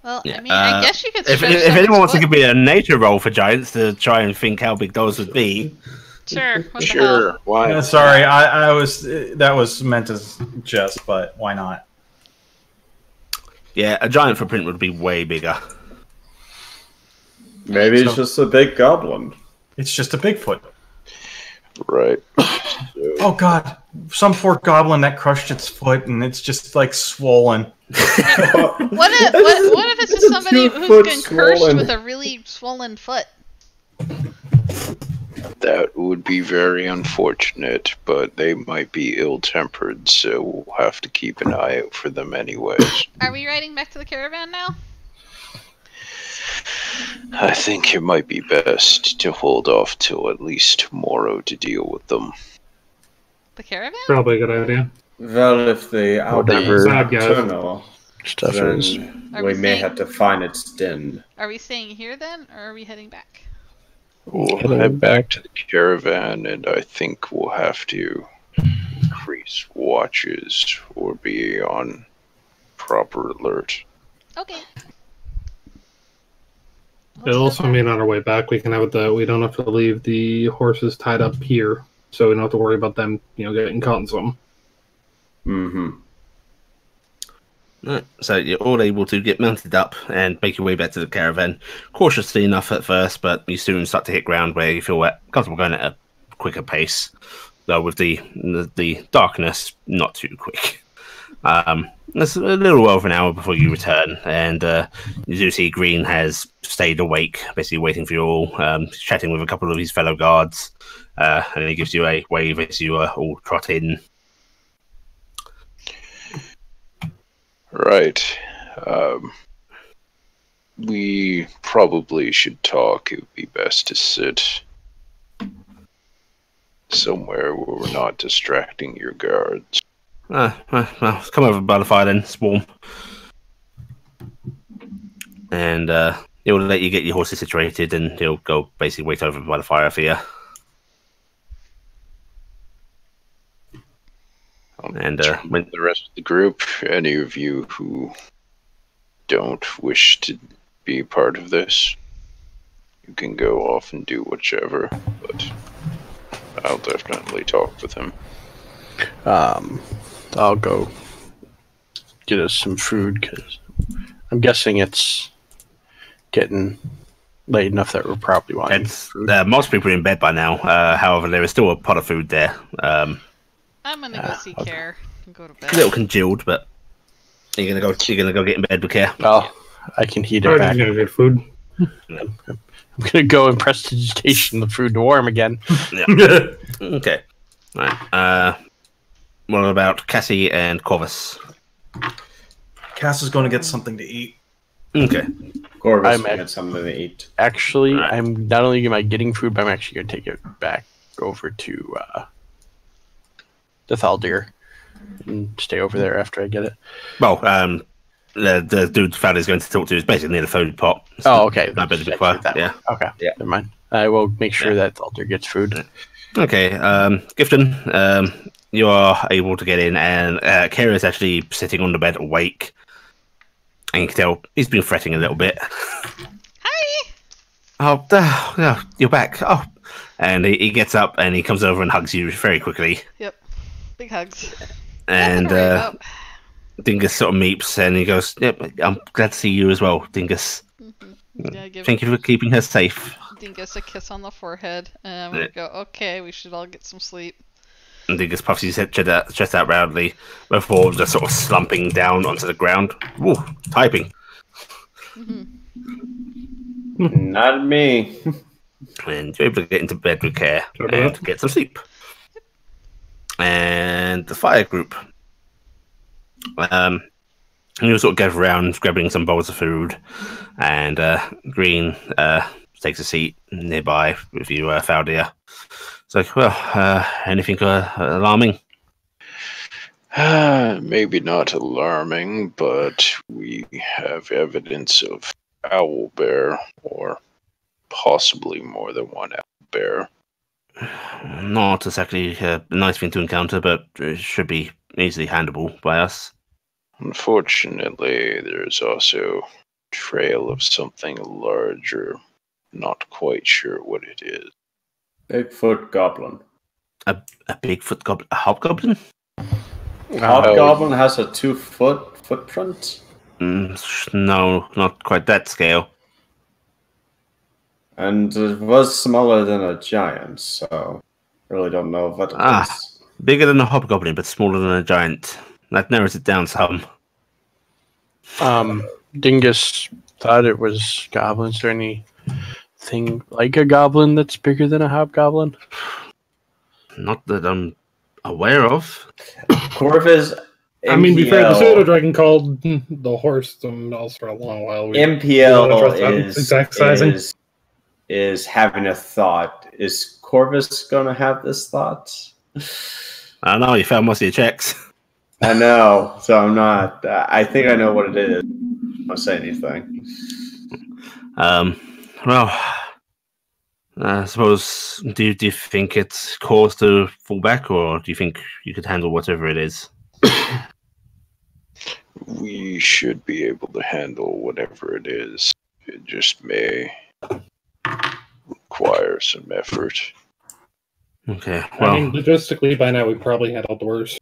Well, Yeah, I mean, I guess you could If stretch anyone wants to foot. give me a nature roll for giants to try and think how big those would be, Sure, what the Sure, hell? why? Sorry, I was that was meant as jest, but why not? yeah, a giant footprint would be way bigger. Maybe it's just a big goblin. It's just a Bigfoot. Right. Oh god, some poor goblin that crushed its foot and it's just like swollen. What if it's just somebody who's been cursed with a really swollen foot? That would be very unfortunate, but they might be ill-tempered, so we'll have to keep an eye out for them anyways. Are we riding back to the caravan now? I think it might be best to hold off till at least tomorrow to deal with them. The caravan? Probably a good idea. Well, if the Whatever. Sad guys. tunnel, Stuff then is. Are we we may saying- have to find its den. Are we staying here then, or are we heading back? We'll head back to the caravan, and I think we'll have to increase watches or be on proper alert. Okay. It'll also mean on our way back we can have we don't have to leave the horses tied up here, so we don't have to worry about them, getting caught in something. Mm-hmm. Right, so you're all able to get mounted up and make your way back to the caravan. Cautiously enough at first, but you soon start to hit ground where you feel comfortable going at a quicker pace. Though with the darkness, not too quick. It's a little over an hour before you return, and you do see Green has stayed awake, basically waiting for you all, chatting with a couple of his fellow guards, and he gives you a wave as you all trot in. Right. We probably should talk. It would be best to sit somewhere where we're not distracting your guards. Well, come over by the fire then, Swarm. And he'll let you get your horses situated, and he'll go basically wait over by the fire for you. And When the rest of the group, any of you who don't wish to be part of this, you can go off and do whichever, but I'll definitely talk with him. I'll go get us some food because I'm guessing it's getting late enough that we're probably wanting food. Most people are in bed by now. However, there is still a pot of food there. I'm gonna go see Care and go to bed. A little congealed, but you're gonna go get in bed with Care. Well, I can heat it Alright, back. he's gonna get food. I'm gonna go and prestidigitation the food to warm again. Yeah. Okay. Right. What about Cassie and Corvus? Cass is going to get something to eat. Okay. Corvus I'm will get something to eat. Actually, Right. I'm not only am I getting food, but I'm actually going to take it back over to the Thaldir and stay over there after I get it. Well, the dude Fowler's going to talk to is basically near the food pot. Oh, okay. Not better to be quiet. That Yeah. one. Okay. Yeah. Never mind. I will make sure that Thaldir gets food. Okay. Gifton, you are able to get in, and Kira is actually sitting on the bed awake. And you can tell he's been fretting a little bit. Hi. Oh, you're back. Oh. And he gets up and he comes over and hugs you very quickly. Yep. Big hugs. And Nothing to worry about. Dingus sort of meeps and he goes, "Yep, I'm glad to see you as well, Dingus. Yeah, give Thank you for keeping her safe." Dingus a kiss on the forehead, and we go, okay, we should all get some sleep. And Dingus puffs his chest out proudly before just sort of slumping down onto the ground. Ooh, typing. Not me. And you're able to get into bed with Care and get some sleep. And the fire group. You sort of gather around, grabbing some bowls of food, and Green takes a seat nearby with you, Faldia. It's like, well, anything alarming? Maybe not alarming, but we have evidence of owl bear, or possibly more than one owl bear. not exactly a nice thing to encounter, but it should be easily handleable by us. Unfortunately, there's also trail of something larger. Not quite sure what it is. Bigfoot goblin. A Bigfoot goblin? A hobgoblin? Hobgoblin has a 2-foot footprint? No, not quite that scale. And it was smaller than a giant, so really don't know what it is. Bigger than a hobgoblin, but smaller than a giant. That narrows it down some. Dingus thought it was goblins. Is there anything like a goblin that's bigger than a hobgoblin? Not that I'm aware of. Corvus. I mean, to be fair, the pseudo dragon called the horse something else for a long while. MPL is having a thought. Is Corvus going to have this thought? I don't know. You found most of your checks. I know, so I'm not. I think I know what it is. I don't say anything. Well, I suppose. Do you think it's cause to fall back, or do you think you could handle whatever it is? We should be able to handle whatever it is. It just may require some effort. Okay. Well, I mean, logistically, by now we probably handled the worst.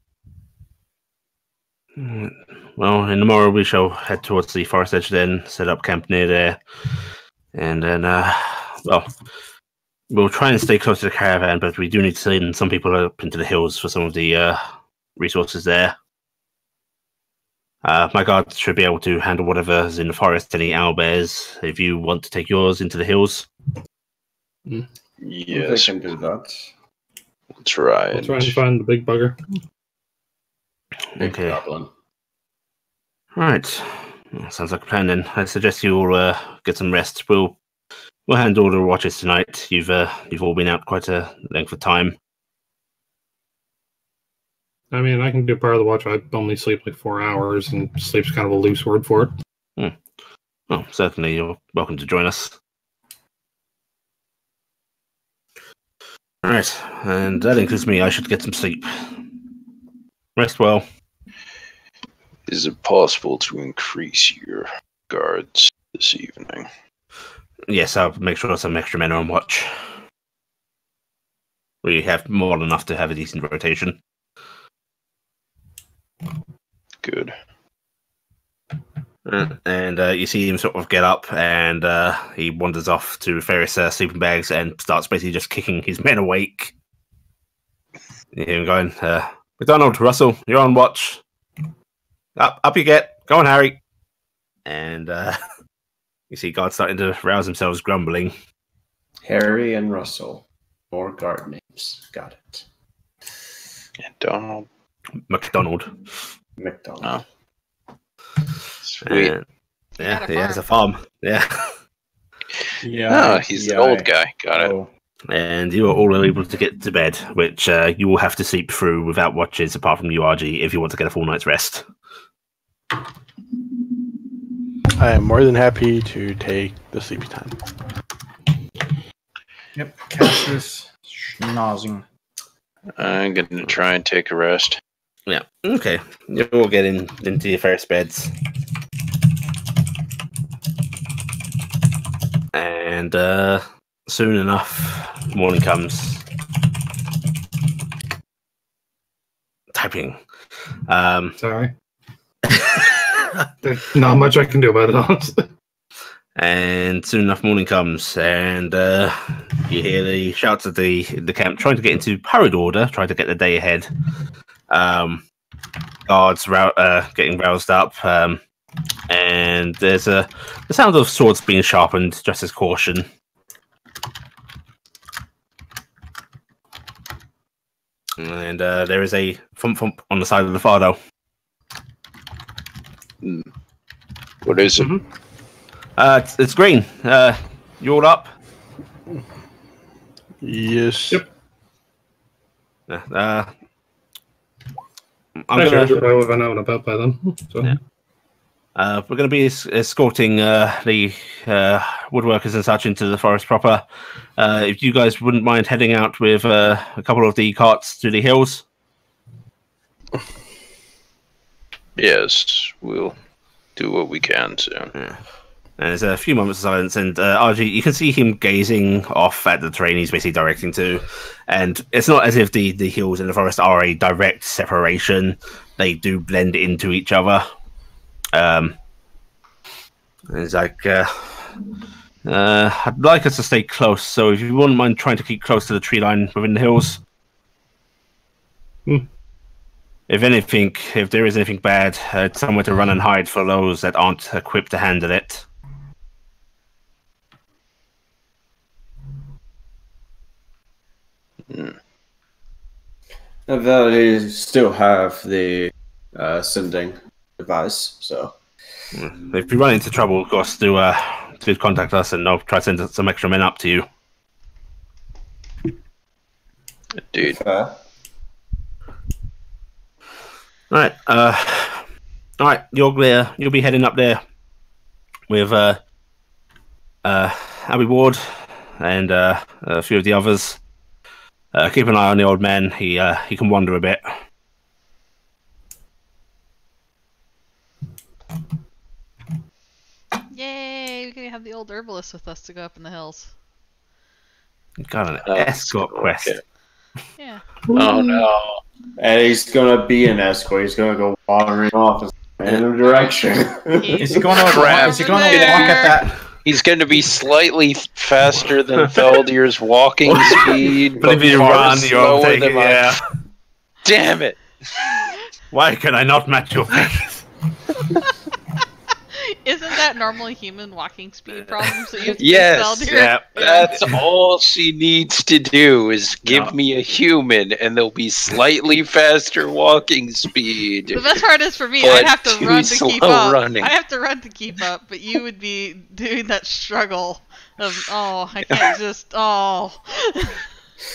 Well, in the morrow we shall head towards the forest edge, then set up camp near there, and then, we'll try and stay close to the caravan, but we do need to send some people up into the hills for some of the resources there. My guards should be able to handle whatever's in the forest, any owlbears. If you want to take yours into the hills. Yes. They can do that. We'll try I'll try and find the big bugger. Big Okay. goblin. Right. Well, sounds like a plan then. I suggest you all get some rest. We'll handle the watches tonight. You've all been out quite a length of time. I mean, I can do part of the watch. I only sleep like 4 hours, and sleep's kind of a loose word for it. Well, certainly you're welcome to join us. All right, and that includes me. I should get some sleep. Rest well. Is it possible to increase your guards this evening? Yes, I'll make sure some extra men are on watch. We have more than enough to have a decent rotation. Good. And you see him sort of get up, and he wanders off to various sleeping bags and starts basically just kicking his men awake. You hear him going, McDonald, Russell, you're on watch. Up you get. Go on, Harry. And you see guards starting to rouse themselves, grumbling. Harry and Russell. More guard names. Got it. And Donald. McDonald. McDonald. Sweet. Yeah, he has a farm. Yeah. Yeah. Oh, he's the old guy. Got it. And you are all able to get to bed, which you will have to sleep through without watches, apart from URG, if you want to get a full night's rest. I am more than happy to take the sleepy time. Yep, Cassius schnozzing. I'm going to try and take a rest. Yeah, okay. You all get into your first beds. And soon enough, morning comes. Typing. Sorry. There's not much I can do about it, honestly. And soon enough, morning comes, and you hear the shouts of the camp trying to get into hurried order, trying to get the day ahead. Guards getting roused up, and there's the sound of swords being sharpened, just as caution. And there is a thump thump on the side of the Fardo. What is it? It's green. You all up? Yes. Yep. I'm Actually, gonna. I would have known about by then. So. Yeah. We're going to be escorting the woodworkers and such into the forest proper. If you guys wouldn't mind heading out with a couple of the carts to the hills. Yes, we'll do what we can soon. Yeah. And there's a few moments of silence, and RG, you can see him gazing off at the terrain he's basically directing to. And it's not as if the hills and the forest are a direct separation. They do blend into each other. It's like, I'd like us to stay close, so if you wouldn't mind trying to keep close to the tree line within the hills. If anything, if there is anything bad, it's somewhere to run and hide for those that aren't equipped to handle it. They still have the sending device, so. If you run into trouble, of course, do contact us, and I'll try to send some extra men up to you. Dude. All right. You'll be heading up there with Abby Ward and a few of the others. Keep an eye on the old man. He can wander a bit. Yay! We're gonna have the old herbalist with us to go up in the hills. Got an escort quest. Okay. Yeah. Oh no. And he's gonna be an escort. He's gonna go wandering off in random direction. Is he going to walk at that? He's going to be slightly faster than Feldir's walking speed, But if you far run, you're slower taking, than yeah. Damn it! Why can I not match your face? Isn't that normally human walking speed problems that you have to Yes, fix, Feldir? Yeah. That's all she needs to do is give me a human, and they'll be slightly faster walking speed. The best part is for me, But I'd have to too run to keep slow up. running. I have to run to keep up, but you would be doing that struggle of, I can't just,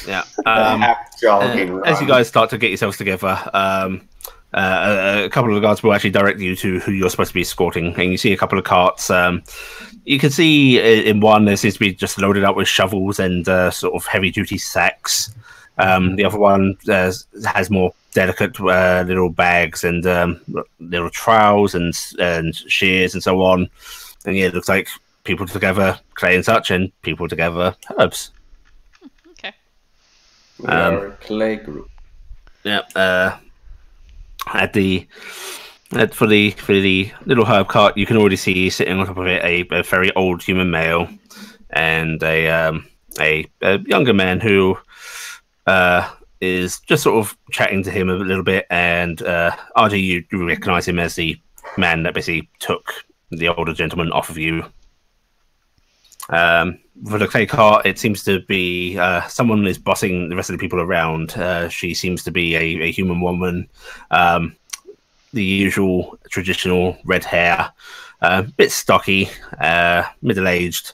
Yeah. Jogging As you guys start to get yourselves together, a couple of the guards will actually direct you to who you're supposed to be escorting, and you see a couple of carts. You can see in one there seems to be just loaded up with shovels and sort of heavy-duty sacks. The other one has more delicate little bags and little trowels and shears and so on. And yeah, it looks like people together clay and such, and people together herbs. Okay. We are a clay group. Yeah. For the little herb cart, you can already see sitting on top of it a very old human male and a younger man who is just sort of chatting to him a little bit. And RG, you recognize him as the man that basically took the older gentleman off of you. For the clay cart, it seems to be someone is bossing the rest of the people around. She seems to be a human woman. The usual traditional red hair, bit stocky, middle-aged,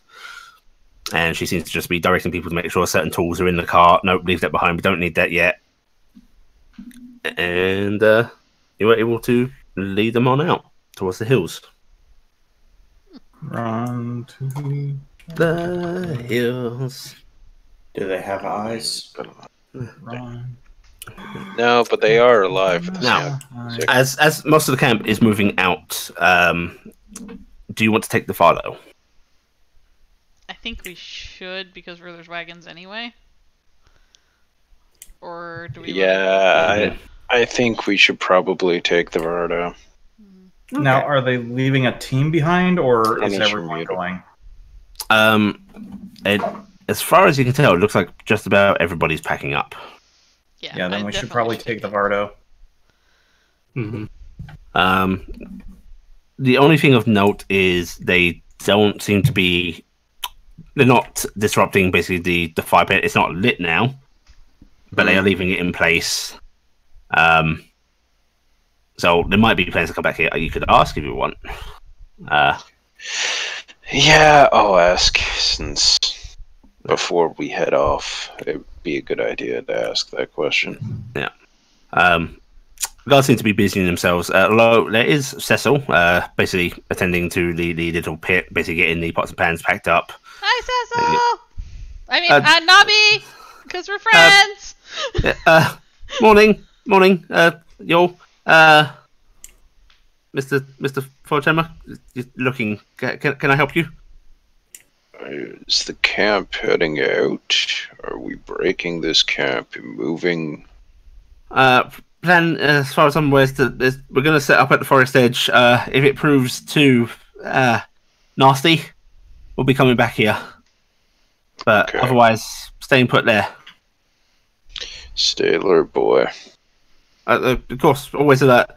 and she seems to just be directing people to make sure certain tools are in the cart. Nope, leave that behind. We don't need that yet. And you were able to lead them on out towards the hills. Run to The hills. Do they have eyes? run. No, but they are alive for this Now, camp. as most of the camp is moving out, do you want to take the follow? I think we should, because there's wagons anyway. Or do we? Yeah, I think we should probably take the Vardo. Now, are they leaving a team behind, or is Punish everyone you. going? As far as you can tell, it looks like just about everybody's packing up. Yeah, then I we should definitely probably take the Vardo. Mm-hmm. The only thing of note is they don't seem to be. They're not disrupting basically the fire pit. It's not lit now, but they are leaving it in place. So there might be plans to come back here. You could ask if you want. Yeah, I'll ask, since before we head off, it'd be a good idea to ask that question. Yeah. guards seem to be busying themselves. Although there is Cecil, basically attending to the little pit, basically getting the pots and pans packed up. Hi, Cecil. I mean, Nobby, because we're friends. Morning, y'all. Mr. Fortema, you're looking. Can I help you? Is the camp heading out? Are we breaking this camp and moving? Plan, as far as I'm aware, we're going to set up at the forest edge. If it proves too nasty, we'll be coming back here. But otherwise, staying put there. Stay alert, boy. Of course, always alert.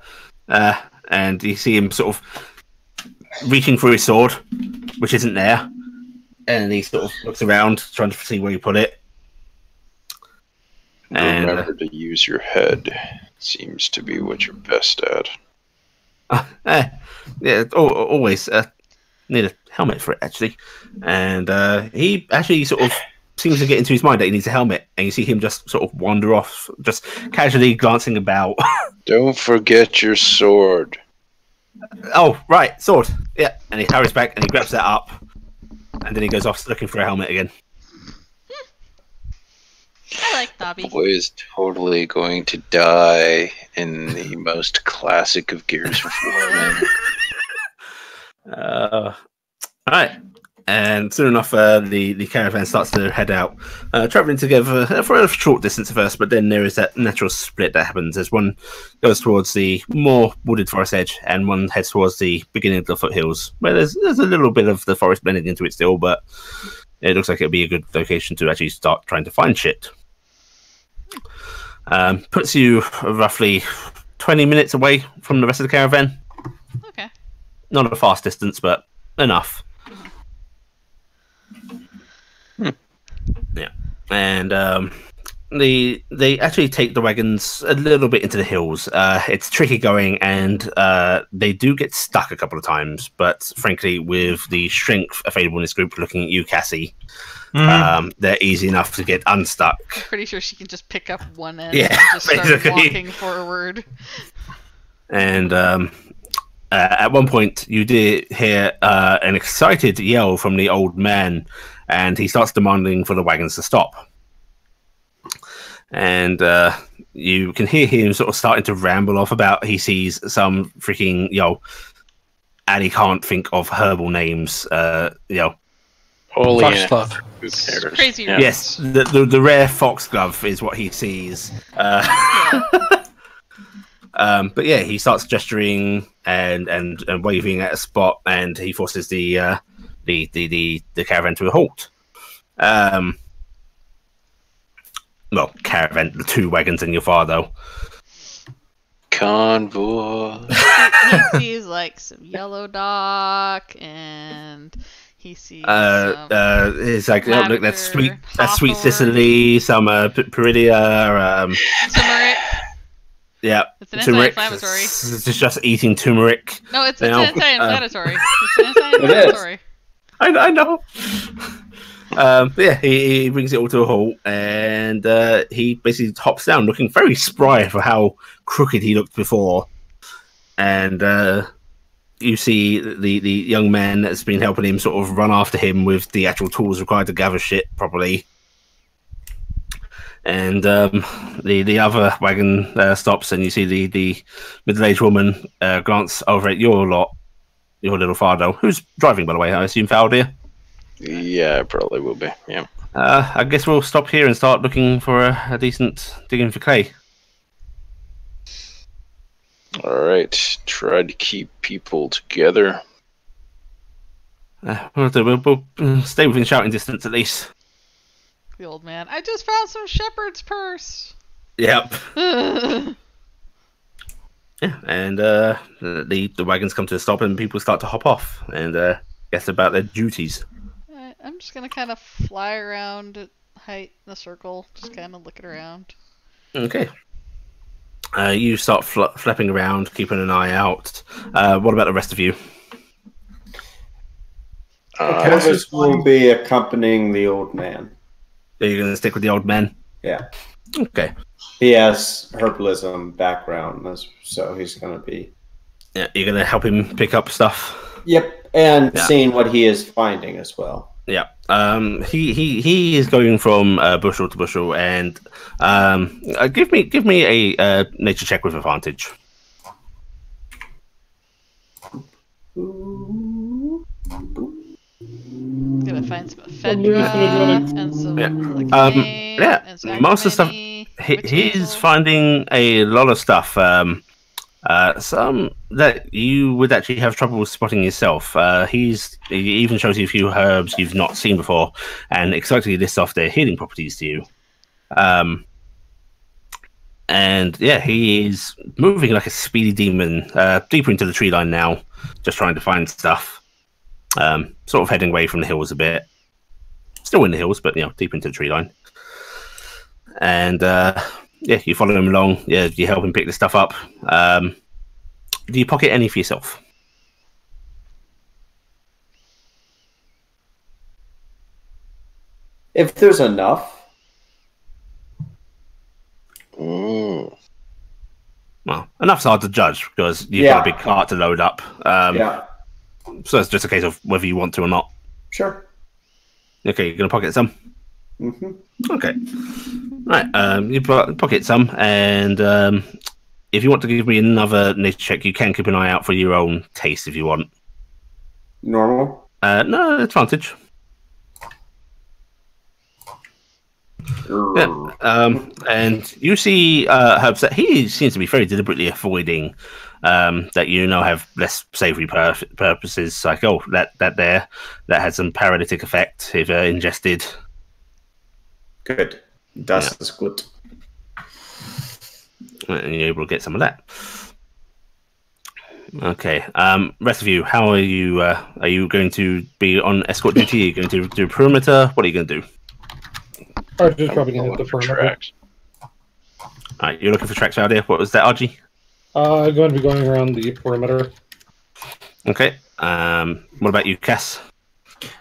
And you see him sort of reaching for his sword, which isn't there. And he sort of looks around, trying to see where you put it. And remember to use your head. Seems to be what you're best at. Yeah, always. Need a helmet for it, actually. And he actually sort of seems to get into his mind that he needs a helmet. And you see him just sort of wander off, just casually glancing about. Don't forget your sword. Oh, right, sword. Yeah, and he hurries back and he grabs that up. And then he goes off looking for a helmet again. I like Nobby. Boy is totally going to die in the most classic of Gears of War. Alright. And soon enough, the caravan starts to head out, traveling together for a short distance first, but then there is that natural split that happens as one goes towards the more wooded forest edge and one heads towards the beginning of the foothills, where there's a little bit of the forest blending into it still, but it looks like it'll be a good location to actually start trying to find shit. Puts you roughly 20 minutes away from the rest of the caravan. Okay. Not a fast distance, but enough. Yeah, and they actually take the wagons a little bit into the hills. It's tricky going, and they do get stuck a couple of times. But frankly, with the strength available in this group, looking at you, Cassie, they're easy enough to get unstuck. Pretty sure she can just pick up one end Yeah, and just start basically. walking forward. And at one point, you did hear an excited yell from the old man, and he starts demanding for the wagons to stop. And you can hear him sort of starting to ramble off about he sees some freaking, and he can't think of herbal names, Holy Foxglove. Who cares? Crazy. Yeah. Yes, the rare foxglove is what he sees. But yeah, he starts gesturing and waving at a spot, and he forces the caravan to a halt. Well, caravan, the two wagons and your father. Convoy. He sees like some yellow dock, and he sees It's like look, that's sweet Hawthorne. Sicily, some Peridia, turmeric. yeah, It's an turmeric. anti-inflammatory. It's just eating turmeric. No, it's now. an anti-inflammatory. It's an anti-inflammatory. I know. But yeah, he brings it all to a halt, and he basically hops down, looking very spry for how crooked he looked before. And you see the young man that's been helping him sort of run after him with the actual tools required to gather shit properly. And the other wagon stops, and you see the middle-aged woman glance over at your little Fardo, who's driving, by the way. I assume Faldir. Yeah, probably will be. Yeah. I guess we'll stop here and start looking for a decent digging for clay. All right. Try to keep people together. We'll stay within shouting distance at least. The old man. I just found some shepherd's purse. Yep. Yeah, and the wagons come to a stop, and people start to hop off and guess about their duties. I'm just gonna kind of fly around at height in a circle, just kind of looking around. Okay. You start flapping around, keeping an eye out. What about the rest of you? Cassius will be accompanying the old man. Are you going to stick with the old man? Yeah. Okay. He has herbalism background, so he's going to be. Yeah, you're gonna help him pick up stuff. Yep, and seeing what he is finding as well. Yeah. He is going from bushel to bushel, and give me a nature check with advantage. Gonna find some ephedra and some lignane and some most of the stuff antimony, he's finding a lot of stuff. Some that you would actually have trouble spotting yourself. He even shows you a few herbs you've not seen before, and explicitly lists off their healing properties to you. And yeah, he is moving like a speedy demon, deeper into the tree line now, just trying to find stuff. Sort of heading away from the hills a bit. Still in the hills, but deep into the tree line. And yeah, you follow him along. Yeah, you help him pick the stuff up. Do you pocket any for yourself? If there's enough. Ooh. Well, enough's hard to judge because you've got a big cart to load up. So it's just a case of whether you want to or not. Sure. Okay, you're going to pocket some? Mm-hmm. Okay. Right, you pocket some, and if you want to give me another nature check, you can keep an eye out for your own taste if you want. Normal? No, advantage. Yeah, and you see herbs that he seems to be very deliberately avoiding, that have less savoury purposes, like that has some paralytic effect if ingested. Good. Das ist gut. And you're able to get some of that. Okay. Rest of you, how are you? Are you going to be on escort duty? Are you going to do perimeter? What are you going to do? I'm just probably going to hit the perimeter. Tracks. Alright, you're looking for tracks out here. What was that, Archie? I'm going to be going around the perimeter. Okay. What about you, Cass?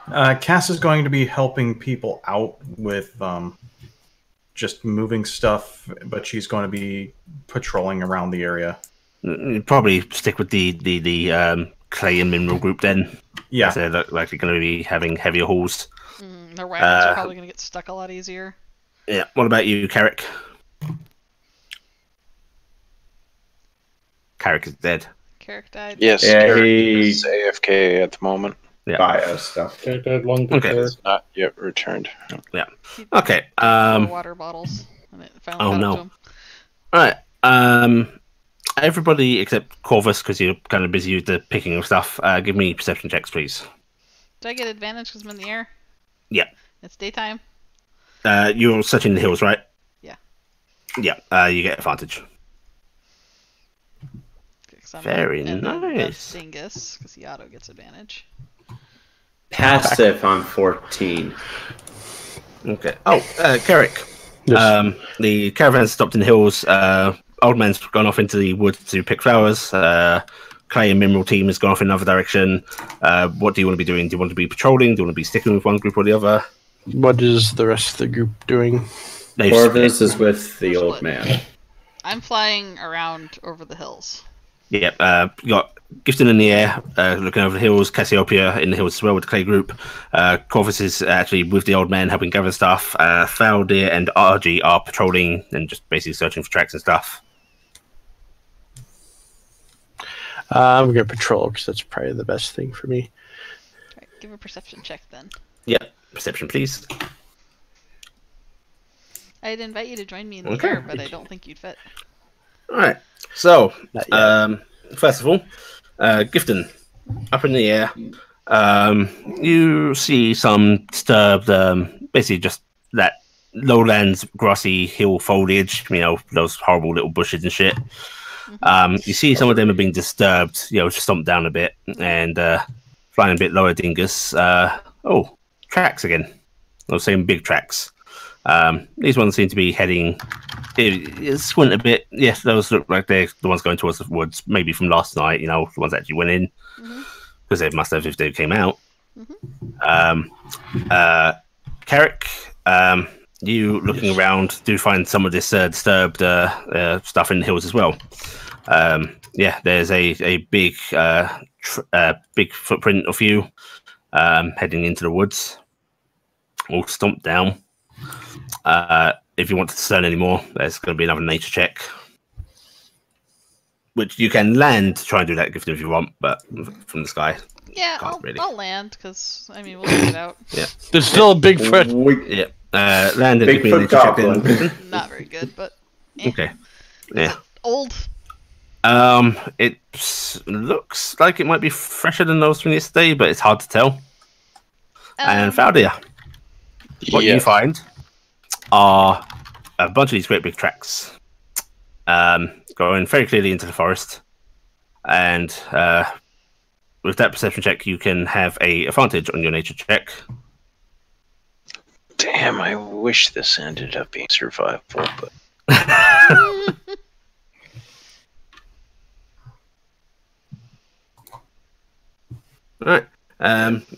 Cass is going to be helping people out with just moving stuff, but she's going to be patrolling around the area. You'd probably stick with the clay and mineral group then. Yeah. So they're likely going to be having heavier hauls. Their wagons are probably going to get stuck a lot easier. Yeah. What about you, Carrick? Carrick is dead. Carrick died. Yes, Carrick is AFK at the moment. Yeah. Bio stuff. Okay. Not yet returned. Yeah. Okay. Water bottles. And it finally got up to him. All right. Everybody except Corvus, because you're kind of busy with the picking of stuff. Give me perception checks, please. Do I get advantage because I'm in the air? Yeah. It's daytime. You're searching the hills, right? Yeah. Yeah. You get advantage. Very nice. Dingus, because the auto gets advantage. Passive on 14. Okay. Oh, Carrick. Yes. The caravan stopped in the hills. Old man's gone off into the woods to pick flowers. Clay and Mineral team has gone off in another direction. What do you want to be doing? Do you want to be patrolling? Do you want to be sticking with one group or the other? What is the rest of the group doing? Corvus is with the old man. I'm flying around over the hills. Yeah, you got Gifton in the air, looking over the hills. Cassiopeia in the hills as well with the clay group. Corvus is actually with the old man helping gather stuff. Faldir and RG are patrolling and just basically searching for tracks and stuff. I'm going to patrol because that's probably the best thing for me. All right, give a perception check then. Yeah, perception, please. I'd invite you to join me in the air, but I don't think you'd fit. All right. So, first of all, Gifton, up in the air, you see some disturbed, basically just that lowlands grassy hill foliage, those horrible little bushes and shit. You see some of them are being disturbed, stomped down a bit and flying a bit lower dingus. Tracks again. Those same big tracks. These ones seem to be heading squint a bit. Yes, those look like they're the ones going towards the woods, maybe from last night, the ones that actually went in. Because they must have if they came out. Carrick, You looking around do find some of this disturbed stuff in the hills as well. There's a big big footprint of you heading into the woods, all stomped down. If you want to discern any more, there's going to be another nature check, which you can land to try and do that gift if you want, but from the sky. Yeah, really. I'll land because I mean we'll figure it out. Yeah, There's still a Bigfoot. Yeah, land and give me a Bigfoot nature check then. goblin. Not very good, but Okay. Yeah. old. It looks like it might be fresher than those from yesterday, but it's hard to tell. And Faldia, what you find are a bunch of these great big tracks going very clearly into the forest. And with that perception check, you can have a advantage on your nature check. Damn, I wish this ended up being survival, but... Alright.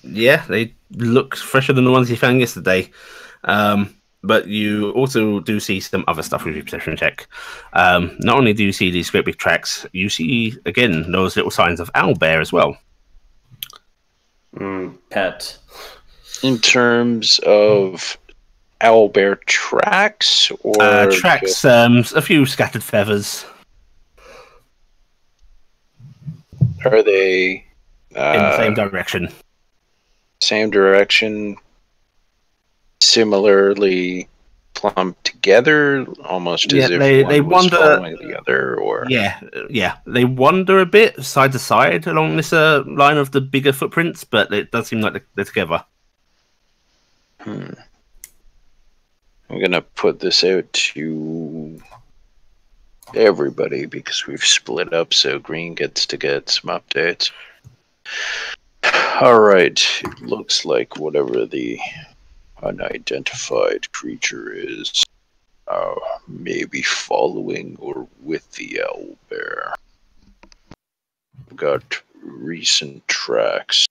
Yeah, they look fresher than the ones you found yesterday. But you also do see some other stuff with your perception check. Not only do you see these great big tracks, you see, again, those little signs of owlbear as well. Pet. In terms of owlbear tracks, or tracks, a few scattered feathers. are they in the same direction? Same direction, similarly plumped together, almost as if they one was wander following the other, or yeah, they wander a bit side to side along this line of the bigger footprints, but it does seem like they're together. I'm gonna put this out to everybody because we've split up, so Green gets to get some updates. Alright, it looks like whatever the unidentified creature is maybe following or with the owlbear. We've got recent tracks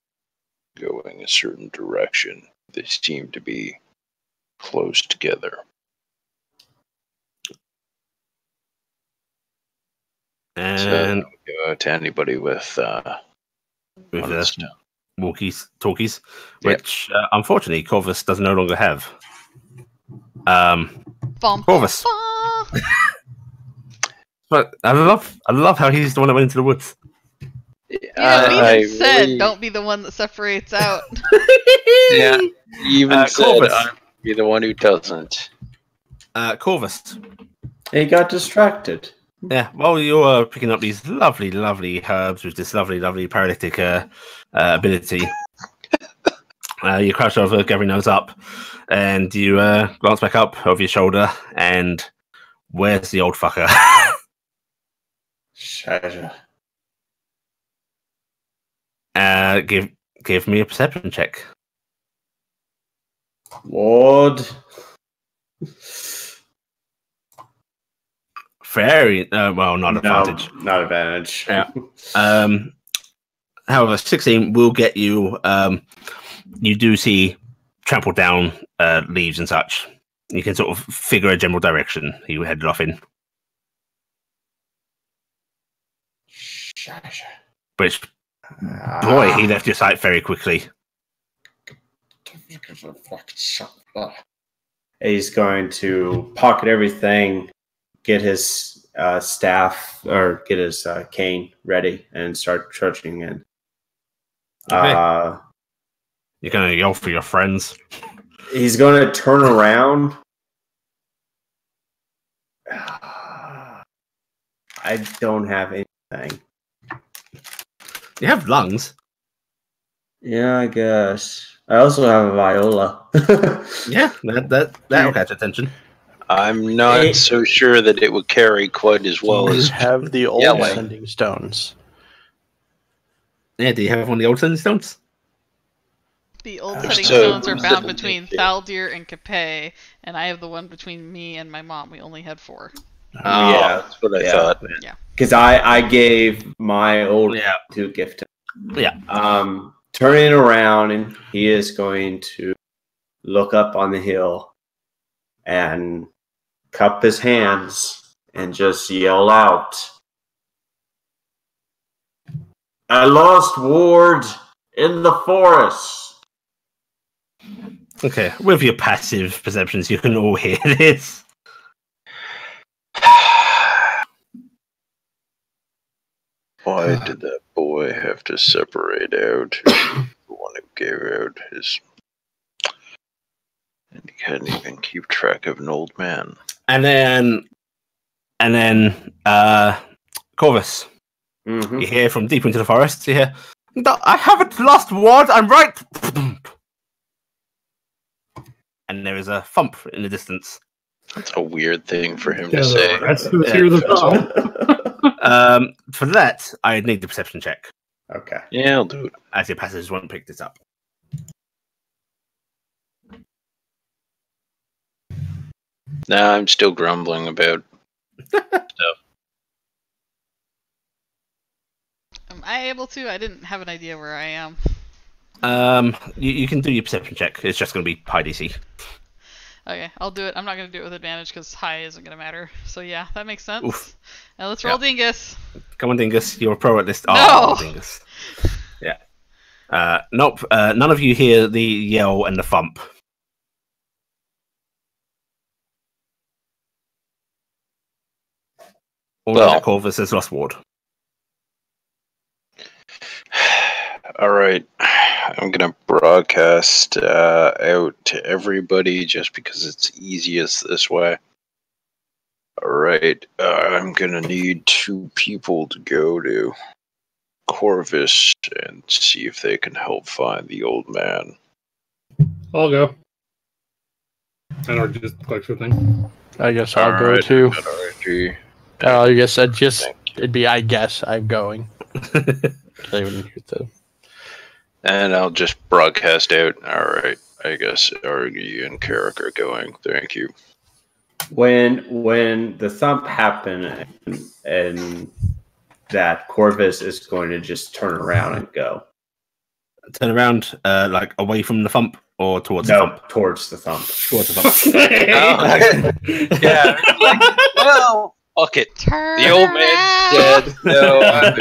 going a certain direction. They seem to be close together. And so, to anybody with walkies, talkies, which unfortunately Corvus does no longer have. Corvus. But I love how he's the one that went into the woods. Yeah, we even said don't be the one that separates out. Yeah, you even said Corvus. I'm be the one who doesn't. Corvus. He got distracted. Yeah, while you're picking up these lovely, lovely herbs with this lovely, lovely paralytic ability, you crouch over, gathering those up, and you glance back up over your shoulder, and where's the old fucker? Scheiße. Give me a perception check. Lord. Very well, not advantage. Not advantage. Yeah. However, 16 will get you. You do see trampled down leaves and such. You can sort of figure a general direction he headed off in. Which, boy, he left your sight very quickly. He's going to pocket everything, get his staff or get his cane ready, and start trudging in. Okay. You're gonna yell for your friends. He's going to turn around. I don't have anything. You have lungs. Yeah, I guess. I also have a viola. Yeah, that'll catch attention. I'm not so sure that it would carry quite as well You as have the old yelling. sending stones. Yeah, do you have one of the old sending stones? The old There's setting so- stones are bound between Thaldir and Capet, and I have the one between me and my mom. We only had 4. Yeah, that's what I thought. because I gave my old to gift. Yeah. Turning around, and he is going to look up on the hill and cup his hands and just yell out, "A lost ward in the forest." Okay, with your passive perceptions, you can all hear this. Why did that boy have to separate out? The one who gave out his... And he can't even keep track of an old man. And then, Corvus, Mhm. you hear from deep into the forest, you hear, "I haven't lost ward, I'm right!" And there is a thump in the distance. That's a weird thing for him Yeah, to say. that's hear the thump. For that, I need the perception check, Okay. Yeah, I'll do it. as your passengers won't pick this up. Nah, I'm still grumbling about stuff. Am I able to? I didn't have an idea where I am. You can do your perception check. It's just going to be high DC. Okay, I'll do it. I'm not going to do it with advantage because high isn't going to matter. So yeah, that makes sense. Oof. Now let's roll Dingus. Come on, Dingus. You're a pro at this. No! Oh, Dingus. Yeah. Nope. None of you hear the yell and the thump. All that Corvus has lost ward. All right, I'm gonna broadcast out to everybody just because it's easiest this way. All right, I'm gonna need 2 people to go to Corvus and see if they can help find the old man. I'll go. And or just click the thing. I guess I'll go too. RNG. I guess it'd be I guess I'm going. And I'll just broadcast out. All right, I guess Argy and Carrick are going. Thank you. When the thump happened and that Corvus is going to just turn around and go. Turn around, like away from the thump or towards the thump? Towards the thump. Towards the thump. Yeah. Well, fuck it. Turn The old around. man's dead. No, I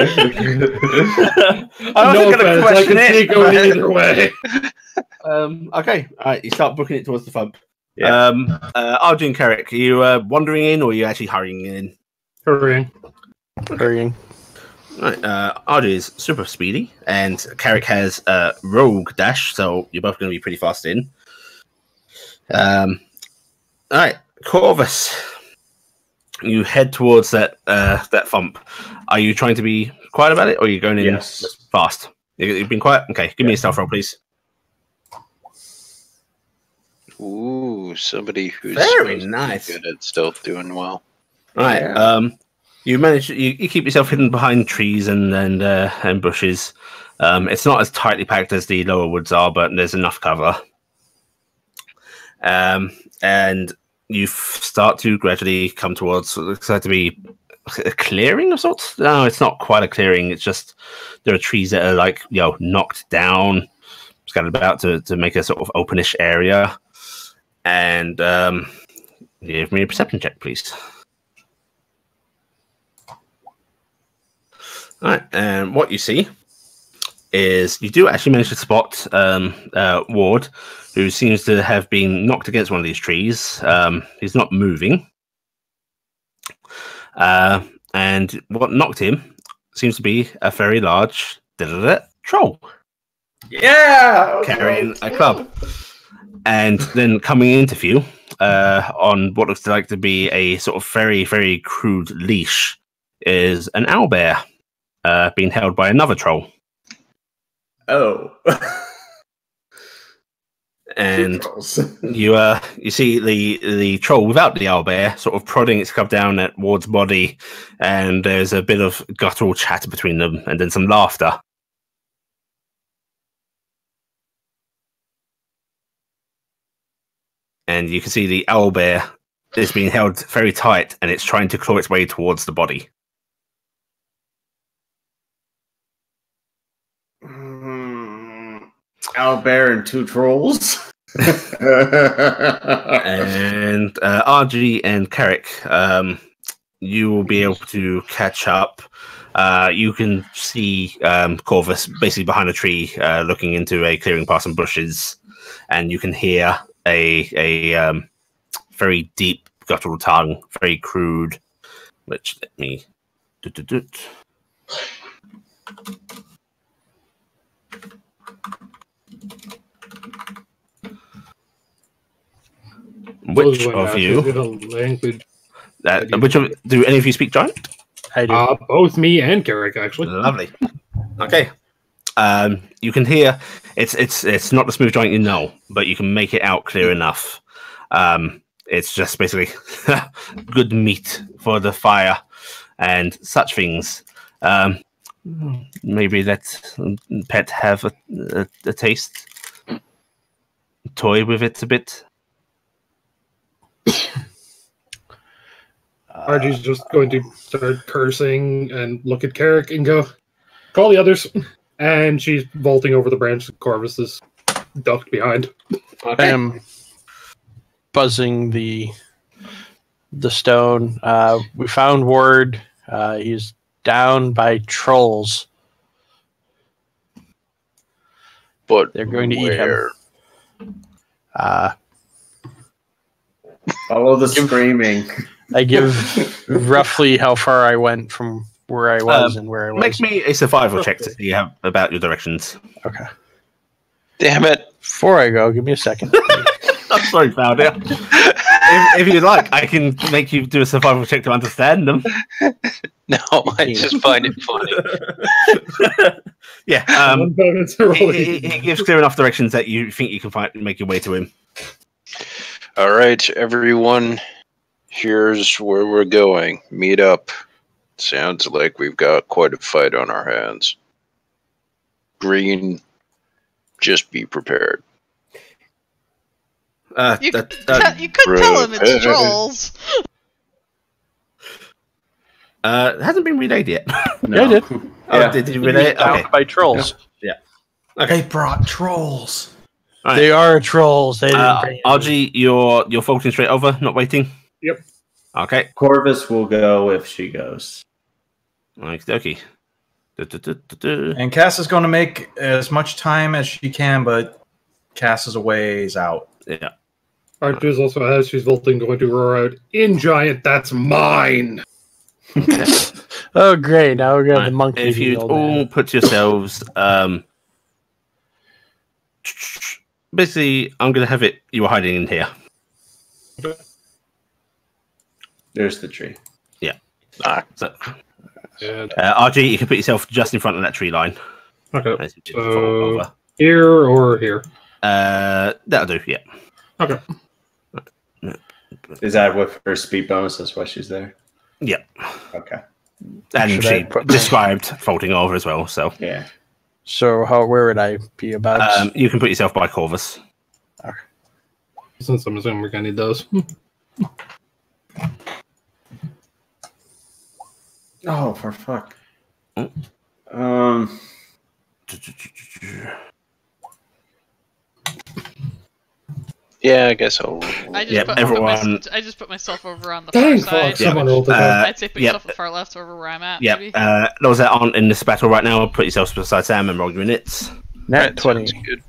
No wasn't going to offense, I question can see it going either way. Okay, all right. You start booking it towards the thump. Yeah. Arjun and Carrick, are you wandering in or are you actually hurrying in? Hurrying. Right, Arjun is super speedy, and Carrick has rogue dash, so you're both going to be pretty fast in. All right, Corvus, you head towards that thump. Are you trying to be quiet about it, or are you going in fast? You've been quiet? Okay, give me a stealth roll, please. Ooh, somebody who's Very nice. good at stealth doing well. All right, you manage. You keep yourself hidden behind trees and bushes. It's not as tightly packed as the lower woods are, but there's enough cover. And you start to gradually come towards what looks like to be a clearing of sorts. No, it's not quite a clearing. It's just there are trees that are knocked down, scattered about to make a sort of openish area. And give me a perception check, please. All right, and what you see is you do actually manage to spot Ward, who seems to have been knocked against one of these trees. He's not moving. And what knocked him seems to be a very large troll. Yeah! Carrying a club. And then coming into view on what looks like to be a sort of very, very crude leash is an owlbear being held by another troll. Oh. And you see the troll without the owlbear sort of prodding its club down at Ward's body, and there's a bit of guttural chatter between them, and then some laughter. And you can see the owlbear is being held very tight, and it's trying to claw its way towards the body. Owlbear and 2 trolls. And RG and Carrick, you will be able to catch up. You can see Corvus basically behind a tree, looking into a clearing past some bushes, and you can hear a very deep guttural tongue, very crude. Which let me. Which of you? Do any of you speak Giant? I do. Both me and Carrick, actually. Lovely. Okay. You can hear it's not the smooth Giant you know, but you can make it out clear enough. It's just basically good meat for the fire and such things. Maybe let Pet have a taste, toy with it a bit. RG's just going to start cursing and look at Carrick and go, call the others. And she's vaulting over the branch that Corvus is ducked behind. I am buzzing the stone. We found word he's down by trolls. But they're going to eat him. Follow the screaming. I give roughly how far I went from where I was and where I was. Make me a survival check to see about your directions. Okay. Damn it. Before I go, give me a second. I'm sorry, Claudia. if you'd like, I can make you do a survival check to understand them. No, I just find it funny. Yeah. He gives clear enough directions that you think you can make your way to him. All right, everyone. Here's where we're going. Meet up. Sounds like we've got quite a fight on our hands. Green, just be prepared. You could tell him it's trolls. It hasn't been relayed yet. No. Yeah, I did. Oh, did you relay it? Okay. By trolls. Yeah. Okay. They brought trolls. Right. They are trolls. They didn't bring RG, you're focusing straight over, not waiting? Yep. Okay. Corvus will go if she goes. Okay. And Cass is going to make as much time as she can, but Cass is a ways out. Yeah. RG is also, as she's vaulting, going to roar out, "In Giant, that's mine!" Oh, great. Now we're going to the monkey. If you all put yourselves... basically, I'm going to have it... You were hiding in here. There's the tree. Yeah. So, And, RG, you can put yourself just in front of that tree line. okay. So, here or here? That'll do, yeah. Okay. Is that with her speed bonus? That's why she's there? Yeah. Okay. And she described folding over as well, so... Yeah. So where would I be about? You can put yourself by Corvus. Okay. Since I'm assuming we're going to need those. Oh, for fuck. Yeah, I guess I'll... I just put myself over on the far Dang, side. fuck, someone rolled it. I'd say put yourself far left over where I'm at. Maybe. Those that aren't in this battle right now, put yourself beside Sam and roll your units. Nat 20. Good.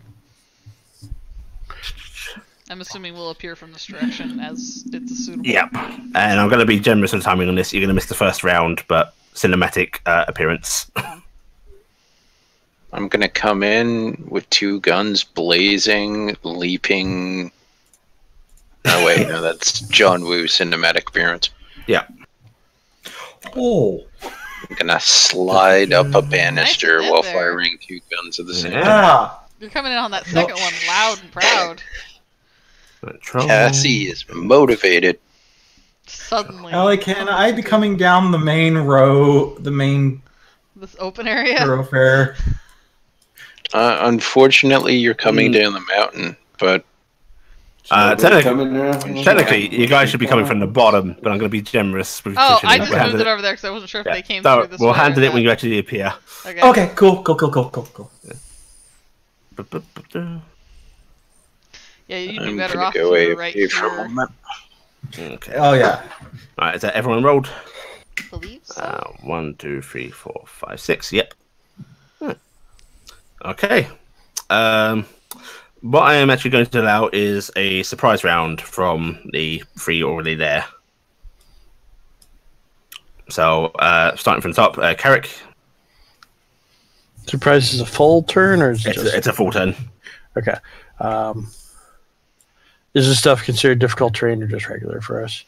I'm assuming we'll appear from this direction as it's a suitable. Yep. And I'm going to be generous with timing on this. You're going to miss the first round, but cinematic appearance. I'm going to come in with two guns blazing, leaping... Oh, wait, no, that's John Woo's cinematic appearance. Yeah. Oh. I'm going to slide up a banister Nice while there. firing two guns at the same time. Yeah. You're coming in on that second one loud and proud. Cassie is motivated. Suddenly. Ellie, can I be coming down the main road, This open area? thoroughfare? Unfortunately, you're coming down the mountain, but... Technically, you guys should be coming from the bottom, but I'm going to be generous. With Oh, I positioning. just We'll moved handle it over there because I wasn't sure if they came So through this we'll way handle or it when not. you actually appear. Okay. Okay, cool. Yeah, you'd be I'm better gonna off go if you were right AFK for a here. moment. Okay. Oh yeah. All right. Is that everyone rolled? I believe so. 1, 2, 3, 4, 5, 6. Yep. Okay. What I am actually going to allow is a surprise round from the 3 already there. So, starting from the top, Carrick. Surprise is a full turn, or is it just... It's a full turn. Okay. Is this stuff considered difficult terrain or just regular for us?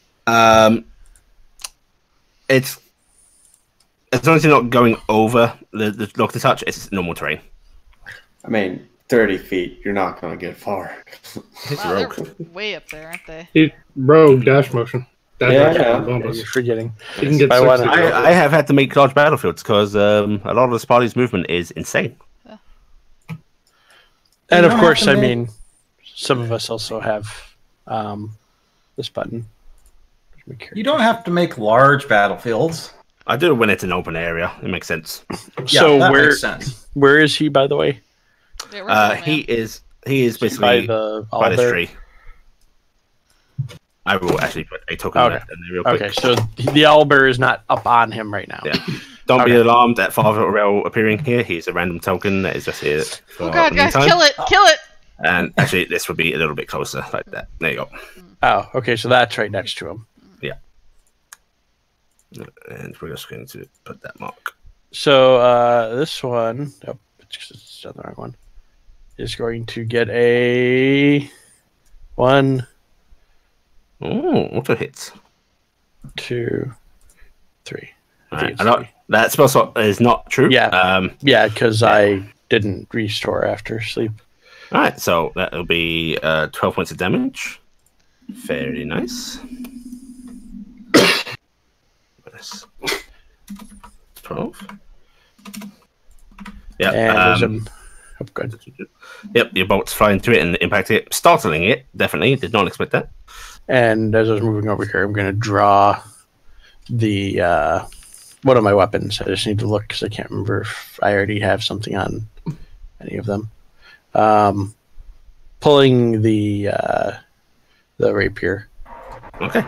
It's as long as you're not going over the lock to touch, it's normal terrain. I mean, 30 feet, you're not going to get far. It's Wow, rogue. they're way up there, aren't they? Rogue dash motion. Dash Yeah, motion yeah. is a bonus. You're forgetting. You can get I 60. wanna- I have had to make large battlefields because a lot of this party's movement is insane. And You of don't course, have to I make- mean, some of us also have this button. You don't have to make large battlefields. I do when it's an open area. It makes sense. So that where makes sense. where is he, by the way? Yeah, where's the He is basically By the by this owlbear? tree. I will actually put a token on Okay. that in there real quick. Okay, so the owlbear is not up on him right now. Yeah. Don't be Okay. alarmed at Father Rail appearing here. He's a random token that is just here. For Oh god, the guys, meantime. kill it! Kill it! And actually, this would be a little bit closer, like that. There you go. Oh, okay, so that's right next to him. And we're just going to put that mark. So this one, oh, it's the wrong one, is going to get a 1, Oh, auto hits. 2, 3. I think Right. it's I know 3. that spell slot is not true. Yeah. Yeah, because I didn't restore after sleep. All right, so that will be 12 points of damage. Very nice. Nice. 12. Yeah. And there's a... Oh, good. Yep, your bolts fly into it and impact it, startling it. Definitely did not expect that. And as I was moving over here, I'm going to draw the one of my weapons. I just need to look because I can't remember if I already have something on any of them. Pulling the rapier. Okay.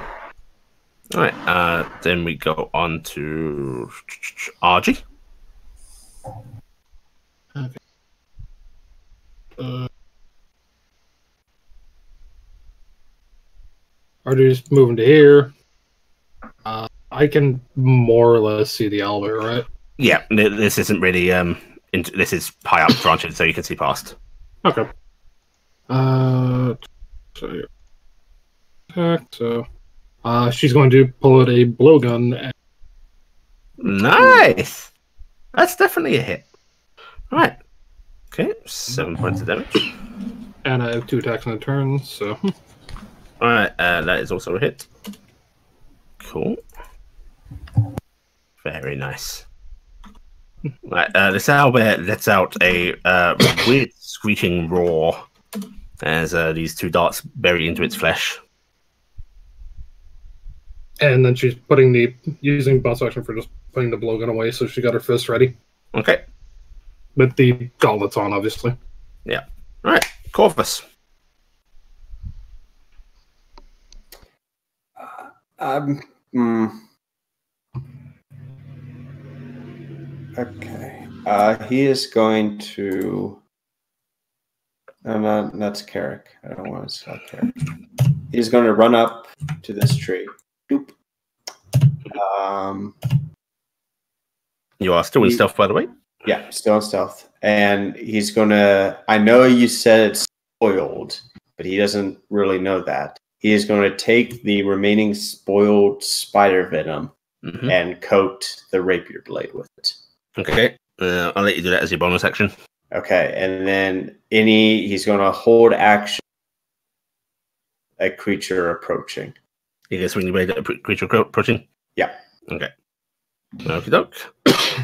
All right. Then we go on to RG. Artie's moving to here. I can more or less see the owlbear, right? Yeah, this isn't really this is high up branches, so you can see past. Okay. So attack. So, she's going to pull out a blowgun. And Nice. That's definitely a hit. All right. Okay, 7 points of damage. And I have 2 attacks in a turn. So, All right, that is also a hit. Cool. Very nice. Right, this owlbear lets out a weird screeching roar as these 2 darts bury into its flesh. and then she's using bonus action for just putting the blowgun away. So she got her fist ready Okay. with the gauntlets on, obviously. Yeah. All right, Corvus. Okay. He is going to. That's Carrick. I don't want to sell Carrick. He's going to run up to this tree. Doop. You are still in stealth, by the way. Yeah, still in stealth. And he's going to. I know you said it's spoiled, but he doesn't really know that. He is going to take the remaining spoiled spider venom and coat the rapier blade with it. Okay. I'll let you do that as your bonus action. Okay, and then he's going to hold action a creature approaching. You can swing your blade at a creature approaching? Yeah. Okay. Okie doke.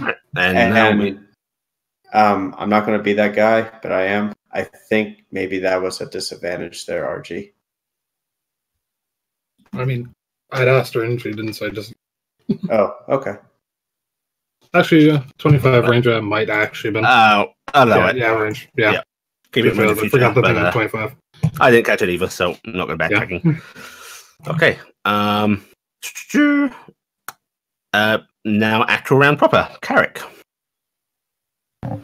Right. And now I'm not going to be that guy, but I am. I think maybe that was a disadvantage there, RG. I mean, I'd asked her and she didn't, so I just... Oh, okay. Actually, 25 range might actually been... I'll allow it. Yeah, range. Yeah. Keep it in the I future. forgot the but, thing on 25. I didn't catch it either, so I'm not going to backtracking. Okay. Now actual round proper. Carrick.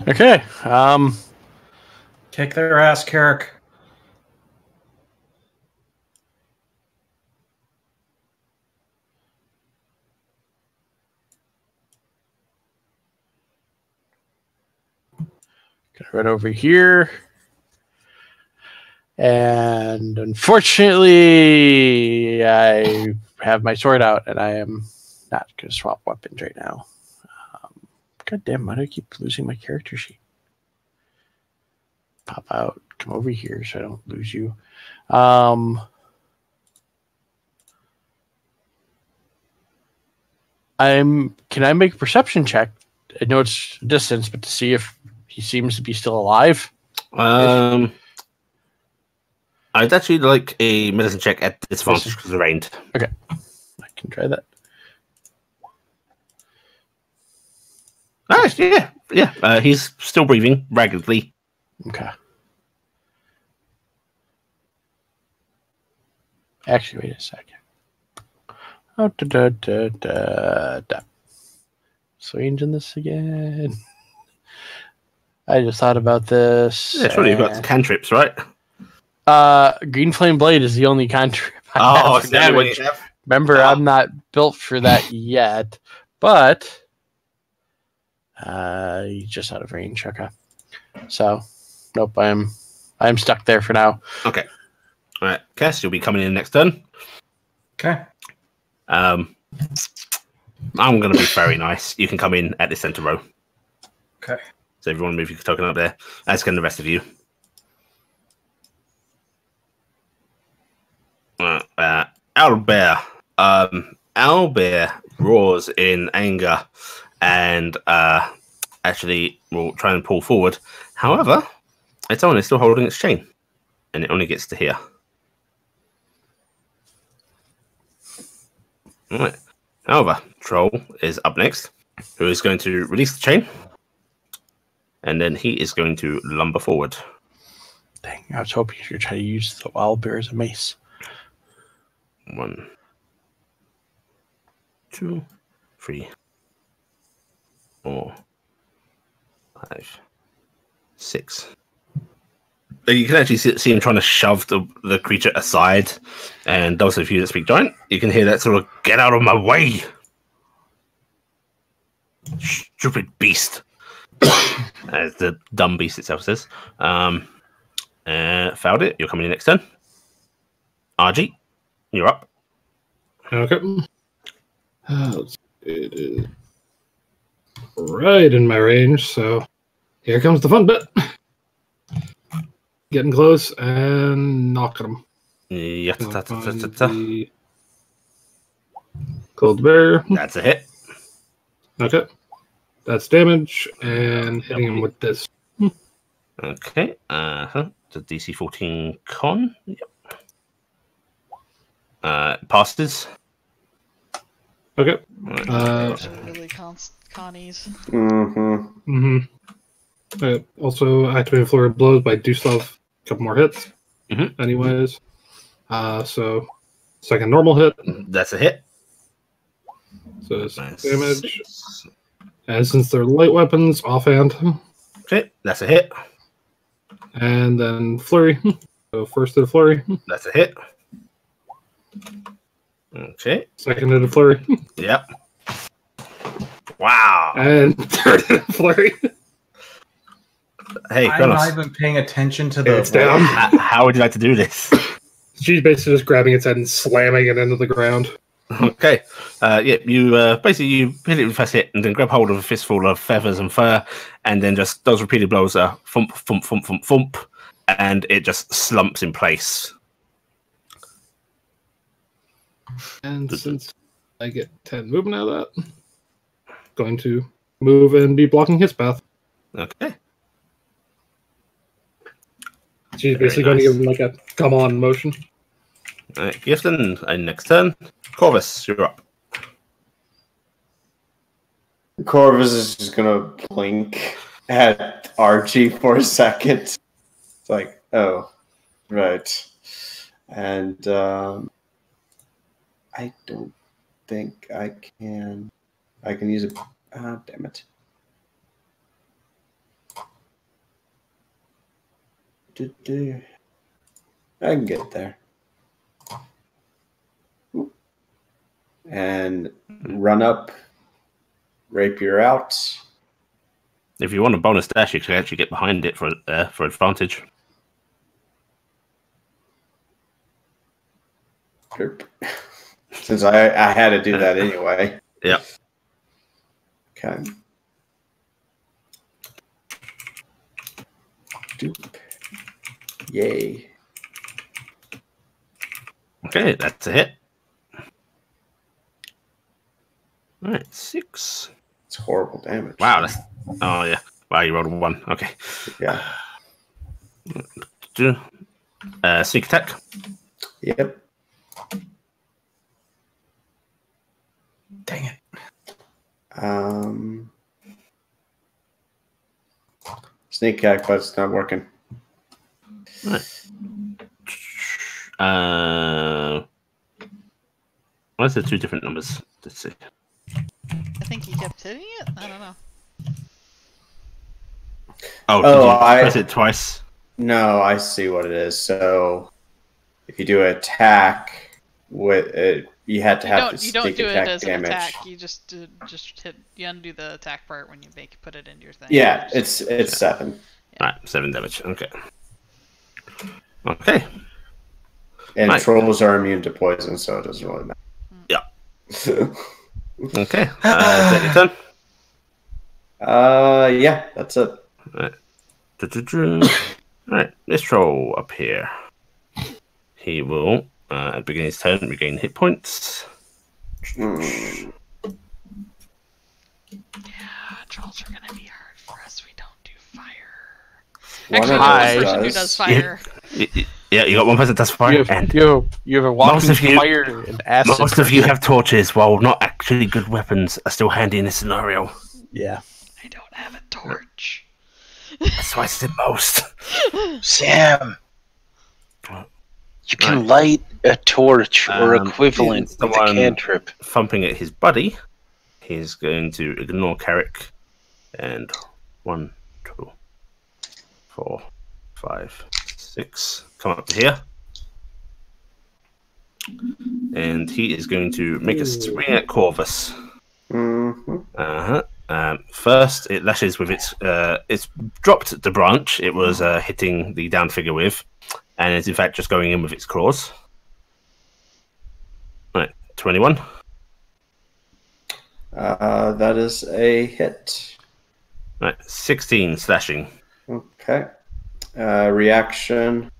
Okay. Kick their ass, Carrick. Gonna run over here. And unfortunately, I have my sword out, and I am not going to swap weapons right now. God damn, why do I keep losing my character sheet? Pop out. Come over here so I don't lose you. Can I make a perception check? I know it's distance, but to see if he seems to be still alive. I'd actually like a medicine check at disadvantage because of range. Okay, I can try that. Nice, yeah. He's still breathing raggedly. Okay. Actually, wait a second. Oh, Swings in this again. I just thought about this. Yeah, surely you've got cantrips, right? Green Flame Blade is the only cantrip I have for it's the only one damage. you have? Remember, I'm not built for that yet, but he's just out of range. Okay, so nope, I'm stuck there for now. Okay, all right, Cass, you'll be coming in next turn. Okay. I'm going to be very nice. You can come in at the center row. Okay. So everyone move your token up there, as can the rest of you. Owlbear. Owlbear roars in anger and actually will try and pull forward. However, its owner is still holding its chain, and it only gets to here. All right. However, Troll is up next, who is going to release the chain, and then he is going to lumber forward. Dang, I was hoping you were trying to use the Owlbear as a mace. 1, 2, 3, 4, 5, 6. You can actually see him trying to shove the creature aside, and those of you that speak giant, you can hear that sort of "get out of my way, stupid beast," as the dumb beast itself says. Fouled it. You're coming in next turn. RG, you're up. Okay. It is right in my range, so here comes the fun bit. Getting close and knocking him. Yeah. Cold bear. That's a hit. Okay. That's damage, and hitting him with this. Okay. The DC 14 con. Yep. Passes. Okay. Those are really connies. Also, activated flurry of blows, but I do still have a couple more hits. Anyways. So, second normal hit. That's a hit. So, it's damage. And since they're light weapons, offhand. Okay, that's a hit. And then flurry. So, first hit of flurry. That's a hit. Okay. Second hit of flurry. Yep. Wow. And third hit of flurry. Hey, I'm Kronos. not even paying attention to the. It's down. How would you like to do this? She's basically just grabbing its head and slamming it into the ground. Okay. You basically you hit it with first hit and then grab hold of a fistful of feathers and fur, and then just those repeated blows are thump, thump, thump, thump, thump, and it just slumps in place. And since I get 10 movement out of that, going to move and be blocking his path. Okay. She's basically going to give him like a come on motion. All right, Gifton, and next turn, Corvus, you're up. Corvus is just gonna blink at Archie for a second. It's like, oh, Right. And I don't think I can. I can use it. Ah, damn it. I can get there. And run up, rapier out. If you want a bonus dash, you can actually get behind it for advantage. Since I had to do that anyway. Yep. Okay. Doop. Yay. Okay, that's a hit. All right, 6. It's horrible damage. Wow, that's... Oh, yeah. Wow, you rolled a 1. Okay. Yeah. Sneak attack. Yep. Dang it. Sneak attack, but it's not working. Right. Why is there 2 different numbers? Let's see. I think he kept hitting it? I don't know. Oh, did you press it twice? No, I see what it is. So if you do an attack with it, you had to have the You don't sneak do it attack as an damage. attack. You just hit. You undo the attack part when you put it into your thing. Yeah, it's 7. All right, 7 damage. Okay. Okay. And Right. trolls are immune to poison, so it doesn't really matter. Yeah. Okay. Is that your turn? Yeah, that's it. Right. Right, this troll up here. He will, at the beginning of his turn, regain hit points. Mm. Yeah, trolls are gonna be hard for us. We don't do fire. One Actually, of no, those one person who does. does fire. Yeah, you got one person that does fire, and you have a walking most of you- fire and acid. most of you have torches, while not actually good weapons are still handy in this scenario. Yeah. I don't have a torch. That's why I said most. Sam, you can light a torch or equivalent with a someone- cantrip. Thumping at his buddy, he's going to ignore Carrick. And 1, 2, 4, 5, 6. Come up to here. And he is going to make a swing at Corvus. Mm-hmm. First, it lashes with its dropped the branch it was hitting the down figure with, and is in fact just going in with its claws. Right, 21. That is a hit. Right, 16 slashing. Okay. Reaction.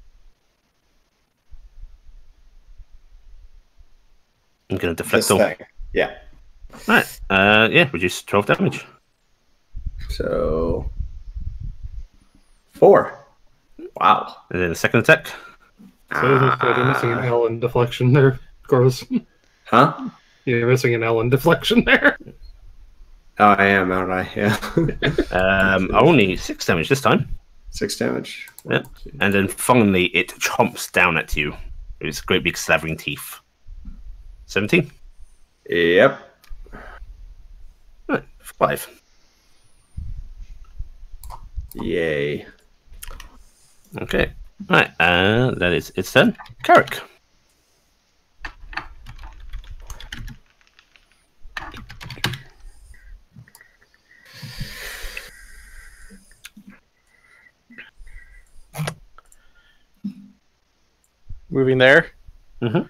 I'm going to deflect This all. thing. Yeah. Right, yeah, reduce 12 damage. So 4. Wow. And then the second attack. So you're missing an L in deflection there, Corvus. Huh? You're missing an L in deflection there. Oh, I am, aren't I? Yeah. Only 6 damage this time. 6 damage. Yeah. And then finally, it chomps down at you with its great big slavering teeth. 17. Yep. Right, 5. Yay. Okay. Right, that is its turn. Carrick. Moving there. Mhm.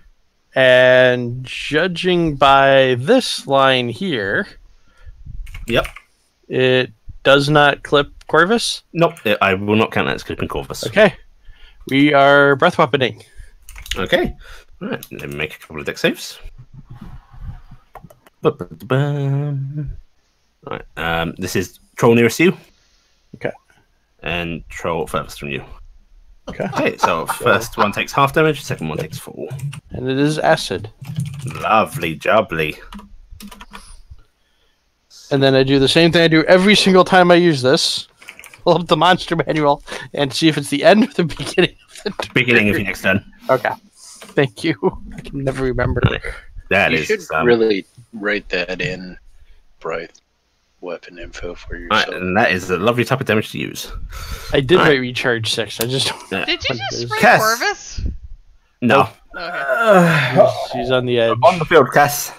And judging by this line here, Yep. it does not clip Corvus. Nope, I will not count that as clipping Corvus. Okay. We are breath weaponing. Okay. Right, let me make a couple of deck saves. Ba-ba-ba-bam. Right, this is troll nearest you. Okay. And troll furthest from you. Okay. Okay, so first one takes half damage, second one takes 4. And it is acid. Lovely jubbly. And then I do the same thing I do every single time I use this. pull up the monster manual and see if it's the end or the beginning of the turn. Beginning of your next turn. Okay. Thank you. I can never remember. That You is should really write that in, Bryce. Weapon info for yourself. right, and that is a lovely type of damage to use. I did write recharge 6. I just Yeah. Did you just write Cass. Corvus? No. Okay. She's on the edge. On the field, Cass.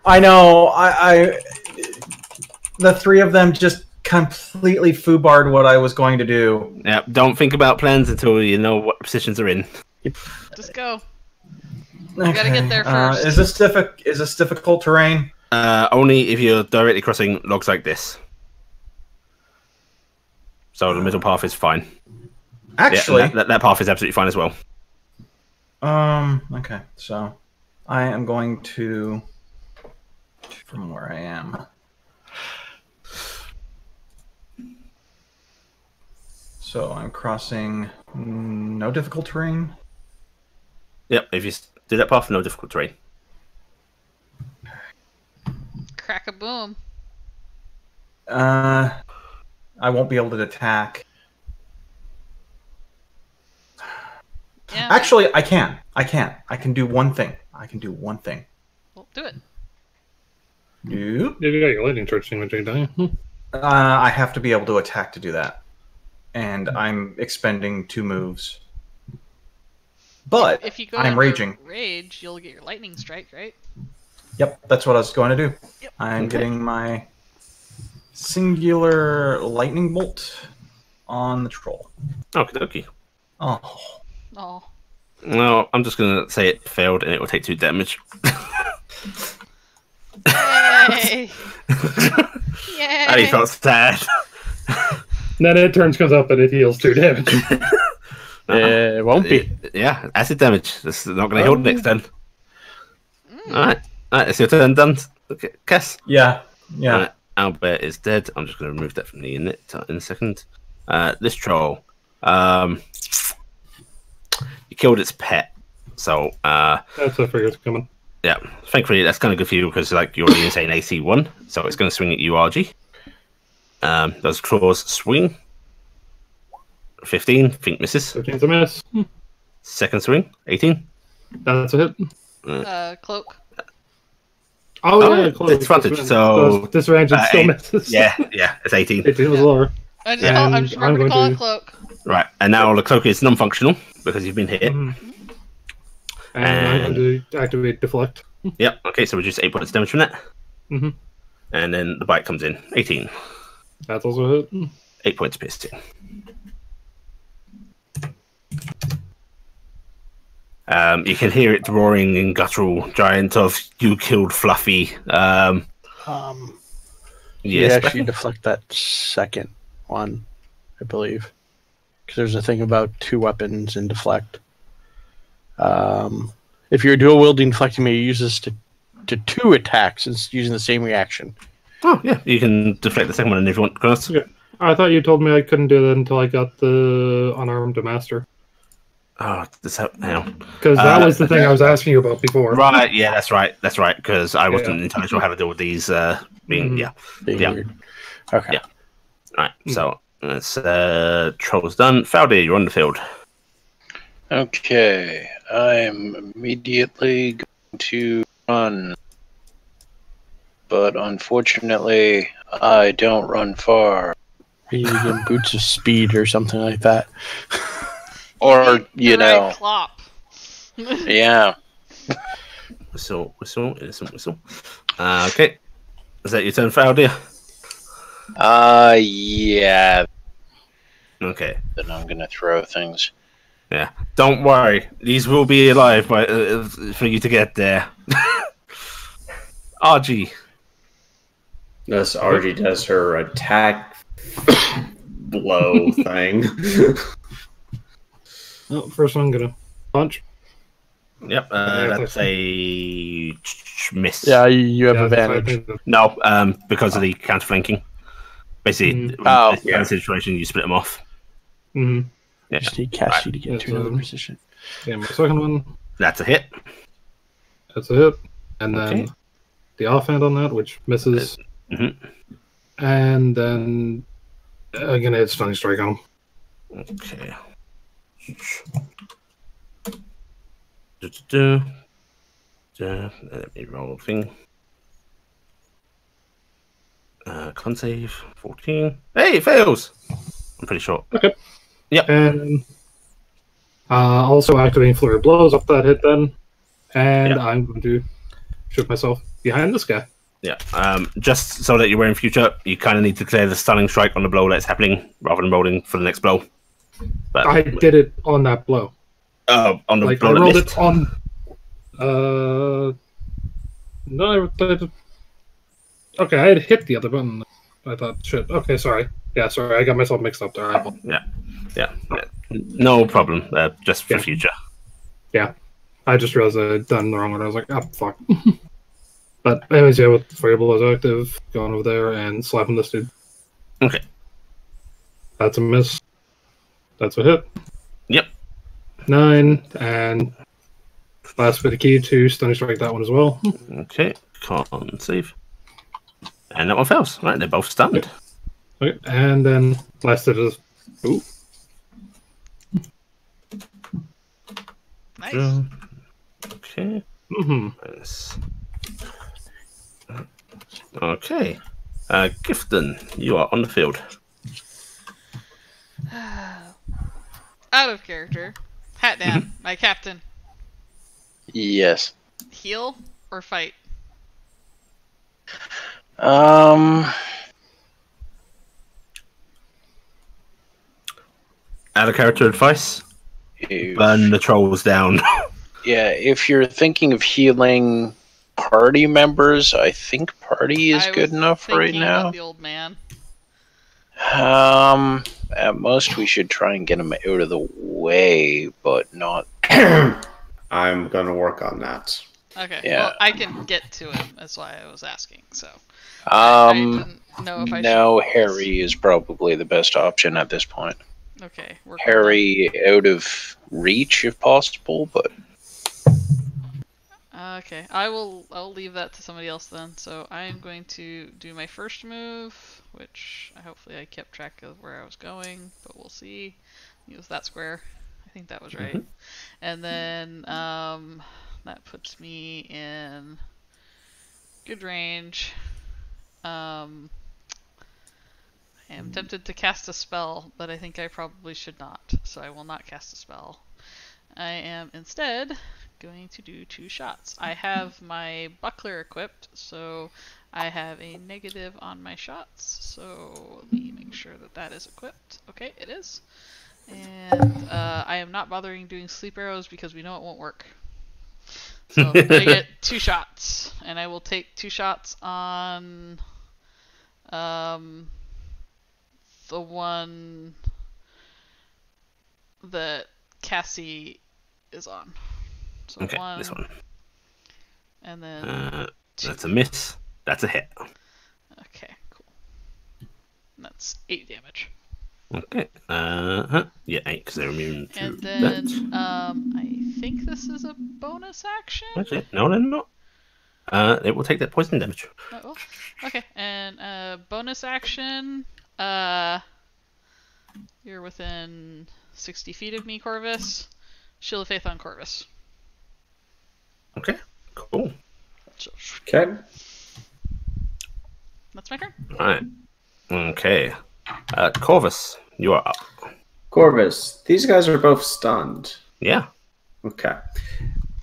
I know. The three of them just completely foobarred what I was going to do. Yeah, don't think about plans until you know what positions they're in. Just go. Okay. gotta get there first. Is this difficult terrain? Only if you're directly crossing logs like this. So the middle path is fine. Actually, Yeah, that path is absolutely fine as well. Okay, so I am going to from where I am. So I'm crossing no difficult terrain. Yep, if you do that path, no difficult terrain. Crack a boom. I won't be able to attack. Yeah. Actually, I can. I can do one thing. Well, do it. Nope. You got your lightning charge thing, don't you? I have to be able to attack to do that. And I'm expending 2 moves. But If you go I'm into raging. rage, you'll get your lightning strike, right? Yep, that's what I was going to do. Yep. I'm getting my singular lightning bolt on the troll. Okie dokie. Oh. Oh. Well, I'm just going to say it failed and it will take 2 damage. Yay! Yay! And he felt sad. Then it turns comes up and it heals 2 damage. It won't be. Yeah, acid damage. This is not going to heal next turn. Alright, it's your turn done. Okay, Cass. Yeah. Alright, Albert is dead. I'm just going to remove that from the unit in a second. This troll. You killed its pet. So, That's what I figured was coming. yeah. Thankfully, that's kind of good for you because you're already insane AC 1. So it's going to swing at you, RG. Those claws swing. 15, think misses. 15's a miss. Second swing, 18. That's a hit. Cloak. Oh, yeah, close. Disadvantage, so disadvantage still misses. Yeah, it's 18. 18 was lower. I'm just And remember to I'm call going it cloak. Right, and now the cloak is non-functional because you've been hit. And I'm going to activate deflect. Yep. Okay, so reduce 8 points damage from that, Mhm. and then the bite comes in. 18. That's also a hit. 8 points piercing. You can hear it roaring in guttural giant of "You killed Fluffy." Yeah, Yes, actually deflect that second one, I believe. Because there's a thing about 2 weapons in deflect. If you're dual wielding deflecting, you may use this to 2 attacks instead using the same reaction. Oh yeah, you can deflect the second one if you want. Chronos. Okay. I thought you told me I couldn't do that until I got the unarmed to master. Oh, this now. Because that was the thing I was asking you about before. Right, yeah, that's right. Because I wasn't entirely sure how to deal with these being, Mhm. yeah. Being Yeah. weird. Okay. Yeah. Right, so that's Troll's done. Faldy, you're on the field. Okay, I'm immediately going to run. But unfortunately, I don't run far. You get boots of speed or something like that. Or, you know, Right, clop. yeah. Whistle, innocent whistle. Okay. Is that your turn, Faldy? Yeah. Okay. Then I'm going to throw things. Yeah. Don't worry. These will be alive for you to get there. RG. This RG does her attack blow thing. Oh, first one, I'm going to punch. Yep, that's a miss. Yeah, you have Yeah, advantage. No, because of the counter flanking. Basically, Oh, in this situation, you split them off. Mm-hmm. Yeah, Just need Cassie to get That's to another fine. position. Yeah, my second one, that's a hit. that's a hit. And then Okay. the offhand on that, which misses. Mhm. And then I'm gonna hit Stunning Strike on him. Okay. Let me roll a thing. Con save 14. Hey, it fails. I'm pretty sure. Okay. Yep. And also activating Flurry of Blows off that hit then. And Yep. I'm going to shoot myself behind this guy. Yeah. Just so that you're aware in future, you kind of need to clear the stunning strike on the blow that's happening rather than rolling for the next blow. But I did it on that blow. on the Like, blow I that rolled missed. it on... No, okay, I had hit the other button. I thought, shit. Okay, sorry. Yeah, sorry, I got myself mixed up there. Yeah. No problem. Just for future. Yeah. I just realized I had done the wrong one. I was like, oh, fuck. But anyways, yeah, with Flurry of Blows active, going over there and slapping this dude. Okay. That's a miss. That's a hit. Yep. 9, and last bit of key to Stunning Strike that one as well. Okay. Con save. And that one fails. Right, they're both stunned. Okay, and then last hit is... Ooh. Nice. Okay. Mm-hmm. Nice. Okay. Gifton, you are on the field. Out of character. Hat down. My captain. Yes. Heal or fight? Out of character advice? Burn the trolls down. Yeah, if you're thinking of healing party members, I think party is good enough right now. About the old man. At most we should try and get him out of the way, but not. I'm gonna work on that. Okay. Yeah. Well, I can get to him. That's why I was asking. So. I didn't know if I no, should... Harry is probably the best option at this point. Okay. Harry out of reach if possible, but. Okay, I'll leave that to somebody else then. So I'm going to do my first move, which hopefully I kept track of where I was going, but we'll see. It was that square. I think that was right. And then that puts me in good range. I am tempted to cast a spell, but I think I probably should not, so I will not cast a spell. I am instead going to do 2 shots. I have my buckler equipped, so I have a negative on my shots. So let me make sure that that is equipped. Okay, it is. And I am not bothering doing sleep arrows because we know it won't work. So I get 2 shots, and I will take 2 shots on the one that Cassie is on. So okay, this one. And then that's a miss. That's a hit. Okay, cool. And that's 8 damage. Okay. Yeah, 8 because they're immune to and then I think this is a bonus action. Okay. No, they're not. It will take that poison damage. Oh, okay. And bonus action. You're within 60 feet of me, Corvus. Shield of Faith on Corvus. Okay, cool. Okay. That's my turn. Alright. Okay. Corvus, you are up. Corvus, these guys are both stunned. Yeah. Okay.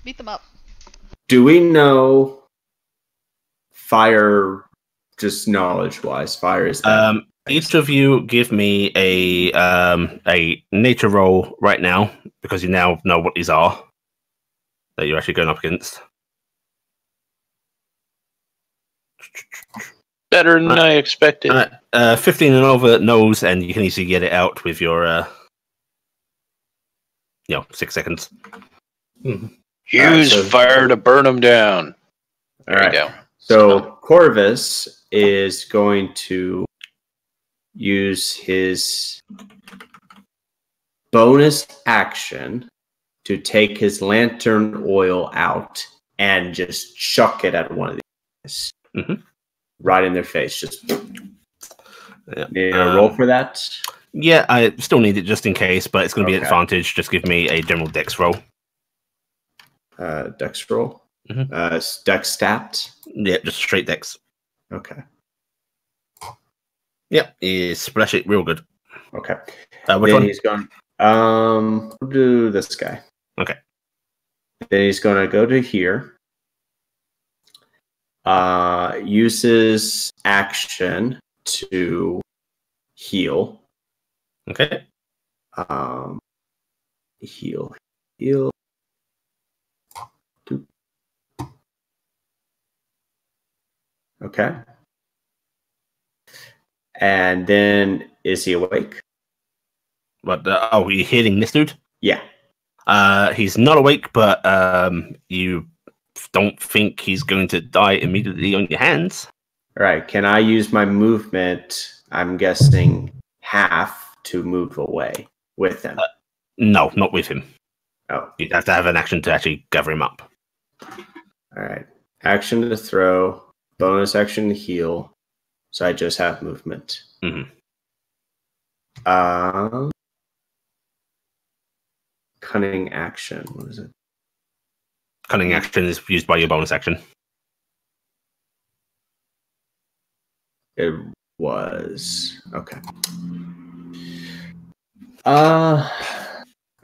Beat them up. Do we know fire, just knowledge-wise, fire is that? Each of you give me a nature roll right now, because you now know what these are that you're actually going up against. Better than I expected. 15 and over knows, and you can easily get it out with your 6 seconds. Use fire to burn them down. There you go. So Corvus is going to use his bonus action to take his lantern oil out and just chuck it at one of these. Right in their face. Just Need a roll for that? Yeah, I still need it just in case, but it's going to be an Okay. advantage. Just give me a general dex roll. Dex roll? Mhm. Dex stat? Yeah, just straight dex. Okay. Yep, you splash it real good. Okay. Which then one? he's going. We'll do this guy. Okay. Then he's going to go to here. Uses action to heal. Okay. Heal. Okay. And then is he awake? But are you healing this dude? Yeah. He's not awake, but you don't think he's going to die immediately on your hands. All right. Can I use my movement? I'm guessing half to move away with him. No, not with him. Oh. You'd have to have an action to actually gather him up. All right. Action to throw. Bonus action to heal. So I just have movement. Mm-hmm. Cunning action. What is it? Cunning action is used by your bonus action. It was okay. All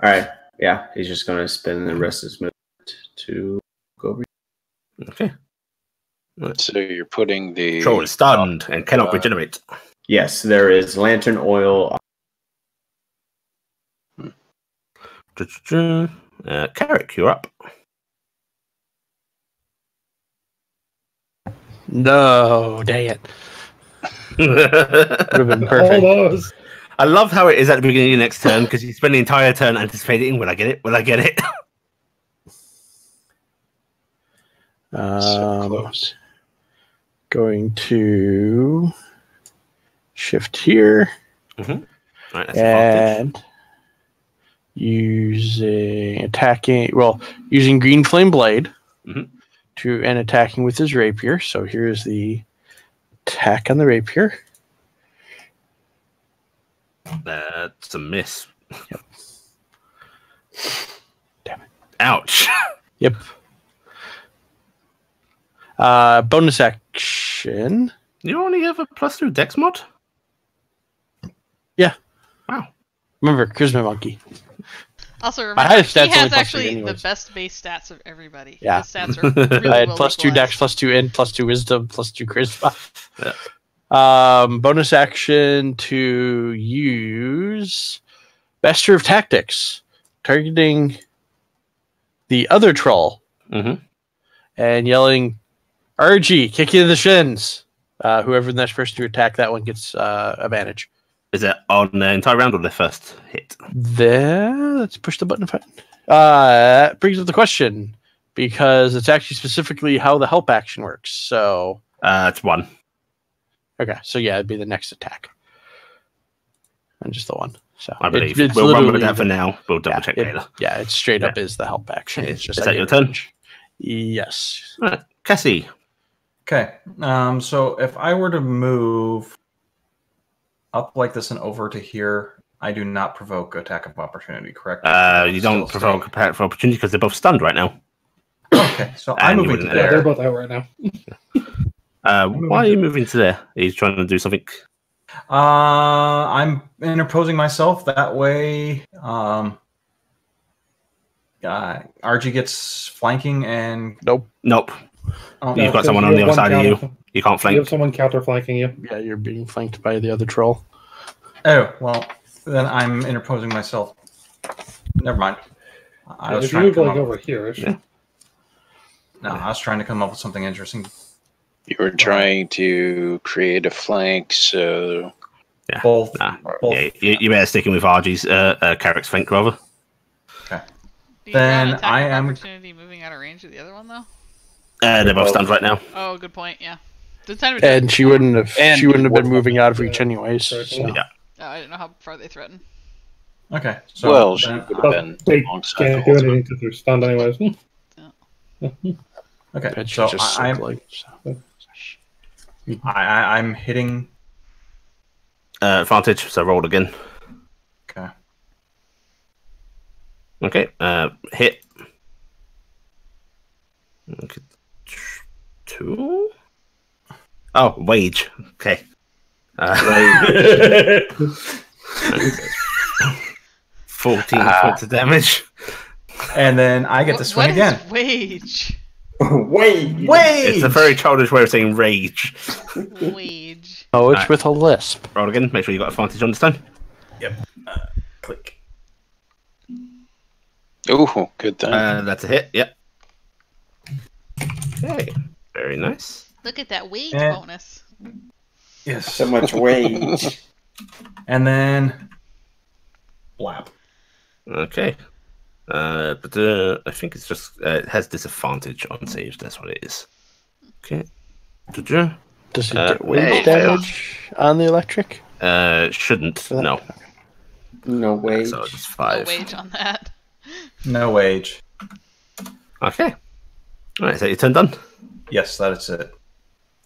right. Yeah, he's just gonna spend the rest of his movement to go over. Okay. So you're putting the Troll is stunned and cannot regenerate. Yes, there is lantern oil. Carrick, you're up. No, dang it. Would have been perfect. Almost. I love how it is at the beginning of your next turn because you spend the entire turn anticipating, will I get it? Will I get it? so close. Going to shift here Mm-hmm. Right, that's advantage. and using Green Flame Blade and attacking with his rapier. So here's the attack on the rapier. That's a miss. Yep. Damn it. Ouch. Yep. Bonus action. You only have a +2 dex mod? Yeah. Wow. Remember, Charisma Monkey. Also, My remember, highest he stat's only has +3 actually the anyways. best base stats of everybody. Yeah. His stats are really I had well +2 dex, equalized. +2 int, +2 wisdom, +2 charisma. Yeah. Bonus action to use Master of Tactics, targeting the other troll and yelling, "RG, kick you in the shins." Whoever the next person to attack that one gets advantage. Is it on the entire round or the first hit? There, let's push the button. That brings up the question, because it's actually specifically how the help action works. So It's 1. okay, so yeah, it'd be the next attack, and just the one. So I believe. it's We'll run with literally that for now. We'll double check it, later. yeah, it straight up is the help action. It's just Is that your turn? Yes. Right. Cassie. Okay. So if I were to move up like this and over to here, I do not provoke attack of opportunity, correct? You don't provoke attack for opportunity because they're both stunned right now. Okay, so I'm moving to Yeah, there. they're both out right now. Why are you moving to there? Are you trying to do something? I'm interposing myself that way. RG gets flanking and Nope. oh, You've got someone on the other side of you. You can't You flank. have someone counter flanking you. Yeah, you're being flanked by the other troll. oh well, then I'm interposing myself. Never mind. I was If you trying to move come like up. over here, it should- Yeah. No, I was trying to come up with something interesting. You were trying to create a flank, so Yeah. Both. Nah. both. Yeah, you better sticking with RG's Carrick's flank rather. Do you Then run attack I of am- opportunity moving out of range of the other one though? They're both stunned right now. Oh, good point. Yeah. The time And she wouldn't have. And she wouldn't have been before- moving out of reach anyways. So. Yeah. Oh, I didn't know how far they threaten. Okay. So well, she then- would have But been they alongside the can't do whole time. anything because they're stunned anyways. okay. But she So just I'm, so. I'm hitting. Shh. I, I'm hitting. advantage, so roll again. Okay. Okay, hit. Okay. 2? Oh, wage. Okay. 14 points of damage. And then I get to swing again. What is wage? Wait! Wage! It's a very childish way of saying rage. Wage. Oh, it's Alright. with a lisp. Roll again. Make sure you got advantage on this time. Yep. Click. Ooh, good thing. That's a hit. Yep. Okay. Very nice. Look at that wage Eh. bonus. Yes. So much wage. And then blap. Okay. But I think it's just it has disadvantage on saves. That's what it is. Okay. Does it get wage hey, damage on the electric? Shouldn't. No. No wage. So it's No 5. wage on that. No wage. Okay. All right. Is that your turn done? Yes, that is it.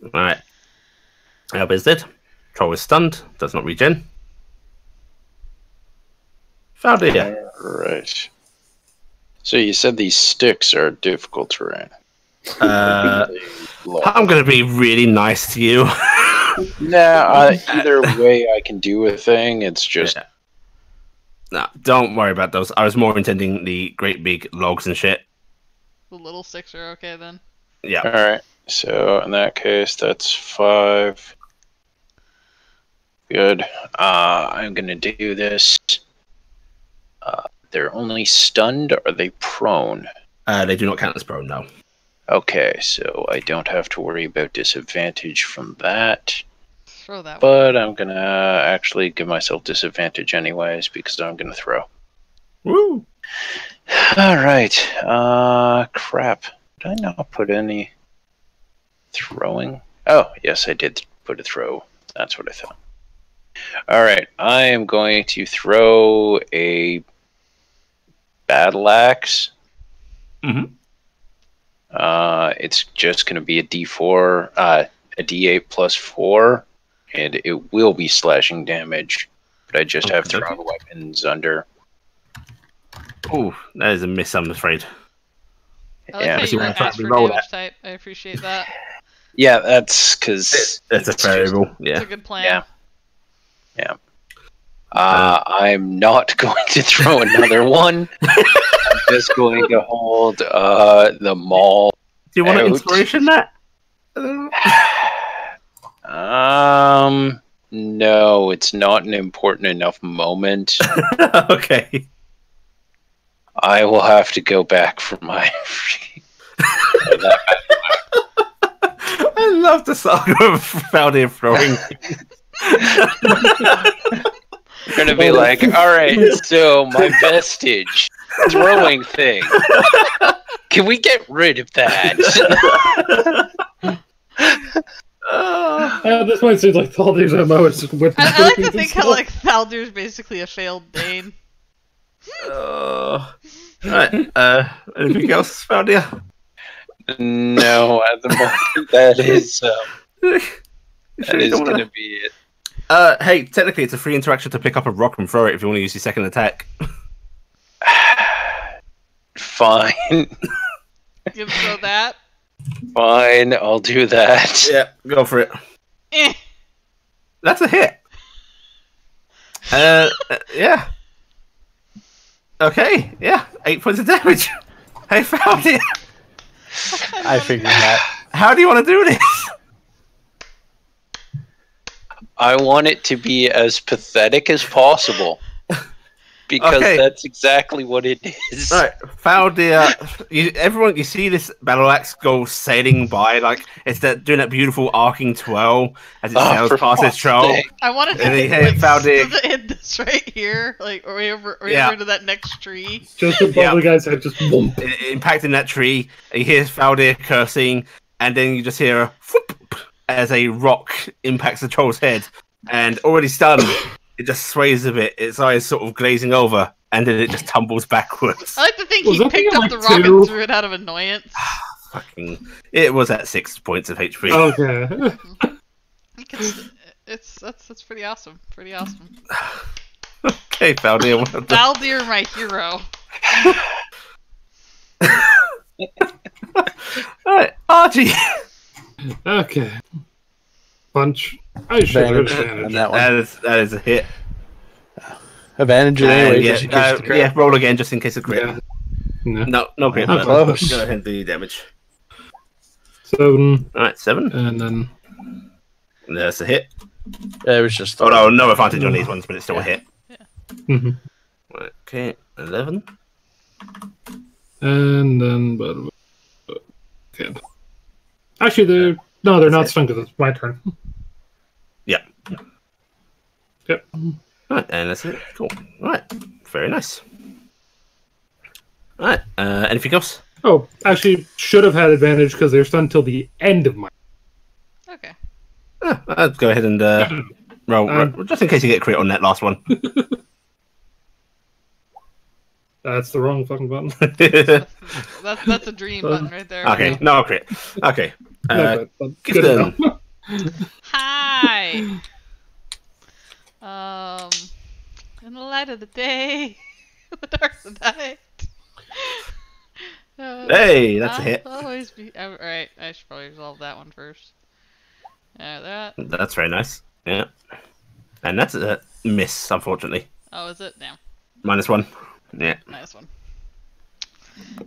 All right. Alba is dead. Troll is stunned. Does not regen. Faldia. Right. So you said these sticks are difficult terrain. I'm going to be really nice to you. Either way I can do a thing. It's just Yeah. No, don't worry about those. I was more intending the great big logs and shit. The little sticks are okay then. Yeah. all right. So in that case, that's 5. Good. I'm gonna do this. They're only stunned. Or are they prone? They do not count as prone, no. Okay, so I don't have to worry about disadvantage from that. Throw that one. But I'm gonna actually give myself disadvantage anyways because I'm gonna throw. Woo! All right. Crap. Did I not put any throwing? Oh, yes, I did put a throw. That's what I thought. All right. I am going to throw a battle axe. Mm-hmm. It's just going to be a D4, a D8 plus 4, and it will be slashing damage. But I just have Okay. thrown weapons under. Oh, that is a miss, I'm afraid. I like Yeah, how but you you wanna asked try for to roll damage type. I appreciate that. Yeah, that's because That's a variable, It's yeah. a good plan. Yeah. I'm not going to throw another one. I'm just going to hold the maul. Do you want an out. inspiration, Matt? No, it's not an important enough moment. Okay. I will have to go back for my. I love the saga of Faldir throwing. You're gonna be like, all right, so my vestige throwing thing. Can we get rid of that? This might seem like all these MO is just with I like to think how like Thaldir's basically a failed Dane. Right. Anything else, Faldir? No, at the moment that is going to be it. Hey, technically it's a free interaction to pick up a rock and throw it if you want to use your second attack. Fine, You throw that. fine, I'll do that. Yeah, go for it. Eh. That's a hit. Yeah. Okay, yeah. 8 points of damage. Hey, Faldir. I figured that. How do you want to do this? I want it to be as pathetic as possible. Because Okay. that's exactly what it is. Right, Faldir. You see this battle axe go sailing by, like it's doing that beautiful arcing twirl as it sails for past its fuck's troll. sake. I wanted to And think, he hit like, Faldir. does it hit this right here? Like, or over Yeah. to that next tree? Just above Yeah. the guy's head, just boom. Impacting that tree. You hear Faldir cursing, and then you just hear a whoop as a rock impacts the troll's head, and already stunned, it just sways a bit. Its eyes sort of glazing over, and then it just tumbles backwards. I like to think Was he that thing picked up like the rock 2? and threw it out of annoyance. Fucking, it was at 6 points of HP. Okay. He could That's pretty awesome. Pretty awesome. Okay, Valdir. Valdir, my hero. Alright, Archie. Okay. Punch. I should have Advantage on advantage. that one. That is a hit. Advantage anyway, yeah, just in case of the crit. yeah, roll again just in case of crit. Yeah. No. No crit. Oh, but close. Go ahead and do your damage. 7. Alright, 7. And then That's a hit. It was just. Oh no advantage on these ones, but it's still a hit. mhm. Okay, 11. And then okay. Actually they're not stunned because it's my turn. Yeah. Yep. Right, and that's it. Cool. Alright, very nice. Alright, anything else? Oh, actually should have had advantage because they're stunned till the end of my Okay. I'll go ahead and roll just in case you get a crit on that last one. That's the wrong fucking button. That's a dream button right there. Okay, no crit. Okay. No, but Give good them. enough. Hi. In the light of the day, in the dark of the night. Hey, that's a hit. I'll always be. Alright, I should probably resolve that one first. Yeah, that. That's very nice. Yeah. And that's a miss, unfortunately. Oh, is it? Damn. -1. Yeah. -1.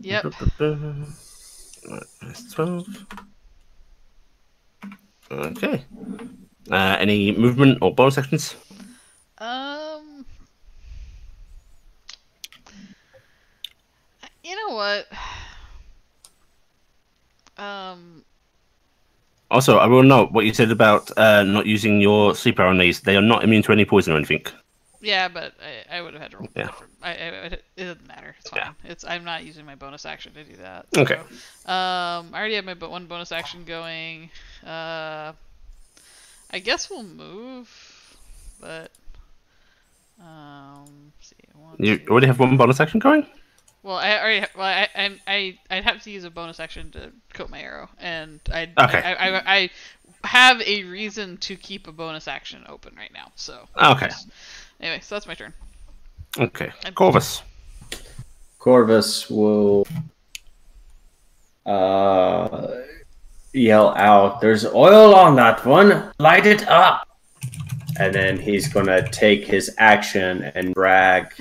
Yep. That's 12. Okay. Any movement or bonus actions? You know what? Also, I will note what you said about not using your sleeper on these. They are not immune to any poison or anything. Yeah, but I would have had to roll. Yeah. It doesn't matter. It's fine. Yeah. I'm not using my bonus action to do that. Okay. So, I already have my one bonus action going. I guess we'll move, but see. You already have one bonus action going? Well, I already. I'd have to use a bonus action to coat my arrow, and I have a reason to keep a bonus action open right now. So. Okay. Anyway, so that's my turn. Okay. Corvus. Corvus will yell out, "There's oil on that one! Light it up!" And then he's going to take his action and drag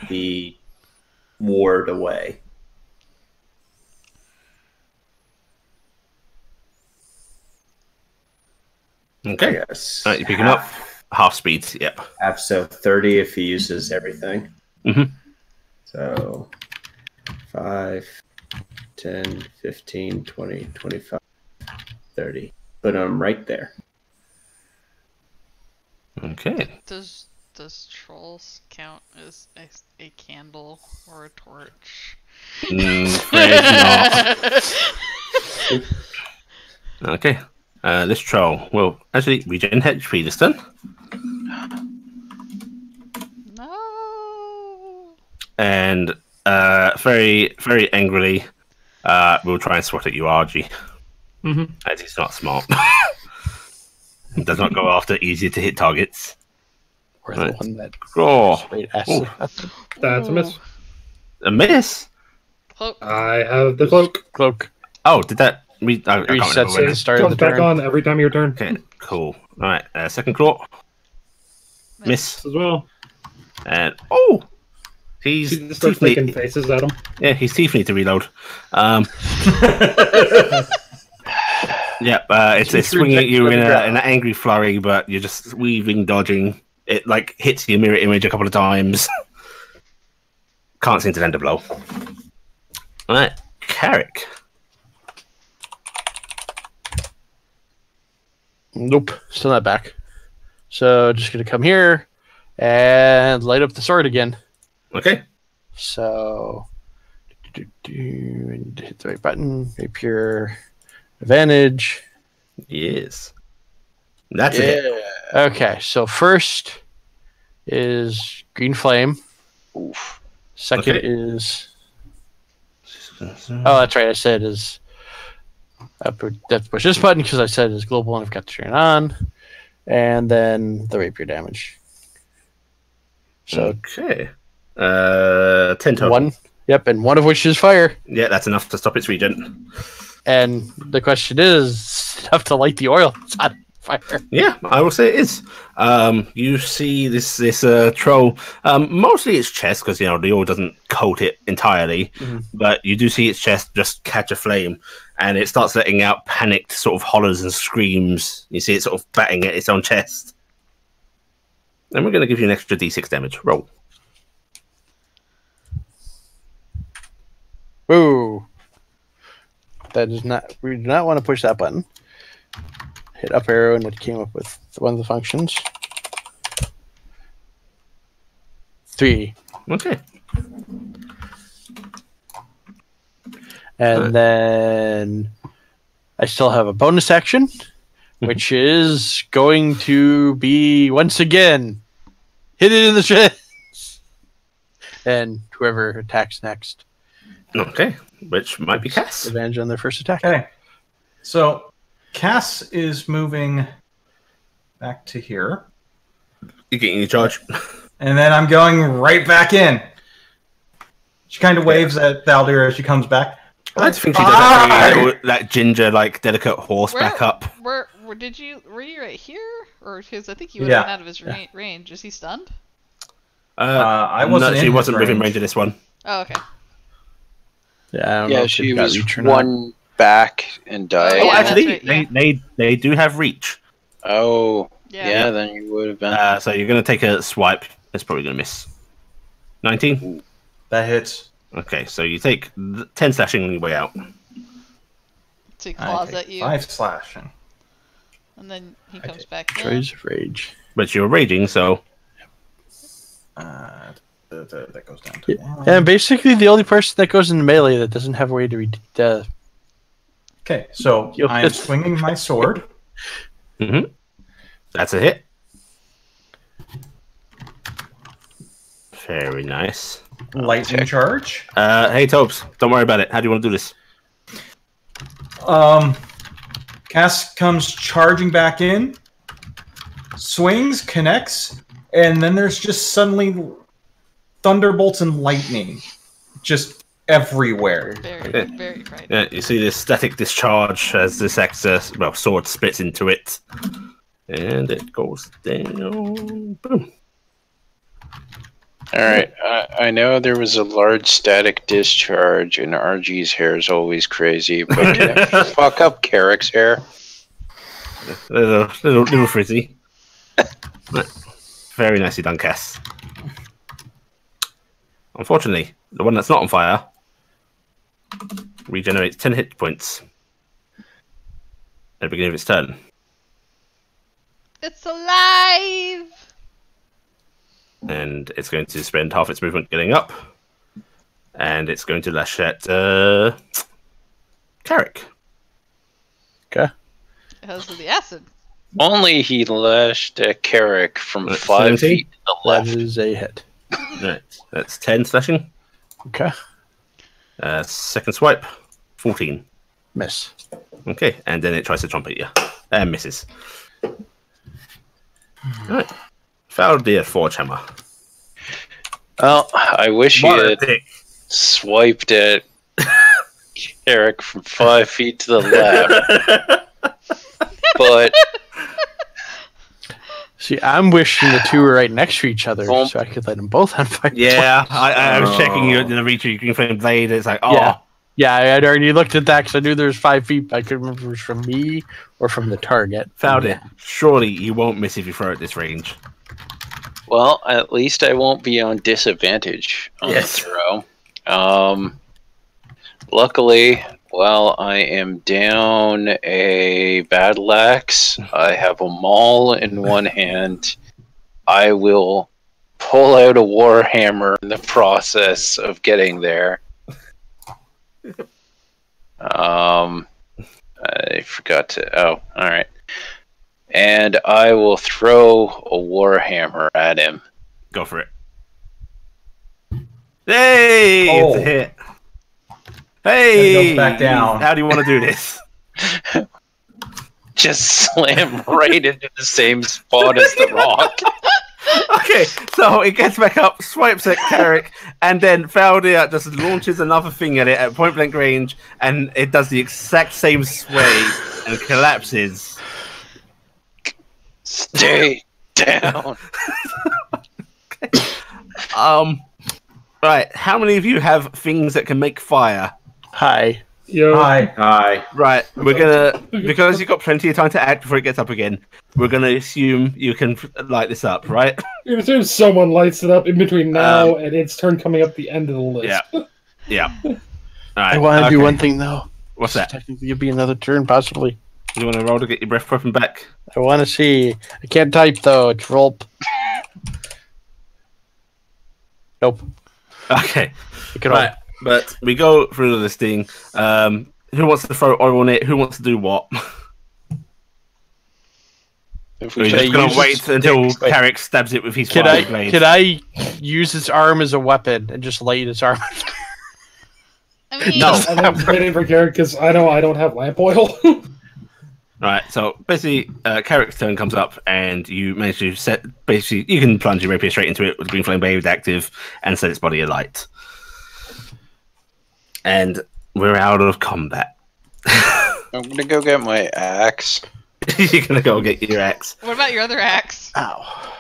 the ward away. Okay. Yes. All right, you're picking up half speed. Yep. So 30 if he uses everything. Mm-hmm. So 5, 10, 15, 20, 25, 30. Put him right there. Okay. Does trolls count as a candle or a torch? Afraid not. Okay. This troll will actually regen HP this turn. No. And very, very angrily, we'll try and swat at you, RG. Mm-hmm. As he's not smart. He does not go after easier to hit targets. Or the one that. Oh, Straight acid. That's a miss. a miss. Cloak. I have the cloak. Cloak. Oh, did that? I can't Resets remember at when. the start of Comes the back turn. on every time your turn. Okay, cool. All right, second claw. Miss. As well. And he's She just starts teeth making need, faces at him. yeah, his teeth need to reload. Yeah, it's swinging at you in an angry flurry, but you're just weaving, dodging. It like hits your mirror image a couple of times. Can't seem to land a blow. All right, Carrick. Nope, still not back. So just gonna come here and light up the sword again. Okay. So and hit the right button. Rapier advantage. Yes. That's it. Okay, so first is green flame. Oof. Second Okay. is that's right. I said is that's push this button because I said is global and I've got to turn it on. and then the rapier damage. So okay. 10 total. one. Yep, and one of which is fire. Yeah, that's enough to stop its regen. And the question is, enough to light the oil. It's on fire. Yeah, I will say it is. You see this troll. Mostly its chest, because the oil doesn't coat it entirely. But you do see its chest just catch a flame, and it starts letting out panicked sort of hollers and screams. You see it sort of batting at its own chest. And we're going to give you an extra d6 damage. Roll. Ooh. That is not. We do not want to push that button. Hit up arrow and it came up with one of the functions. 3. Okay. And then I still have a bonus action, which is going to be once again hit it in the chest. And whoever attacks next. Okay, which might be Cass. Advantage on their first attack. Okay. So Cass is moving back to here. You're getting your charge. And then I'm going right back in. She kind of waves at Valdir as she comes back. I think she does that ginger, delicate horse back up. Were you right here? Or because I think he would have been out of his range. Is he stunned? I wasn't. No, she wasn't within range of this one. Oh, okay. Yeah, she was one back and died. Oh, actually, right, they do have reach. Oh, yeah, then you would have been. So you're going to take a swipe. It's probably going to miss. 19? That hits. Okay, so you take 10 slashing on your way out. So he claws at you. 5 slashing. And then he comes back in. Tries of rage. But you're raging, so... That goes down to 1. And basically the only person that goes into melee that doesn't have a way to Okay, so I am swinging my sword. That's a hit. Very nice. Lightning charge. Hey, Tobes, don't worry about it. How do you want to do this? Cass comes charging back in, swings, connects, and then there's just suddenly thunderbolts and lightning just everywhere. Very frightening. Yeah, you see this static discharge as this sword splits into it. And it goes down. Boom. Alright, I know there was a large static discharge, and RG's hair is always crazy, but can it fuck up Carrick's hair? Little frizzy. Very nicely done, Cass. Unfortunately, the one that's not on fire regenerates 10 hit points at the beginning of its turn. It's alive! And it's going to spend half its movement getting up. And it's going to lash at Carrick. Okay. Because of the acid. Only he lashed at Carrick from 5 17? feet to the left. That is a hit. Right, that's 10 slashing. Okay. Second swipe, 14. Miss. Okay, and then it tries to chomp at you. And misses. Alright. Valdir Forgehammer. Well, I wish he had swiped at Carrick from 5 feet to the left. But see, I'm wishing the two were right next to each other so I could light them both on fire. Yeah, I was checking you in the reach of your green flame blade. It's like, oh. Yeah, I had already looked at that because I knew there was 5 feet. I couldn't remember if it was from me or from the target. Valdir, surely you won't miss if you throw at this range. well, at least I won't be on disadvantage on the throw. Luckily, while I am down a battle axe, I have a maul in one hand. I will pull out a warhammer in the process of getting there. I forgot to. Oh, all right. And I will throw a warhammer at him. Go for it. Hey, it's a hit. Hey, goes back down. How do you want to do this? just slam right into the same spot as the rock. Okay, so it gets back up, swipes at Carrick, and then Faldia just launches another thing at it at point blank range, and it does the exact same sway and collapses. Stay down. Right, how many of you have things that can make fire? Hi. Yo, Hi. Right, we're gonna, because you've got plenty of time to act before it gets up again, we're gonna assume you can light this up, right? as soon as someone lights it up in between now and its turn coming up the end of the list. Yeah. All right, I want to do one thing though. What's that? Technically, it'll be another turn, possibly. You want to roll to get your breath weapon back? I want to see. I can't type though. It's roll. Nope. Okay. You can Right, but we go through the listing. Who wants to throw oil on it? Who wants to do what? If We're we just say going use to wait the until stick, Carrick stabs it with his Can fire blade. I use its arm as a weapon and just light its arm? I mean, No. I'm waiting for Garrett because I don't have lamp oil. Right, so basically, Carrick's turn comes up, and you manage to set. Basically, you can plunge your rapier straight into it with Green Flame Blade active and set its body alight. And we're out of combat. I'm gonna go get my axe. You're gonna go get your axe. what about your other axe? Ow.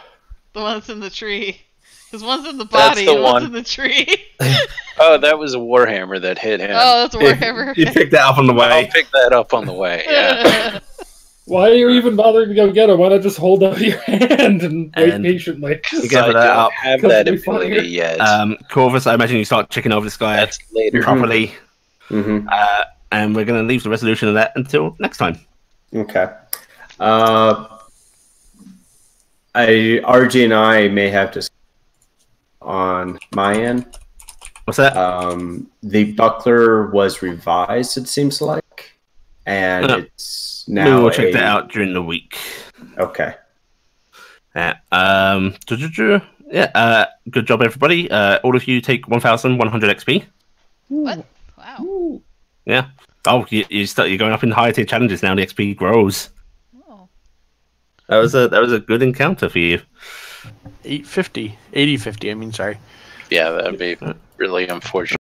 The one that's in the tree. Because one's in the That's body the and one's one. in the tree. Oh, that was a warhammer that hit him. Oh, that's a Warhammer. You picked that up on the I'll way. pick that up on the way. Yeah. Why are you even bothering to go get it? Why not just hold out your hand and wait And- patiently? You I gather don't that up. have Because that we fire. ability yet. Corvus, I imagine you start checking over this guy That's later. properly, Mm-hmm. and we're going to leave the resolution of that until next time. Okay. RG and I may have to on my end. What's that? The buckler was revised, it seems like, and Yeah. it's We now. will check that out during the week. Okay. Yeah. Good job, everybody. All of you take 1,100 XP. What? Wow. Yeah. Oh, you're going up in higher tier challenges now. The XP grows. Oh. That was a good encounter for you. 850. 8050, I mean, sorry. Yeah, that'd be really unfortunate.